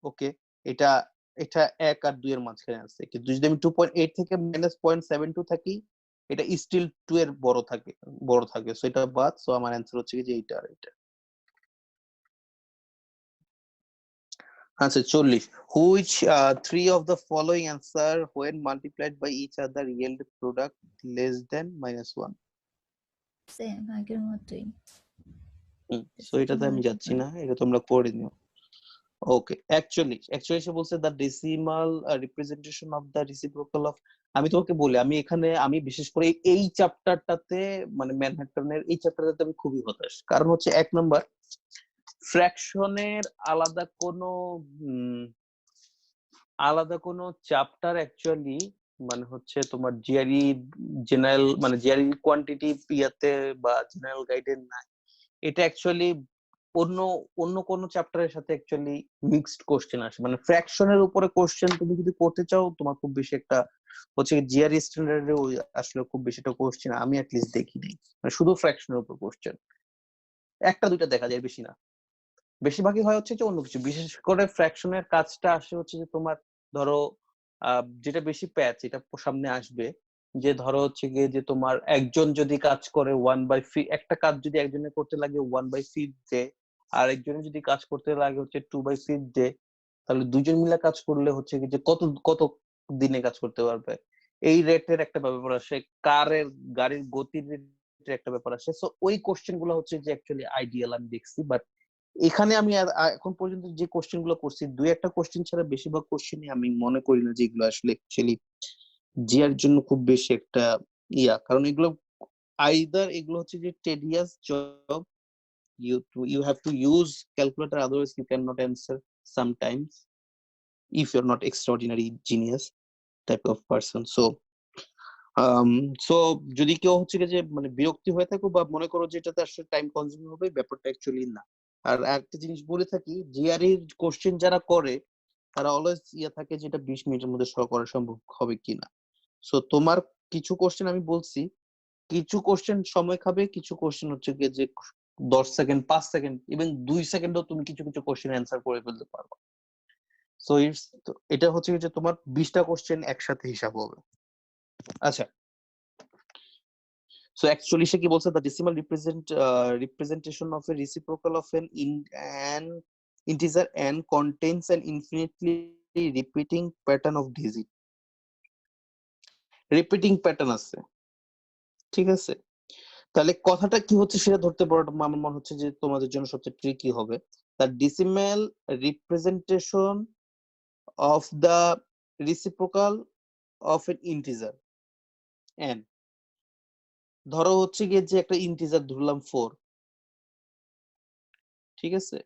ওকে, এটা এটা 1 আর 2 এর মাঝখানে আছে। কিন্তু যদি আমি 2.8 থেকে -0.72 থাকি, এটা স্টিল 2 এর বড় থাকে, সো এটা বাদ। সো আমার অ্যান্সার হচ্ছে কি যে এইটা আর এটা। আচ্ছা, 40। Which 3 of the following answer when multiplied by each other yield product less than -1? Same আগের মতোই। সো এটাতে আমি যাচ্ছি না, এটা তোমরা করে নিও। ওকে, অ্যাকচুয়ালি সে বলছে the decimal representation of the reciprocal of. আমি তোমাকে বলি, আমি বিশেষ করে এই চ্যাপ্টারটাতে, মানে ম্যানহাটনের এই চ্যাপ্টারটাতে আমি খুবই হতাশ। কারণ হচ্ছে 1 নাম্বার, ফ্র্যাকশনের আলাদা কোনো চ্যাপ্টার অ্যাকচুয়ালি মানে হচ্ছে তোমার জিআরই জেনারেল, মানে জিআরই কোয়ান্টিটি ইয়াতে বা জেনারেল গাইডের নাই। এটা অ্যাকচুয়ালি অন্য অন্য কোন চ্যাপ্টারের সাথে অ্যাকচুয়ালি মিক্সড কোশ্চেন আসে। মানে ফ্র্যাকশনের উপরে কোশ্চেন তুমি যদি করতে চাও, তোমার খুব বেশি একটা হচ্ছে জিআরই স্ট্যান্ডার্ডে আসলে খুব বেশি একটা কোশ্চেন আমি অ্যাটলিস্ট দেখি নাই। মানে শুধু ফ্র্যাকশনের উপর কোশ্চেন একটা দুইটা দেখা যায়, বেশি না। বেশিরভাগই হয় হচ্ছে যে অন্য কিছু, বিশেষ করে ফ্র্যাকশনের কাজটা আসে হচ্ছে যে তোমার ধরো যেটা বেশি প্যাচ এটা সামনে আসবে, যে ধরো হচ্ছে গিয়ে যে তোমার একজন যদি কাজ করে 1/5, একটা কাজ যদি একজনের করতে লাগে 1/5 ডে, আর একজনের যদি কাজ করতে লাগে হচ্ছে 2/5 ডে, তাহলে দুজন মিলে কাজ করলে হচ্ছে কি যে কত কত দিনে কাজ করতে পারবে। এই রেটের একটা ব্যাপার আসে, গাড়ির গতির একটা ব্যাপার আসে। সো ওই কোশ্চেন গুলো হচ্ছে যে অ্যাকচুয়ালি আইডিয়াল আমি দেখছি, বাট এখানে আমি এখন পর্যন্ত যে কোশ্চেন গুলো করছি, দুই একটা কোশ্চেন ছাড়া বেশিরভাগ কোশ্চেনই আমি মনে করি না যে এগুলো আসলে অ্যাকচুয়ালি জিআর জন্য খুব বেশি একটা কারণ এগুলো আইদার এগুলো হচ্ছে যে টেডিয়াস job, you have to use calculator, otherwise you cannot answer sometimes if you're not extraordinary genius type of person. So যদি কেউ হচ্ছে যে মানে বিরক্তি হয়ে থাকো বা মনে করো যে এটাতে আসলে টাইম কনজিউম হবে, ব্যাপারটা অ্যাকচুয়ালি না। আর একটা জিনিস বলে থাকি, জিআরই কোশ্চেন যারা করে তারা অলওয়েজ থাকে যেটা 20 মিনিটের মধ্যে সলভ করা সম্ভব হবে কিনা। সো তোমার কিছু কোশ্চেন আমি বলছি, কিছু কোশ্চেন সময় খাবে, কিছু কোশ্চেন হচ্ছে গিয়ে যে 10 সেকেন্ড, 5 সেকেন্ড, ইভেন 2 সেকেন্ডও তুমি কিছু কিছু কোশ্চেন অ্যান্সার করে ফেলতে পারবে। সো এটা হচ্ছে যে তোমার 20টা কোশ্চেন একসাথে হিসাব হবে। আচ্ছা, so actually সে কি বলছে, the decimal representation of a reciprocal of an integer n contains an infinitely repeating pattern of digit. Repeating pattern আছে, ঠিক আছে? তাহলে কথাটা কি হচ্ছে সেটা ধরতে পারো, আমার মনে হচ্ছে যে তোমাদের জন্য সবচেয়ে ট্রিকি হবে। the decimal representation of the reciprocal of an integer n, ধরো হচ্ছে গিয়ে যে একটা ইন্টিজার ধরলাম 4, ঠিক আছে?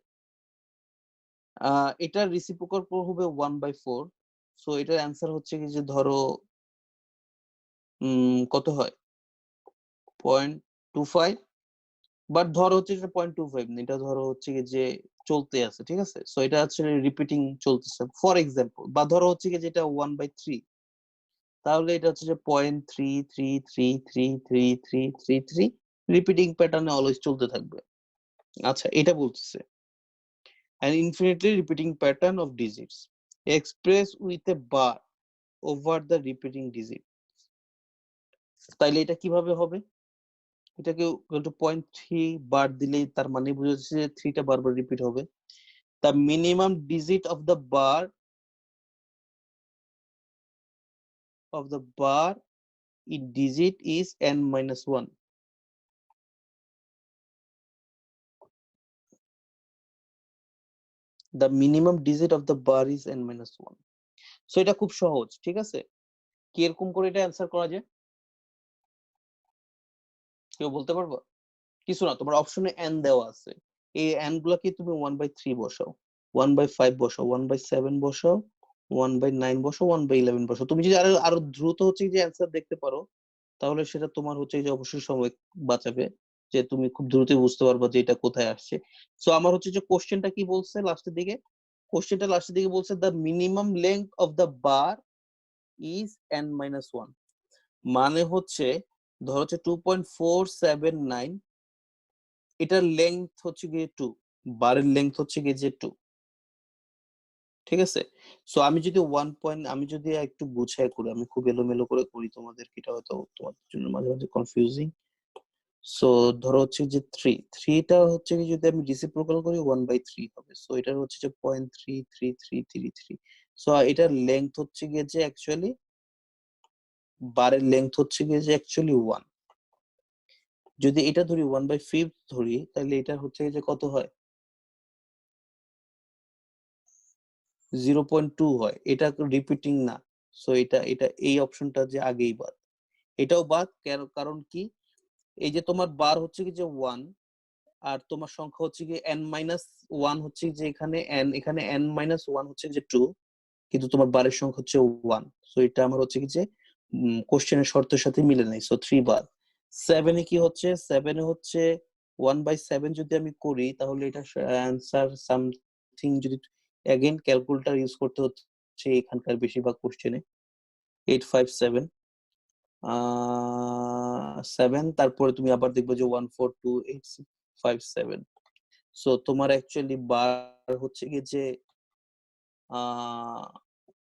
এটার রিসিপ্রোকাল হবে 1/4। সো এটার অ্যান্সার হচ্ছে কি যে ধরো কত হয় 0.25, বাট ধরো হচ্ছে এটা 0.25 না, এটা ধরো হচ্ছে কি যে চলতে আছে, ঠিক আছে? সো এটা হচ্ছে রিপিটিং চলতেছে ফর এক্সাম্পল। বা ধরো হচ্ছে কি যেটা 1/3, তাহলে এটা হচ্ছে যে 0.33333333 রিপিটিং প্যাটার্নে অলওয়েজ চলতে থাকবে। আচ্ছা, এটা বলতেছে an infinitely repeating pattern of digits expressed with a bar over the repeating digit. তাইলে এটা কিভাবে হবে? এটাকে 0.3 বার দিলেই তার মানে বুঝাচ্ছে যে 3টা বারবার রিপিট হবে। the minimum digit of the bar in digit is n-1. the minimum digit of the bar is n-1. So এটা খুব সহজ, ঠিক আছে? কি এরকম করে এটা অ্যান্সার করা যায়, কেউ বলতে পারবো? কিছু না, তোমার অপশনে n দেওয়া আছে, এই n গুলোকে তুমি 1/3 বসাও, 1/5 বসাও, 1/7 বসাও, 1/9 বসাও, 1/11 বসাও। তুমি যদি আরো দ্রুত হচ্ছে যে অ্যান্সার দেখতে পারো, তাহলে সেটা তোমার হচ্ছে যে অবশ্যই সময় বাঁচাবে, যে তুমি খুব দ্রুতই বুঝতে পারবে যে এটা কোথায় আসছে। সো আমার হচ্ছে যে কোশ্চেনটা কি বলছে লাস্টের দিকে, বলছে the minimum length of the bar is n-1, মানে হচ্ছে ধরো হচ্ছে 2.479, এটার লেংথ হচ্ছে গিয়ে 2, বারের লেংথ হচ্ছে গিয়ে যে 2, ঠিক আছে? সো আমি যদি একটু গুছাই করি, আমি খুব এলোমেলো করে করি, তোমাদের এটা হয়তো তোমাদের জন্য মাঝে মাঝে কনফিউজিং। সো ধরো হচ্ছে যে 3টা হচ্ছে কি যদি আমি রিসিপ্রোকাল করি 1/3 হবে। সো এটার হচ্ছে যে 0.33333। সো এটার লেংথ হচ্ছে গিয়ে যে অ্যাকচুয়ালি, বারের লেংথ হচ্ছে গিয়ে যে অ্যাকচুয়ালি 1। যদি এটা ধরি 1/5 ধরি, তাহলে এটা হচ্ছে যে কত হয়, 0.2 হয়। এটা রিপিটিং না। সো এটা এই অপশনটা যে আগেই বাদ, এটাও বাদ। কারণ কি, এই যে তোমার বার হচ্ছে কি যে 1, আর তোমার সংখ্যা হচ্ছে কি n-1 হচ্ছে যে এখানে n-1 হচ্ছে যে 2, কিন্তু তোমার বারের সংখ্যা হচ্ছে 1। সো এটা আমার হচ্ছে কি যে কোশ্চেনের শর্তের সাথে মিলে নাই। সো 3 বাদ। 7 এ কি হচ্ছে, 7 এ হচ্ছে 1/7 যদি আমি করি, তাহলে এটা অ্যান্সার সামথিং, যদি এগেইন ক্যালকুলেটর ইউজ করতে হচ্ছে এখানকার বেশিরভাগ কোশ্চেনে, 857 7, তারপরে তুমি আবার দেখবে যে 1428657। সো তোমার অ্যাকচুয়ালি বার হচ্ছে কি যে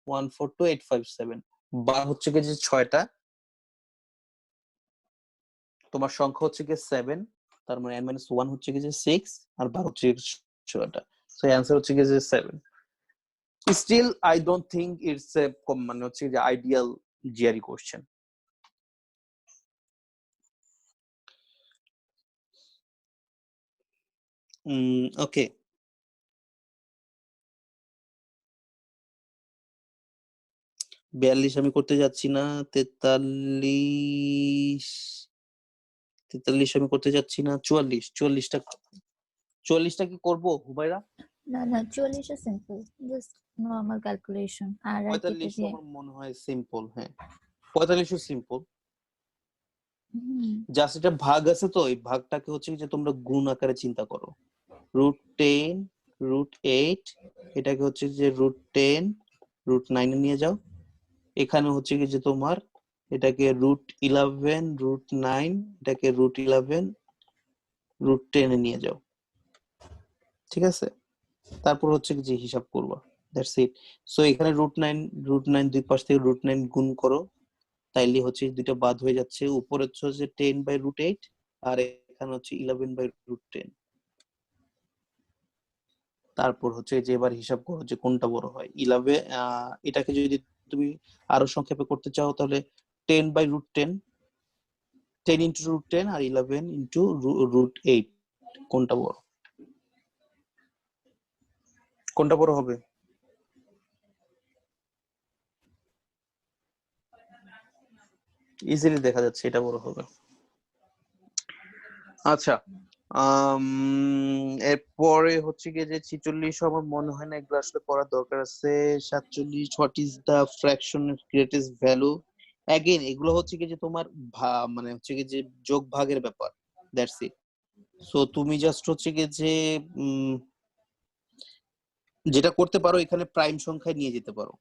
14287, বার হচ্ছে কি যে 6টা, তোমার সংখ্যা হচ্ছে কি 7, তার মানে n-1 হচ্ছে কি যে 6, আর বার হচ্ছে 6টা। সো অ্যান্সার হচ্ছে কি যে 7। Still I don't think it's a মানে হচ্ছে যে আইডিয়াল জিআরই কোশ্চেন। ওকে, বিয়াল্লিশ আমি করতে যাচ্ছি না, 43 আমি করতে যাচ্ছি না, 44টা কি করবো হুবাইরা? না না 44 সিম্পল, জাস্ট নর্মাল ক্যালকুলেশন আর কেটে 45 দিয়ে। আমার মনে হয় সিম্পল। হ্যাঁ 45 সিম্পল, হুম, জাস্ট এটা ভাগ আছে তো এই ভাগটাকে হচ্ছে কি যে তোমরা গুণ আকারে চিন্তা করো। √10 √8 এটাকে হচ্ছে যে √10 √9 এ নিয়ে যাও। এখানে হচ্ছে কি যে তোমার এটাকে √11 √9 এটাকে √11 √10 এ নিয়ে যাও, ঠিক আছে? তারপর হচ্ছে কি যে হিসাব করবা, দ্যাটস ইট। সো এখানে √9 দুই পাশ থেকে √9 গুণ করো, তাইলে হচ্ছে দুইটা বাদ হয়ে যাচ্ছে। উপরে হচ্ছে যে 10/√8 আর এখানে হচ্ছে 11/√10। তারপর হচ্ছে যে এবার হিসাব করো যে কোনটা বড় হয়। 11 এটাকে যদি তুমি আরো সংক্ষেপে করতে চাও তাহলে 10/√10, 10 into √10 আর 11 into √8 কোনটা বড়? কোনটা বড় হবে? ইজিলি দেখা যাচ্ছে এটা বড় হবে। আচ্ছা, এরপরে হচ্ছে গিয়ে যে 46 আমার মনে হয় না এগুলো আসলে করার দরকার আছে। 47 what is the fraction greatest value? Again এগুলো হচ্ছে কি যে তোমার মানে হচ্ছে কি যে যোগ ভাগের ব্যাপার, দ্যাটস ইট। সো তুমি জাস্ট হচ্ছে কি যে যেটা করতে পারো এখানে প্রাইম সংখ্যায় নিয়ে যেতে পারো।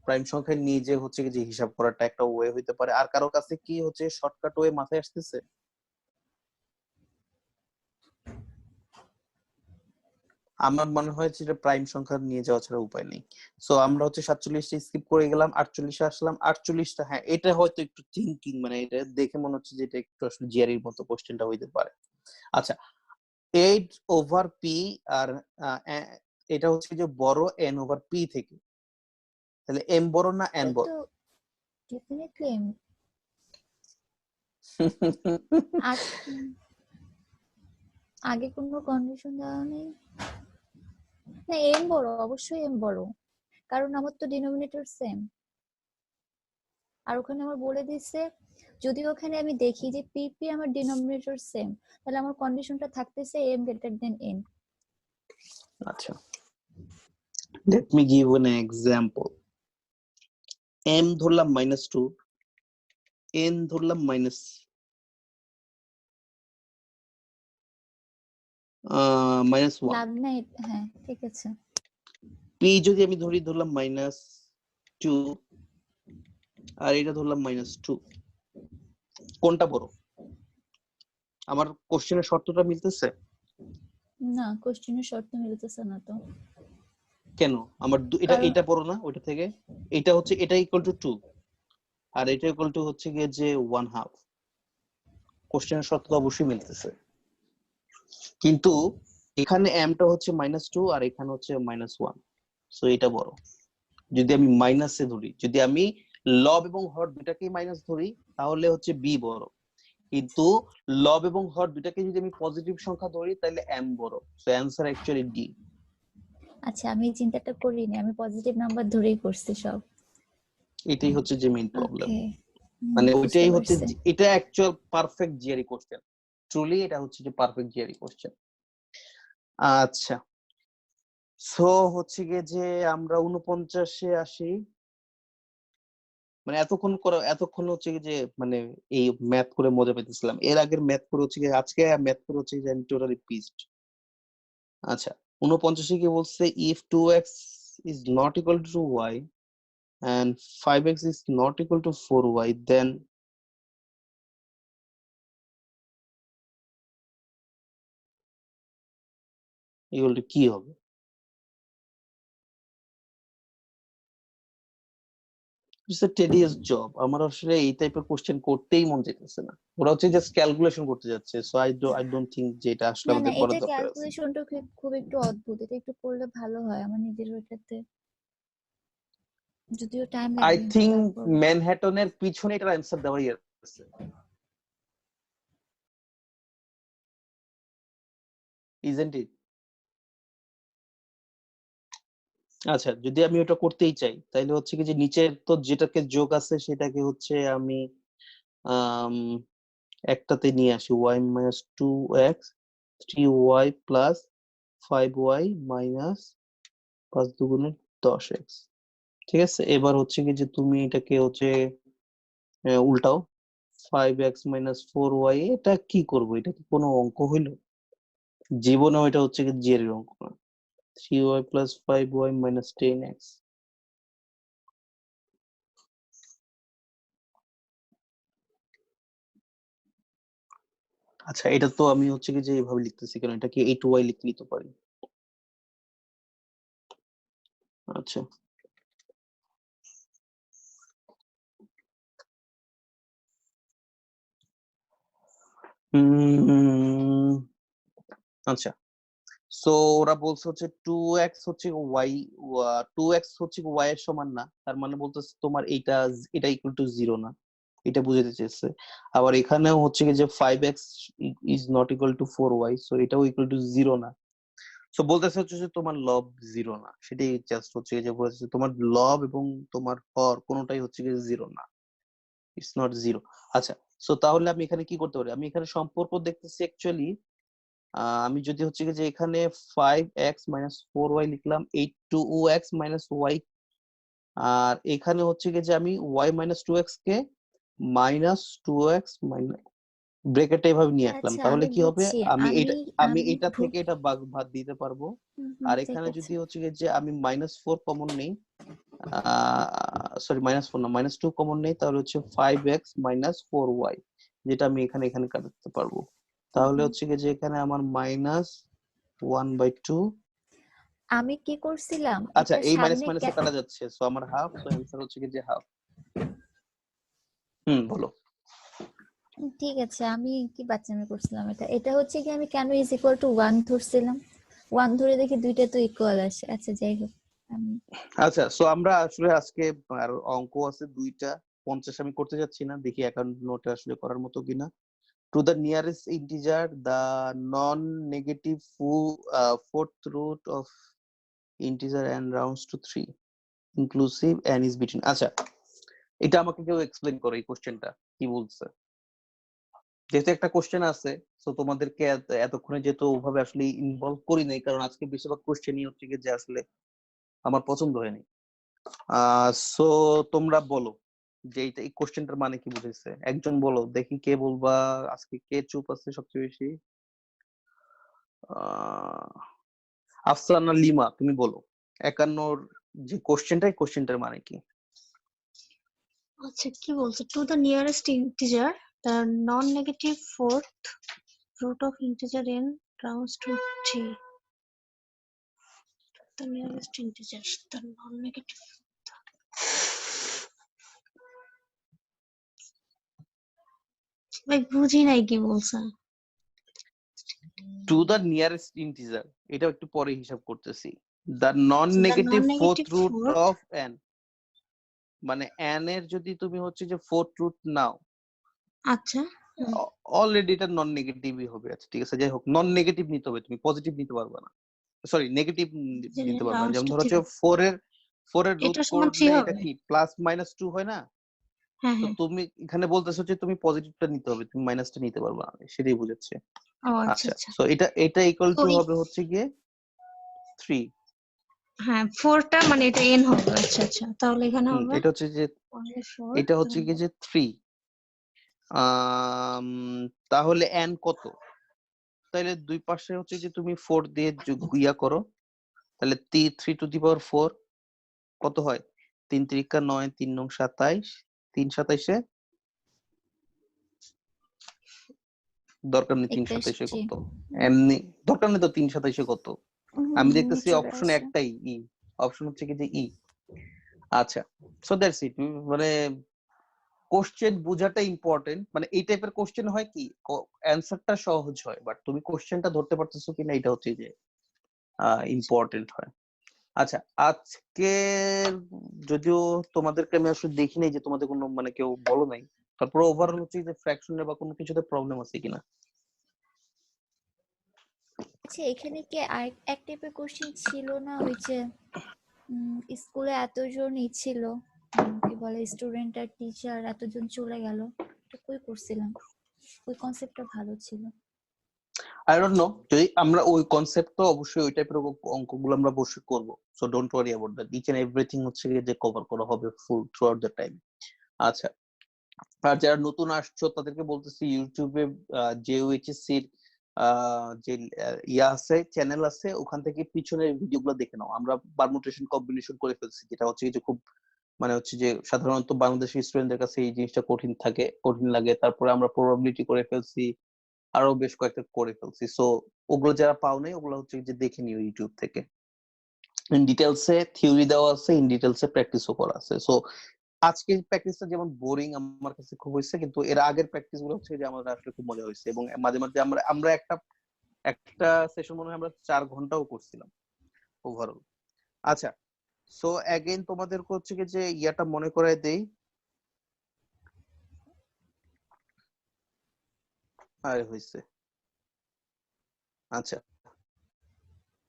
প্রাইম সংখ্যায় নিয়ে যে হচ্ছে কি যে হিসাব করাটা একটা ওয়ে হইতে পারে। আর কারো কাছে কি হচ্ছে শর্টকাট ওয়ে মাথায় আসতেছে? আমার মনে হয় যেটা প্রাইম সংখ্যা নিয়ে যাওয়া ছাড়া উপায় নেই। সো আমরা হচ্ছে 47টা স্কিপ করে গেলাম, 48 আসলাম। 48টা হ্যাঁ এটা হয়তো একটু থিংকিং, মানে এটা দেখে মনে হচ্ছে যে এটা একটু আসলে জিআরইর মতো কোশ্চেনটা হইতে পারে। আচ্ছা, 8/p আর এটা হচ্ছে যে বড় n/p থেকে, তাহলে m বড় না n বড়? তো ডেফিনেটলি আগে কোনো কন্ডিশন দেওয়া নেই। না এম বড়, অবশ্যই এম বড়, কারণ আমার তো ডিনোমিনেটর সেম। আর ওখানে আমার বলে দিচ্ছে যদি ওখানে আমি দেখি যে পিপি আমার ডিনোমিনেটর সেম, তাহলে আমার কন্ডিশনটা থাকতেছে এম গ্রেটার দেন এন। আচ্ছা, let me give an example. m ধরলাম -2, n ধরলাম -1, লাভ নাই, হ্যাঁ ঠিক আছে। p যদি আমি ধরলাম -2 আর এটা ধরলাম -2, কোনটা বড়? আমার কোশ্চেনের শর্তটা মিলতেছে? না কোশ্চেনের শর্ত মিলতেছে না তো। কেন? আমার কারণ এটা বড় না ওইটা থেকে? এটা হচ্ছে এটা ইকুয়াল টু 2 আর এটা ইকুয়াল টু হচ্ছে গিয়ে যে 1/2। কোশ্চেনের শর্ত তো অবশ্যই মিলতেছে, কিন্তু এখানে m টা হচ্ছে -2 আর এখানে হচ্ছে -1, সো এটা বড়। যদি আমি মাইনাসে ধরি, যদি আমি লব এবং হর দুটাকেই মাইনাস ধরি তাহলে হচ্ছে b বড়, কিন্তু লব এবং হর দুটাকে যদি আমি পজিটিভ সংখ্যা ধরি তাহলে m বড়। So answer actually d। আচ্ছা আমি এই চিন্তাটা করিনি, আমি পজিটিভ নাম্বার ধরেই করছি সব। এটাই হচ্ছে যে মেইন প্রবলেম। ওকে, মানে বুঝতে ওইটাই হচ্ছে পারছি। এটা actual perfect GRE question, truly এটা হচ্ছে যে পারফেক্ট জিআরই কোশ্চেন। আচ্ছা, সো হচ্ছে গিয়ে যে আমরা 49-এ আসি। মানে এতক্ষণ হচ্ছে কি যে মানে এই ম্যাথ করে মজা পেতেছিলাম। এর আগের ম্যাথ করে হচ্ছে কি আজকে ম্যাথ করে হচ্ছে যে আমি টোটালি পিসড। আচ্ছা, 49-এ কি বলছে? if 2x is not equal to y and 5x is not equal to 4y then equal to কি হবে? It's a tedious job. আমার আসলে এই টাইপের কোশ্চেন করতেই মন চাইতেছে না। ওরা হচ্ছে জাস্ট ক্যালকুলেশন করতে যাচ্ছে। সো আই ডোন্ট থিংক যে এটা আসলে না না আমাদের করার এটা দরকার আছে। ক্যালকুলেশনটা খুব একটু অদ্ভুত, এটা একটু করলে ভালো হয় আমার নিজের ওইটাতে, যদিও টাইম আই লাগবে থিংক তারপর। ম্যানহাটনের পিছনে এটার অ্যান্সার দেওয়াই আছে, ইজন্ট ইট? আচ্ছা, যদি আমি ওটা করতেই চাই তাহলে হচ্ছে কি যে নিচের তো যেটাকে যোগ আছে সেটাকে হচ্ছে আমি আম, একটাতে নিয়ে আসি y minus 2x 3y plus 5y minus 5 দুগুণে 10x। ঠিক আছে, এবার হচ্ছে কি যে তুমি এটাকে হচ্ছে উল্টাও 5x মাইনাস 4y। এটা কি করবো? এটা কি কোনো অঙ্ক হইলো? জীবনেও এটা হচ্ছে কি জের অঙ্ক না। 3y plus 5y minus 10x। আচ্ছা, এটা তো আমি হচ্ছে কি যে এভাবে লিখতেছি কেন? এটা কি 8y লিখে নিতে পারি? আচ্ছা, উম, আচ্ছা, সো ওরা বলছে হচ্ছে 2x হচ্ছে y, 2x হচ্ছে y এর সমান না, তার মানে বলতেছে তোমার এটা ইকুয়াল টু 0 না, এটা বুঝাতে চেয়েছে। আবার এখানেও হচ্ছে কি যে 5x is not equal to 4y, so এটাও ইকুয়াল টু 0 না। সো বলতেছে হচ্ছে যে তোমার লব 0 না, সেটাই জাস্ট হচ্ছে যে বলেছে তোমার লব এবং তোমার হর কোনোটাই হচ্ছে কি 0 না, ইটস নট 0। আচ্ছা, সো তাহলে আমি এখানে কি করতে পারি? আমি এখানে সম্পর্ক দেখতেছি অ্যাকচুয়ালি আমি যদি হচ্ছে কি যে এখানে 5x মাইনাস 4y লিখলাম 8 2x মাইনাস y, আর এখানে হচ্ছে কি যে আমি y মাইনাস 2x কে মাইনাস 2x মাইনাস ব্র্যাকেটে এভাবে নিয়ে আসলাম, আচ্ছা, তাহলে আমি কি হবে? বুঝছি। আমি আমি এটা আমি আমি এটা ভুল। থেকে এটা ভাগ দিতে পারবো। আর ঠিক এখানে আছে। যদি হচ্ছে কি যে আমি মাইনাস 4 কমন নেই, সরি মাইনাস 4 না মাইনাস 2 কমন নেই, তাহলে হচ্ছে 5x মাইনাস 4y, যেটা আমি এখানে এখানে কাটাতে পারবো। তাহলে হচ্ছে কি যে এখানে আমার মাইনাস 1/2। আমি কি করছিলাম, আচ্ছা, এটা এই মাইনাস সামনে মাইনাসে কাটা যাচ্ছে, সো আমার হাফ, সো অ্যান্সার হচ্ছে কি যে হাফ। বলো। ঠিক আছে, আমি কি বাচ্চামি করছিলাম। এটা হচ্ছে কি আমি কেন ইজ ইকুয়াল টু 1 ধরছিলাম, 1 ধরে দেখি দুইটা তো ইকুয়াল আসে। আচ্ছা, যাই হোক। আমি আচ্ছা, সো আমরা আসলে আজকে আর অঙ্ক আছে দুইটা, 50 আমি করতে যাচ্ছি না, দেখি অ্যাকাউন্ট নোটে আসলে করার মতো কিনা। To the nearest integer the non negative fourth root of integer and rounds to 3 inclusive and is between। আচ্ছা, এটা আমাকে কেউ এক্সপ্লেইন করো, এই কোশ্চেনটা কি বলছে? যেহেতু একটা কোশ্চেন আছে, সো তোমাদেরকে এতক্ষণে যেহেতু ওভাবে আসলে ইনভলভ করি নাই, কারণ আজকে বেশিরভাগ কোশ্চেনই হচ্ছে কি যে আসলে আমার পছন্দ হয়নি। সো তোমরা বলো যে এই কোশ্চেনটার মানে কি বুঝাইছে? একজন বলো দেখি, কে বলবা? আজকে কে চুপ আছে সবচেয়ে বেশি? আফসানা লিমা, তুমি বলো 51 যে কোশ্চেনটার মানে কি? আচ্ছা, কি বলছে? To the nearest integer the non negative fourth root of integer n rounds to 3. The nearest integer, the non-negative. ভাই বুঝি নাই কি বলছেন। টু দ্য নিয়ারেস্ট ইন্টিজার, এটা একটু পরে হিসাব করতেছি। The non The negative fourth non-negative root fourth. Of n, মানে n এর যদি তুমি হচ্ছে যে ফোর্থ রুট নাও, আচ্ছা। অলরেডি এটা নন নেগেটিভই হবে। আচ্ছা ঠিক আছে, যাই হোক, নন নেগেটিভ নিতে হবে, তুমি পজিটিভ নিতে পারবে না, সরি নেগেটিভ নিতে পারবে না। rounds যেমন to ধরো হচ্ছে 3. 4 এর রুট এটা সমান 3 করলে এটা হবে। কি প্লাস মাইনাস 2 হয় না? হ্যাঁ তো হ্যাঁ। তুমি এখানে বলতেছো যে তুমি পজিটিভটা নিতে হবে, তুমি মাইনাসটা নিতে পারবে না, সেটাই বুঝাচ্ছে। ও আচ্ছা আচ্ছা, আচ্ছা। সো এটা ইকুয়াল তো টু হবে হচ্ছে গিয়ে 3। হ্যাঁ 4টা মানে এটা n হবে। আচ্ছা আচ্ছা, তাহলে এখানে হবে এটা হচ্ছে যে 4 এটা হচ্ছে কি যে 3। তাহলে n কত? তাহলে দুই পাশে হচ্ছে যে তুমি 4 দিয়ে ইয়া করো, তাহলে 3 টু দি পাওয়ার 4 কত হয়? 3 3 9, 3 9 27, 3 27 দরকার নেই 3 27 কত, এমনি দরকার নেই তো 3 27 কত। আমি দেখতেছি অপশন একটাই ই, অপশন হচ্ছে কি যে ই। আচ্ছা, সো দ্যাটস ইট। মানে কোশ্চেন বোঝাটা ইম্পর্টেন্ট, মানে এই টাইপের কোশ্চেন হয় কি অ্যানসারটা সহজ হয়, বাট তুমি কোশ্চেনটা ধরতে পারতেছো কিনা এটা হচ্ছে যে ইম্পর্টেন্ট হয়। আচ্ছা, আজকে যদিও তোমাদেরকে আমি আসলে দেখি নাই যে তোমাদের কোনো মানে কেউ বলো নাই, তারপর ওভারঅল হচ্ছে যে ফ্র্যাকশনে বা কোনো কিছুতে প্রবলেম আছে কিনা? আচ্ছা, এখানে কি আর এক টাইপের কোশ্চেন ছিল না, ওই যে স্কুলে এতজনই ছিল, কি বলে স্টুডেন্ট আর টিচার এতজন চলে গেল, তো কই করছিলাম, ওই কনসেপ্টটা ভালো ছিল। আই ডোন্ট নো, যদি আমরা ওই কনসেপ্ট তো অবশ্যই ওই টাইপের অঙ্কগুলো আমরা অবশ্যই করবো, so don't worry about that, each and everything হচ্ছে গিয়ে যে কভার করা হবে full throughout the time. আচ্ছা, আর যারা নতুন আসছো তাদেরকে বলতেছি ইউটিউবে জেইউএইচএসসি যে ইয়া আছে, চ্যানেল আছে, ওখান থেকে পিছনের ভিডিওগুলো দেখে নাও। আমরা পারমুটেশন কম্বিনেশন করে ফেলছি, যেটা হচ্ছে যে খুব মানে হচ্ছে যে সাধারণত বাংলাদেশি স্টুডেন্টদের কাছে এই জিনিসটা কঠিন লাগে। তারপরে আমরা প্রবাবিলিটি করে ফেলছি, আরো বেশ কয়েকটা করে ফেলছি। সো ওগুলো যারা পাও নাই ওগুলো হচ্ছে যে দেখে নিও ইউটিউব থেকে। ইন ডিটেলসে থিওরি দেওয়া আছে, ইন ডিটেলসে প্র্যাকটিসও করা আছে। সো আজকের প্র্যাকটিসটা যেমন বোরিং আমার কাছে খুব হয়েছে, কিন্তু এর আগের প্র্যাকটিস গুলো হচ্ছে যে আমাদের আসলে খুব মজা হয়েছে, এবং মাঝে মাঝে আমরা একটা সেশন মনে হয় আমরা 4 ঘন্টাও করছিলাম ওভারঅল। আচ্ছা, সো অ্যাগেইন তোমাদের হচ্ছে কি যে ইয়াটা মনে করায় দেই। আরে হইছে, আচ্ছা,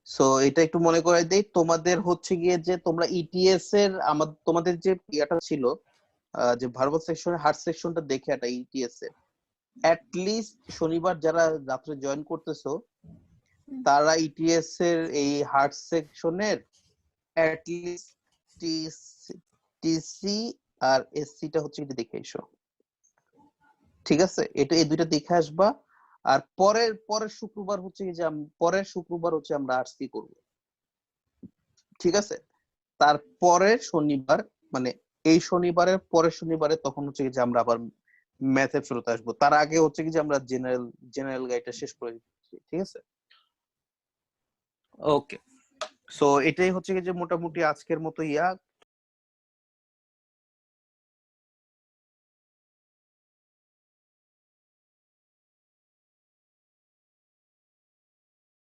সো এটা একটু মনে করায় দেই। তোমাদের হচ্ছে গিয়ে যে তোমরা ইটিএস এর তোমাদের যে ইয়াটা ছিল, যে ভার্বাল সেকশনের হার্ড সেকশনটা দেখে একটা ইটিএস এর অ্যাট লিস্ট শনিবার যারা রাত্রে জয়েন করতেছো তারা ইটিএস এর এই হার্ড সেকশনের অ্যাট লিস্ট টিসি আর এসসিটা হচ্ছে কি দেখে এসো, ঠিক আছে? এটা এই দুইটা দেখে আসবা। আর পরের শুক্রবার হচ্ছে কি যে পরের শুক্রবার হচ্ছে আমরা আরসি করব, ঠিক আছে? তারপরের শনিবার মানে এই শনিবারের পরের শনিবারে তখন হচ্ছে কি যে আমরা আবার ম্যাথে ফেরত আসবো। তার আগে হচ্ছে কি যে আমরা জেনারেল গাইডটা শেষ করে দিচ্ছি, ঠিক আছে? ওকে, সো এটাই হচ্ছে কি যে মোটামুটি আজকের মতো ইয়া।